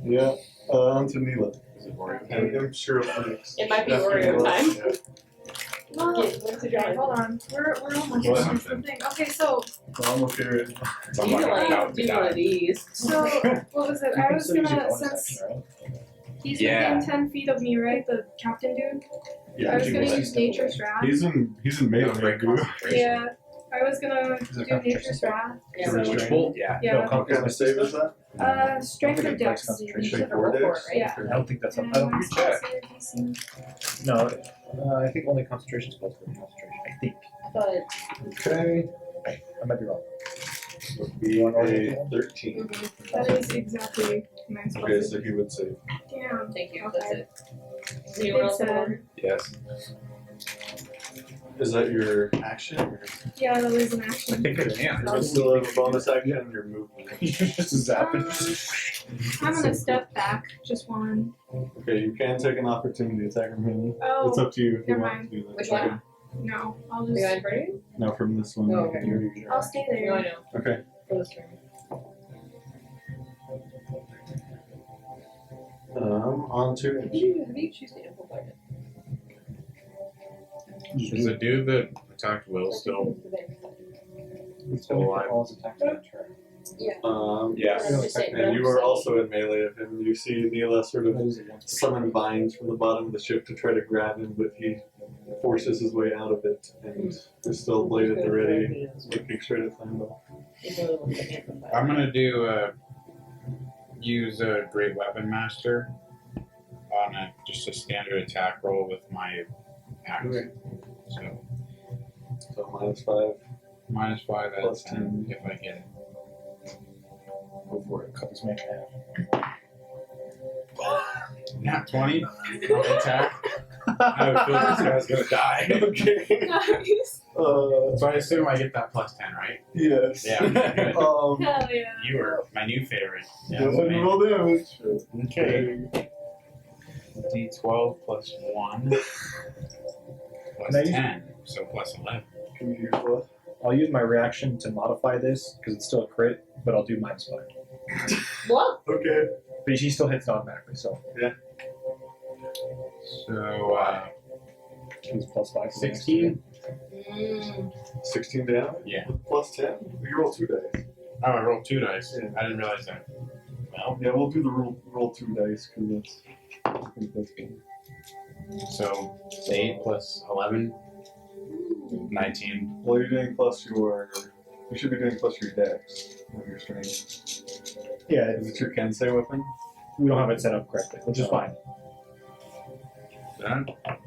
Yeah, on to Neela. Is it Oreo? And I'm sure up next. It might be After Oreo Neela. time. Yeah. Well, Get what's okay, Edjrana? hold on. We're almost Well, doing something. something. Okay, so Well, I'm okay with it. So I'm You not can gonna like doubt do the one guy. of these. so what was it? You I can was still use your gonna bonus since action, right? he's Yeah. within 10 feet of me, right? The captain dude. Yeah, I was he gonna was- use Nature's Wrath. He's in melee, Break dude. concentration. Yeah, I was gonna Is it do Nature's Wrath. Yeah. So, Which bolt? Yeah. yeah. What kind of save is that? Strength I or think it likes dex. concentration. You Strength should or roll for it, dex? right? Yeah. I don't think that's up. And I don't my think spell check. save DC. No, I think only concentration spells for concentration. I think. But Okay. I might be wrong. Would be You want a Oreo? 13. That is exactly my spell Okay, save. so he would save. Damn. thank you. Okay. That's it. Does anyone else have one? Yes. Is that your action? Or Yeah, that is an I action. think I can. you still have a bonus action in your movement? Just zap it. I'm gonna step back, just one. Okay, you can take an opportunity attack from him. Oh, It's up to you if you never want mind. to do that. Which Okay. one? no, I'll The guy just. in front of you? No, from this one. Oh, you okay. can use your I'll stay No, I there. know. Okay. For this turn. On to Have you choose to amplify it? Is the dude that attacked Will still? It's only for all his attacks on turn. Yeah. Yeah. I'm just saying, And I'm you are saying- also in melee of him. You see Neela sort of summon vines from the bottom of the ship to try to grab him, but he forces his way out of it and is still blade at the ready, looking straight at Flambo. I'm gonna do use a Great Weapon Master on just a standard attack roll with my axe. Okay. So So -5. -5 out of Plus 10 if I get it. Go for it. Cut this man in half. Nat 20 on the attack. I have a feeling this guy's gonna die. Okay. Nice. So I assume I get that plus 10, right? Yes. Yeah. Okay, good. Hell yeah. You were my new favorite. Go Yeah, ahead and man. roll damage. Okay. D12 plus 1 plus Can I use- 10, so plus 11. Can you use what? I'll use my reaction to modify this because it's still a crit, but I'll do -5. What? Okay. But she still hits it automatically, so So it's +5. for the next 16. 16 damage? Yeah. Plus 10? You roll 2 dice. Oh, I rolled 2 dice. Yeah. I didn't realize that. Well, Yeah, we'll do the roll 2 dice because I think that's good. so 8 plus 11, 19. Well, you're doing plus your. You should be doing plus your dex, not your strength. Yeah, Is it your Kensei weapon? we don't have it set up correctly, which is fine.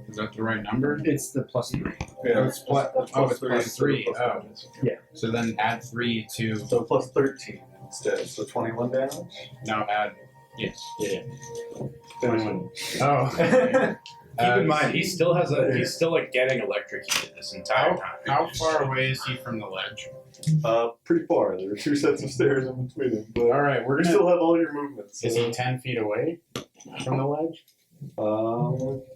Is that the right number? It's the +3. Yeah, it's plus- that's oh, it's three plus instead of 3. plus Oh. one. So then add 3 to. So plus 13 instead. So 21 damage? No, add. Yes. Yeah. Finish 21. Oh. Keep in mind, he's still like getting electrocuted this entire time. How far away is he from the ledge? Pretty far. There are 2 sets of stairs in between them, but All right, we're you gonna. still have all your movements. Is he 10 feet away from the ledge?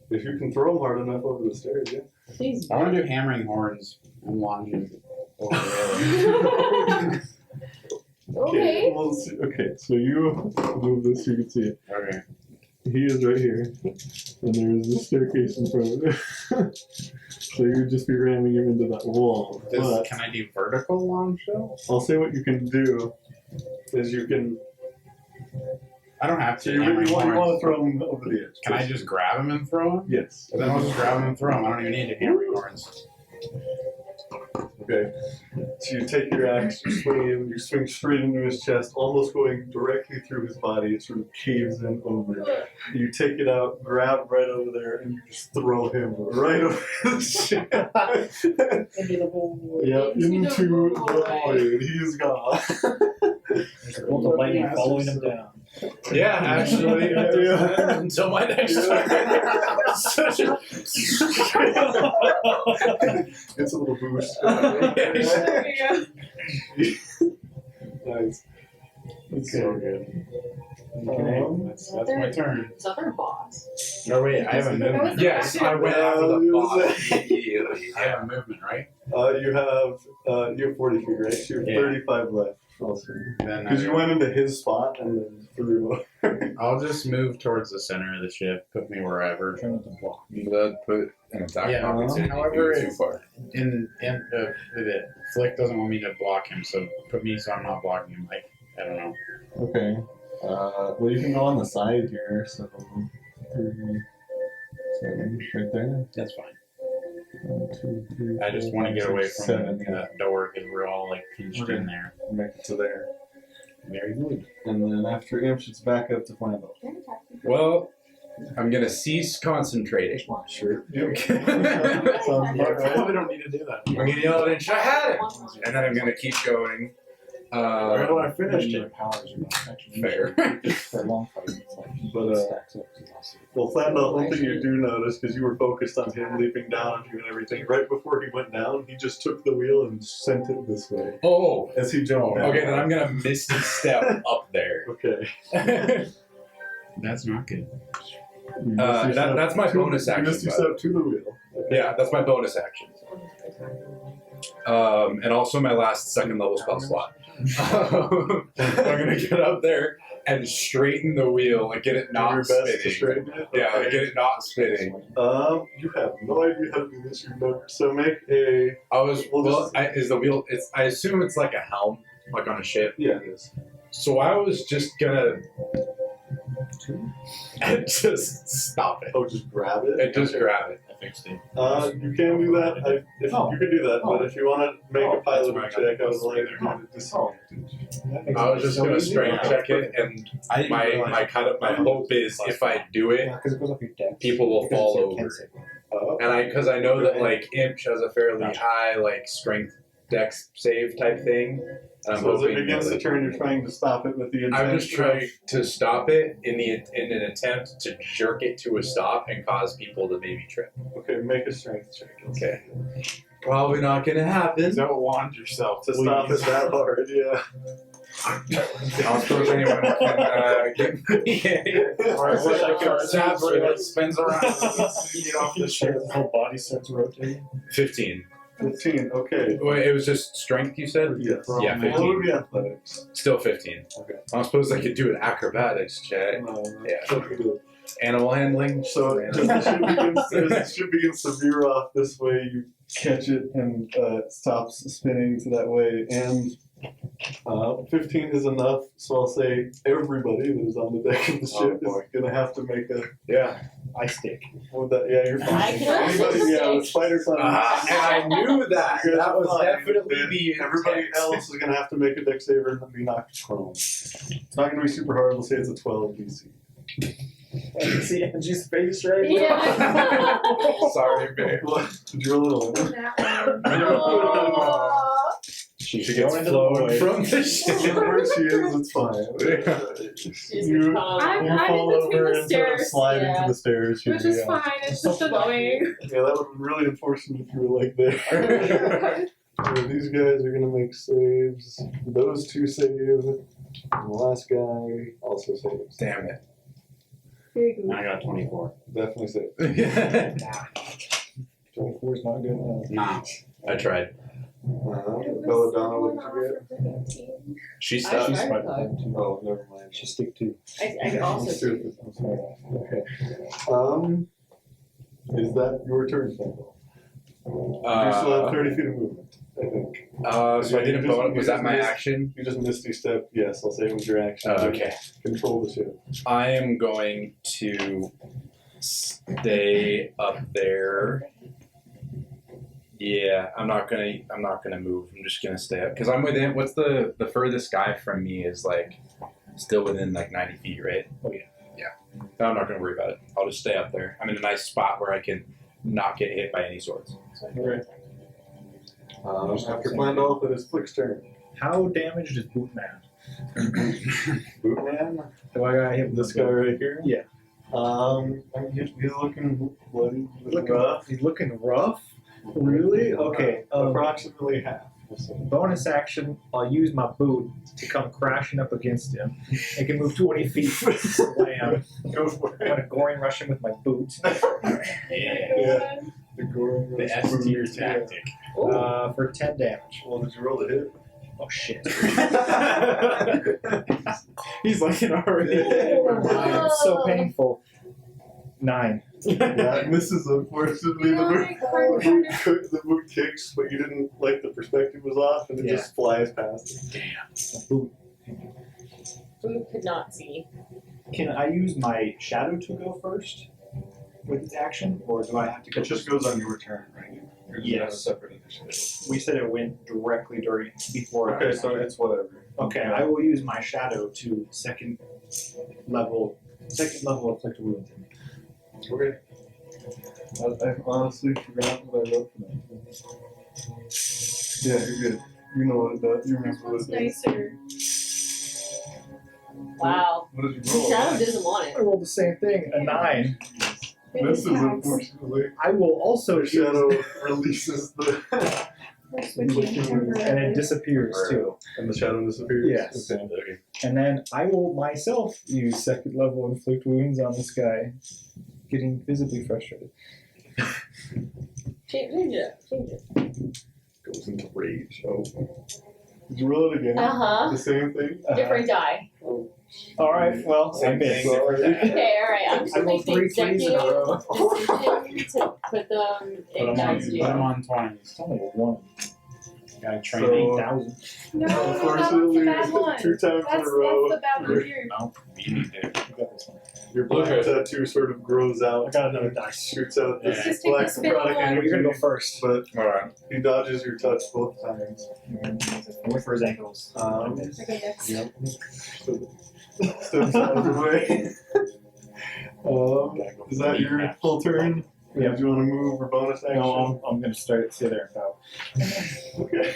If you can throw him hard enough over the stairs, yeah. Please. I want to do hammering horns and lunging over the Okay. Well, okay, so you move this, you can see it. Okay. He is right here, and there's the staircase in front of it. So you would just be ramming him into that wall. But Can I do vertical launch though? I'll say what you can do is you can. I don't have So to. you hammering really want to horns. throw him over the edge. Can I just grab him and throw him? Yes. Then I'll just grab him and throw him. I don't even need to hammering horns. Okay. So you take your axe, you swing him, you swing straight into his chest, almost going directly through his body. It sort of caves in over. You take it out, grab right over there, and you just throw him right over the ship. Into the void. Yeah, Into into the the void. He is gone. There's a bolt of lightning following him down. Yeah, actually, until my next turn. It's a little boost. There you Nice. It's so good. Okay, that's my turn. Is that their boss? No, wait, I have a That was movement. the Yes, I went after the boss immediately. I have a movement, right? You have 40 feet, right? You have Yeah. 35 left. Then Because you went into his spot and then threw. I'll just move towards the center of the ship, put me wherever. Turn with the block. Blood put an attack Yeah, opportunity however too it- far. In Flick doesn't want me to block him, so put me so I'm not blocking him. Like, I don't know. Okay. Well, you can go on the side here, so. 7, right there. That's fine. 1, 2, 3. I just want to get away from 7. that door because we're all like pinched in there. Make it to there. Very good. And then after Imp, it's back up to Flambeau. Well, I'm gonna cease concentrating. Sure. Yep. Sounds Yeah, about right. probably don't need to do that. I'm gonna yell at I had it! And then I'm gonna keep going. Well, I finished Your it. powers are not actually Fair. for a long fight. It's like But, stacks up to us. Well, Flambeau, one thing you do notice, because you were focused on him leaping down on you and everything, right before he went down, he just took the wheel and sent it this way Oh, as he jumped down. okay, then I'm gonna misty step up there. Okay. That's not good. You missed your step that's my to- bonus action, You missed your bud. step to the wheel. Okay. Yeah, that's my bonus action. And also my last second level spell slot. I'm gonna get up there and straighten the wheel, like get it Do not your best to spinning. straighten it. Yeah, Okay. like get it not spinning. You have no idea how to do this. You've never. So make a. I was We'll just- is the wheel? I assume it's like a helm, like on a ship. Yeah, it is. So I was just gonna just stop it Oh, just grab it. and just grab it. I fixed it. You can do that. You can do that, but if you want to make a piloting check, I would like you to disadvantage. I was just gonna strength check it, and I didn't my realize. my hope is if I do it, Yeah, because it goes off your deck. people will fall over. And because I know that like Imp has a fairly high like strength dex save type thing. And I'm So as it hoping begins that- to turn, you're trying to stop it with the intent. I'm just trying to stop it in an attempt to jerk it to a stop and cause people to maybe trip. Okay, make a strength check. Okay. Probably not gonna happen. Don't wand yourself. To stop it that hard, yeah. I don't suppose anyone can give me a... Or is it like a zap where it like spins around and you get off the ship? The whole body starts rotating. 15. 15, okay. Wait, it was just strength you said? Yes. Yeah, What 15. would be athletics? Still 15. Okay. I don't suppose I could do an acrobatics check. No, Yeah. okay, good. Animal handling. So as the ship begins to veer off this way, you catch it and it stops spinning to that way. And 15 is enough, so I'll say everybody that is on the deck of the ship is going to have to make a. Yeah. Ice stick. With that, yeah, you're fine. I can also Anybody, yeah, with stick. spider climb. And I knew that. You guys That are was fine. definitely Then the everybody intent. else is going to have to make a deck saver and be knocked prone. It's not going to be super hard. We'll say it's a 12 DC. I can see Angie's face right Yeah. Sorry, babe. Did you roll a little? Oh. She Going gets into the flown void. from the ship. Where she is, it's fine. She's You- calm. You I'm fall in between over the and sort of stairs, slide yeah. into the stairs. Here, Which is yeah. fine. It's just annoying. Yeah, that would be really unfortunate if you were like there. So these guys are gonna make saves. Those two save. And the last guy also saves. Damn it. Very good. I got 24. Definitely save. 24 is not good enough. Nah. I tried. Belladonna, what did you get? She's I stuck. tried. She's fighting them too. Oh, never mind. She stick too. I also do. I'm sorry. Okay. Is that your turn, Samuel? You still have 30 feet of movement, I think. So I didn't bonus. Was that my action? You just misty step. Yes, I'll say it was your action. Okay. Control the ship. I am going to stay up there. Yeah, I'm not gonna move. I'm just gonna stay up because I'm within. What's the furthest guy from me is like still within like 90 feet, right? Oh, yeah. Yeah. No, I'm not gonna worry about it. I'll just stay up there. I'm in a nice spot where I can not get hit by any swords. Okay. After Flandolf, it is Flick's turn. How damaged is Bootman? Bootman. Do I gotta hit This guy right here. Yeah. He's looking bloody, looking rough. He's looking rough. Really? Okay. Approximately half. Bonus action, I'll use my boot to come crashing up against him. I can move 20 feet. Slam. Go for I'm gonna Goring rush him with my boot. Yeah. The Goring The Rush S boot. tier tactic. For 10 damage. Well, did you roll the hit? Oh shit. He's like in a hurry. It's so painful. 9. Yeah, this is unfortunately the boot kicks, but you didn't like the perspective was off, and it Yeah. just flies past. Boot could not see. Can I use my shadow to go first with its action, or do I have to go? It just goes on your turn, right? Or does it have a Yes. separate initiative. We said it went directly before. Okay, so it's whatever. Okay, I will use my shadow to second level afflict wound. Okay. I honestly forgot what I wrote for that. Yeah, you're good. You know what it does. You remember what It's it does. nicer. Wow. What did you roll? Shadow doesn't want it. I rolled the same thing, a 9. This is unfortunately. I will also The use, shadow releases the. We're switching over. and it disappears too. And the shadow disappears? Yes. Okay. And then I will myself use second level inflict wounds on this guy, getting visibly frustrated. Change it. Change it. Goes into rage. Oh. Did you roll it again? Uh-huh. The same thing? Different die. All right, well, I Same missed. thing, different die. Okay, alright. I'm just I gonna rolled make the 3 threes in a row. executive to put them Put in him on, next put to him you. on 20s. It's only a 1. Gotta train So- 8,000. No, that one's Unfortunately, the bad one. 2 times That's in a row, the bad one here. No, you need to. You got this one. your black Okay. tattoo sort of grows out. I got another dice. Shoots out this Yeah. Just take black the spinning necrotic one. energy, You're gonna go first. but Alright. he dodges your touch both times. Wait for his ankles. Um, Okay, next. Yep. Steps out of the way. Is that your full turn? Or Yeah. Did you want to move or bonus action? No, I'm gonna sit there and bow. Okay.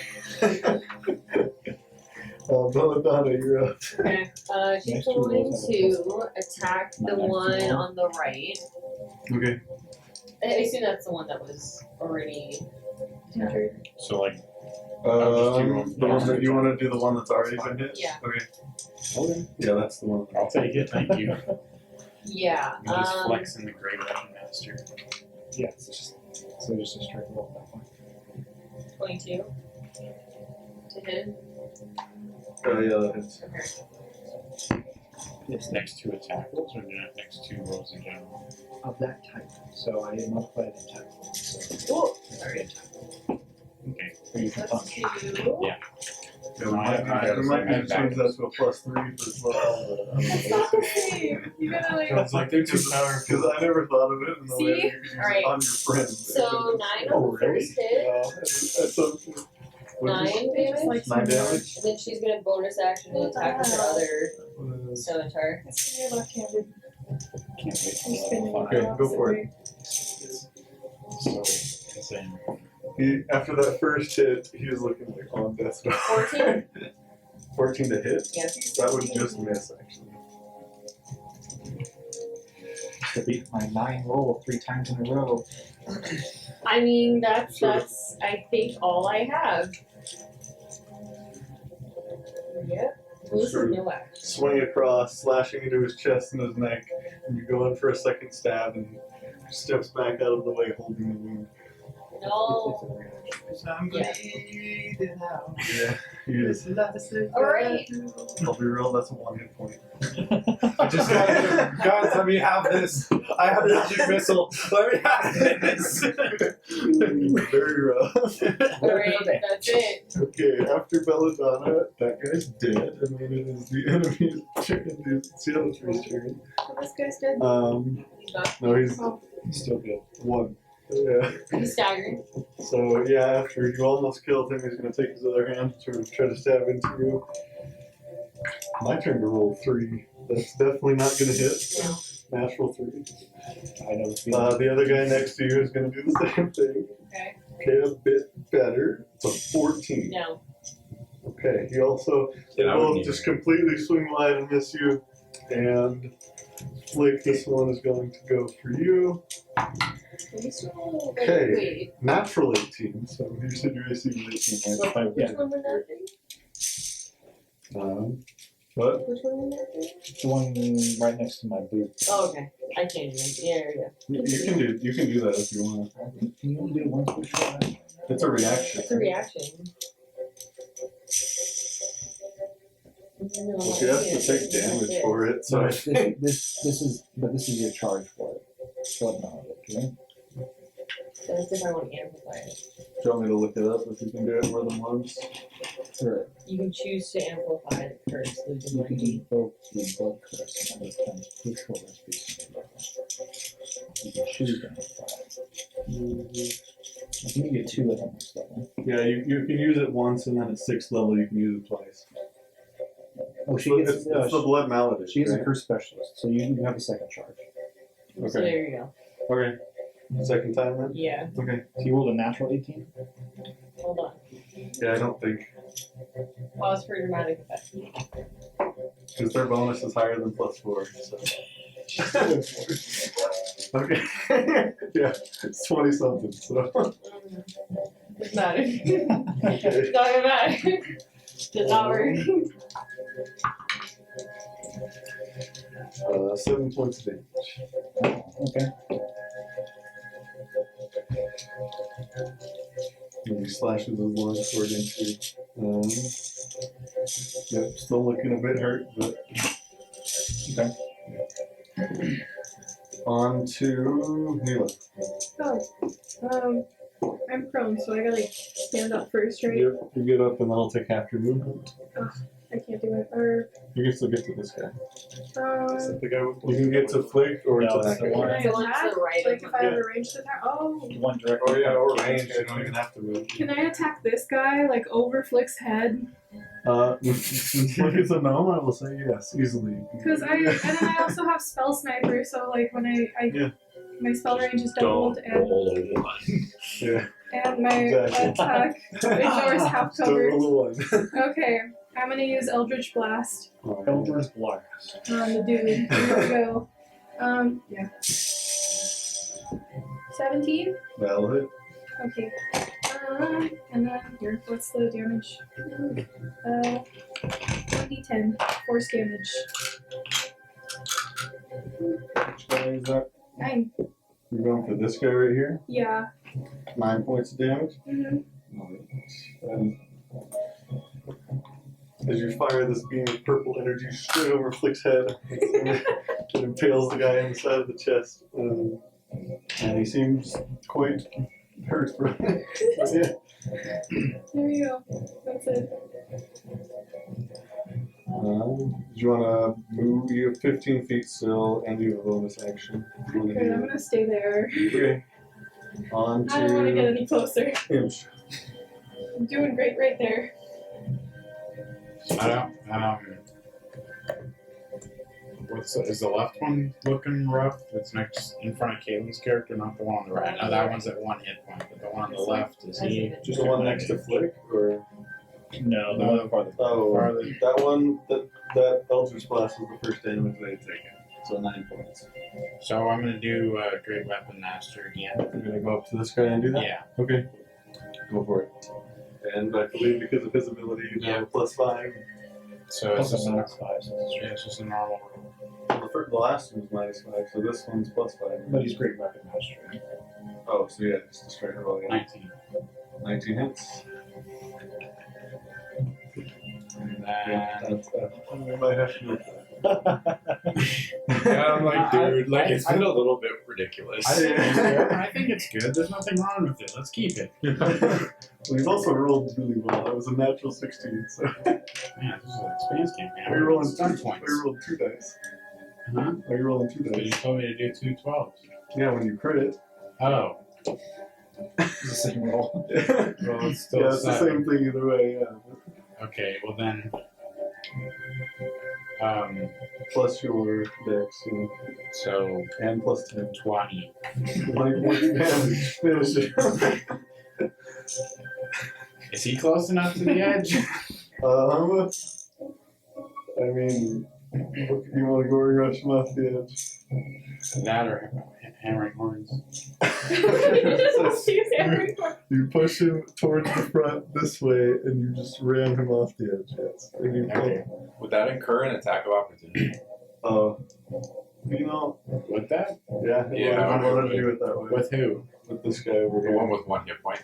Belladonna, you're up. Okay. She's Next two going rolls to attack the one on the right. Okay. I assume that's the one that was already injured. So, like, The one that you want to do, the one that's already been hit? Yeah. Okay. Okay. Yeah, that's the one. I'll take it, thank you. Yeah. I'm just flexing the Great Weapon Master. Yeah, it's just a straight roll at that point. 22 to hit. Oh, yeah, that hits. Okay. It's next 2 attack rolls or next 2 rolls in general? Of that type. So I multiply the attack roll. So Oh, sorry. Okay. or you can That's punch. 2. Yeah. Yeah, we might need to change that to a +3 for well. It's not the same. You gotta like. It's like they're too powerful. Because I never thought of it in the way that See? you could use it Alright. on your friends. So 9 Oh, on the really? first hit. Yeah, that's okay. 9 damage. Like 9 damage? And then she's gonna bonus action and attack with her other Was- scimitar. It's your left-handed. Can't wait till You spin level it 5. Okay, go for it. So, insane. After that first hit, he was looking like on death row. 14? 14 to hit? Yes. That would just miss, actually. To beat my 9 roll 3 times in a row. I mean, that's Sure. I think all I have. Yep. Well, this Sure. is no action. Swing across, slashing into his chest and his neck, and you go in for a second stab, and he steps back out of the way, holding the wound. No. Yeah. Yeah, he is. Alright. I'll be real, that's a 1 hit point. I just got guys, let me have this. I have magic missile. Let me have this. Very rough. Alright, that's it. Okay, after Belladonna, that guy's dead, and then it is the enemy's turn. It's the other tree's turn. Oh, this guy's dead. He's got No, he's Oh. still dead. 1. Yeah. he's staggered. So yeah, after you almost killed him, he's gonna take his other hand to sort of try to stab into you. My turn to roll 3. That's definitely not gonna hit. No. Natural 3. I know the feeling. The other guy next to you is gonna do the same thing. Okay. Okay, a bit better. It's a 14. No. Okay. Okay, he also, they Yeah, I both wouldn't just completely swing wide and miss you. And Flick, this one is going to go for you. Okay. Wait, Natural 18, so you said your AC was 18, right? which Yeah. one would that be? What? Which one would that be? The one right next to my boot. Oh, okay. I can't even. Yeah. You can do that if you want. Can you only do one push shot? It's a reaction. It's a reaction. No, Well, she has to take damage for it, so No, this is your charge for it. Blood knowledge, okay? That's if I want to amplify it. do you want me to look it up if you can do it more than once? Sure. You can choose to amplify the curse You can losing invoke the blood curse and other times push or piece of the You can choose to amplify it. I think you get 2 at the next level. Yeah, you can use it once, and then at 6th level you can use it twice. Oh, she So gets it's the blood malady. she is a right? curse specialist, so you have a second charge. So Okay. there you go. Okay. Second time then? Yeah. Okay. So you rolled a natural 18? Hold on. Yeah, I don't think. Pause for dramatic effect. Because their bonus is higher than +4, so. Okay. Yeah, it's 20 something, so. Doesn't matter. Okay. It's not gonna matter. Does not work. 7 points of damage. Okay. And he slashes his long sword into you. Yep, still looking a bit hurt, but. Okay. On to Neela. Oh, I'm prone, so I gotta stand up first, right? Yep, you get up and then I'll take half your movement. I can't do it. Or You can still get to this guy. Is that the guy with You can get to Flick or No, to that's that the guy. one. can I The one to attack? the right Like of if I have a ranged attack? Oh, One direct. Oh yeah, or range. You don't even have to move. can I attack this guy like over Flick's head? Since Flick is a gnome, I will say yes, easily. Because and then I also have spell sniper, so like when I Yeah. my spell range is Don't doubled and roll a 1. Yeah. my Exactly. attack ignores half Still cover. roll a 1. Okay, I'm gonna use Eldritch Blast Eldritch Blast. on the dude. Here we go. Yeah. 17? That'll hit. Okay. And then here, what's the damage? 1d10, force damage. Which guy is that? 9. You're going for this guy right here. Yeah. 9 points of damage. Mm-hmm. And as you fire this beam of purple energy straight over Flick's head, it impales the guy in the side of the chest. And he seems quite hurt from it. But yeah. There you go. That's it. Do you want to move? You have 15 feet still, and you have a bonus action. Do you wanna Okay, I'm do- gonna stay there. Okay. On I don't want to get to any closer. Imsh. I'm doing great right there. I don't. Is the left one looking rough? It's next in front of Caitlin's character, not the one on the right. No, that one's at 1 hit point, but the one on the left is he? Just the one next to Flick, or No, the one farther. oh, Farther. that one. That Eldritch Blast was the first damage they had taken, so 9 points. So I'm gonna do Great Weapon Master again. You're gonna go up to this guy and do that. Yeah. Okay. Go for it. And I believe because of his ability, you have a +5. So it's just a, minus 5, so it's yeah, it's just a normal roll. The last one was -5, so this one's +5. But he's great weapon master. Oh, so yeah, just a straight roll. Yeah. 19. 19 hits. And Yeah, then we might have to move that. Yeah, I'm like, dude, like, it's been a little bit ridiculous. I think it's good. There's nothing wrong with it. Let's keep it. Well, he's also rolled really well. That was a natural 16, so Yeah, this is an experience campaign. we're rolling stun 2 points. We rolled 2 dice. Huh? Are you rolling 2 But you dice? told me to do 2 12s. Yeah, when you crit. Oh. It's the same roll. Yeah, Well, it's still it's the 7. same thing either way. Yeah. Okay, well then. Plus your dex So and plus 10. 20. 20 points of damage. Finish it. Is he close enough to the edge? I mean, you want to go and rush him off the edge? That or hammering horns. You push him towards the front this way, and you just ram him off the edge. Yes. And you Okay. Would that incur an attack of opportunity? You know, With that? yeah. Yeah, I want to do it that way. With who? With this guy over The here. one with 1 hit point.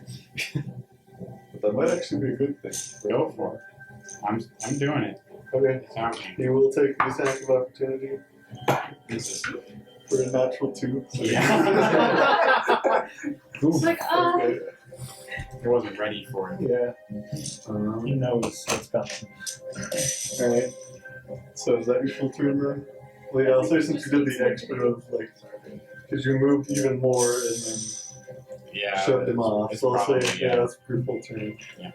But that might actually be a good thing. Go for it. I'm doing it. Okay. It's happening. He will take the attack of opportunity for a natural 2. So Yeah. It's like, Okay. I wasn't ready for it. Yeah. He knows what's coming. Alright. So is that your full turn then? Well, yeah, I'll say since you did the extra of like, because you moved even more and then Yeah. shoved him off. it's So I'll probably, say, yeah, that's your full turn. Yeah.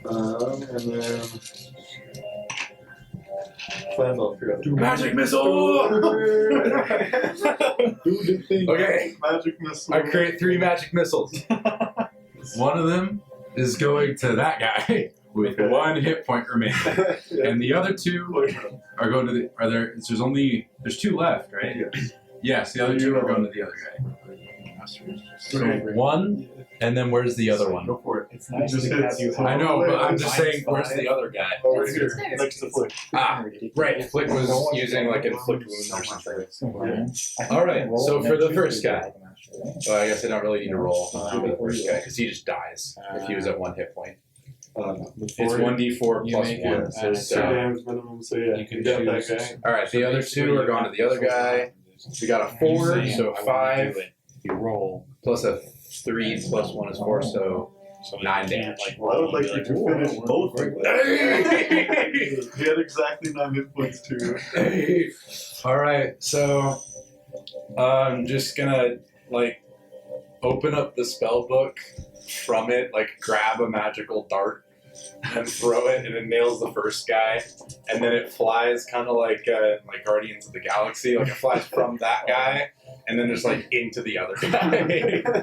And then. Flandolf, you're up. Magic missile! Do the thing. Okay. Magic missile. I create 3 magic missiles. One of them is going to that guy with Okay. 1 hit point remaining, Yeah. and the other 2 are going to the. Are there? There's 2 left, right? Yes. Yes, the other 2 are going to the other guy. So Okay. 1, and then where's the other one? Go for it. It's nice Just to have hits. you. I know, but I'm just Mine's saying, where's the other guy? Oh, right It's here, there. next to Flick. Ah, right. Flick was using like inflict wounds or something. All Alright, so for the first guy. Well, I guess I don't really need to roll for the first guy because he just dies if he was at 1 hit point. It's 1d4 You plus make 1. it, So it's 2 So, damage minimum, so yeah, You can got that choose. guy. alright, the other 2 are going to the other guy. We got a 4, so 5 You roll. plus a 3 plus 1 is 4, so So 9 damage. Well, I would like you to finish both of them. He had exactly 9 hit points too. Alright, so I'm just gonna like open up the spell book from it, like grab a magical dart and throw it, and it nails the first guy, and then it flies kind of like Guardians of the Galaxy, like it flies from that guy and then just like into the other guy.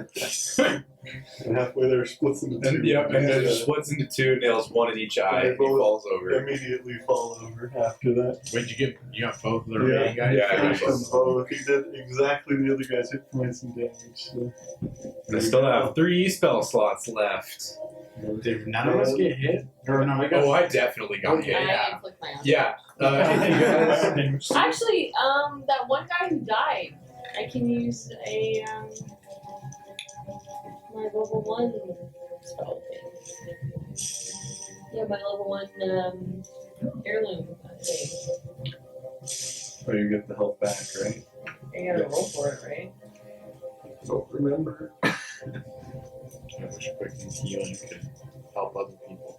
And halfway there splits into 2. And yep, and then it splits into 2, nails 1 in each eye, and he falls over. Immediately fall over after that. Wait, you got both of the Yeah. remaining guys? Yeah, I got Finish them both. He did exactly the other guy's hit points and damage. So. I still have 3 spell slots left. Did none of us get hit? Or no, I got. Oh, I definitely got hit. I inflict my own. Yeah. If you guys, Actually, that one guy who died, I can use a my level 1 spell thing. Yeah, my level 1 heirloom thing. Oh, you get the health back, right? I gotta roll for it, right? Don't remember. I wish quick healing could help other people.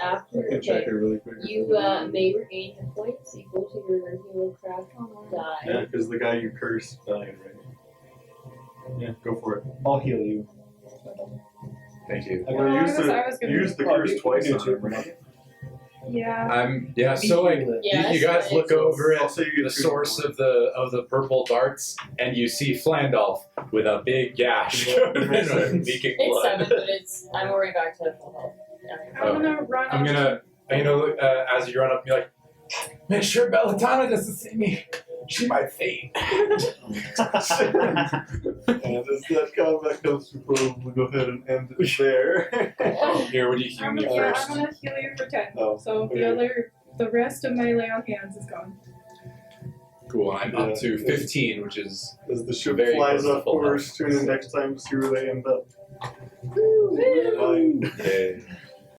After I can check it really quick. you may regain hit points equal to your hero craft die. Yeah, because the guy you cursed died, right? Yeah, go for it. I'll heal you. thank you. I'm Well, gonna use I was gonna- use the Oh, curse you twice do on too, him, right? Yeah. So like Yes, you guys but look it's- over I'll at say you get the 2 source more. of the purple darts, and you see Flandolf with a big gash Yeah, and makes sense. leaking It's blood. 7, but I'm already back to full health. Yeah. I'm gonna run. I'm gonna, as you run up, be like, make sure Bellatana doesn't see me. She might faint. And as that combat comes to close, we'll go ahead and end it there. Here, what do you heal I'm me gonna, first? I'm gonna heal you for 10. Oh, So okay. the rest of my lay on hands is gone. Cool. I'm up to 15, which is As the ship Very flies close to off full course, health. tune in next time to see where they end up. Woo!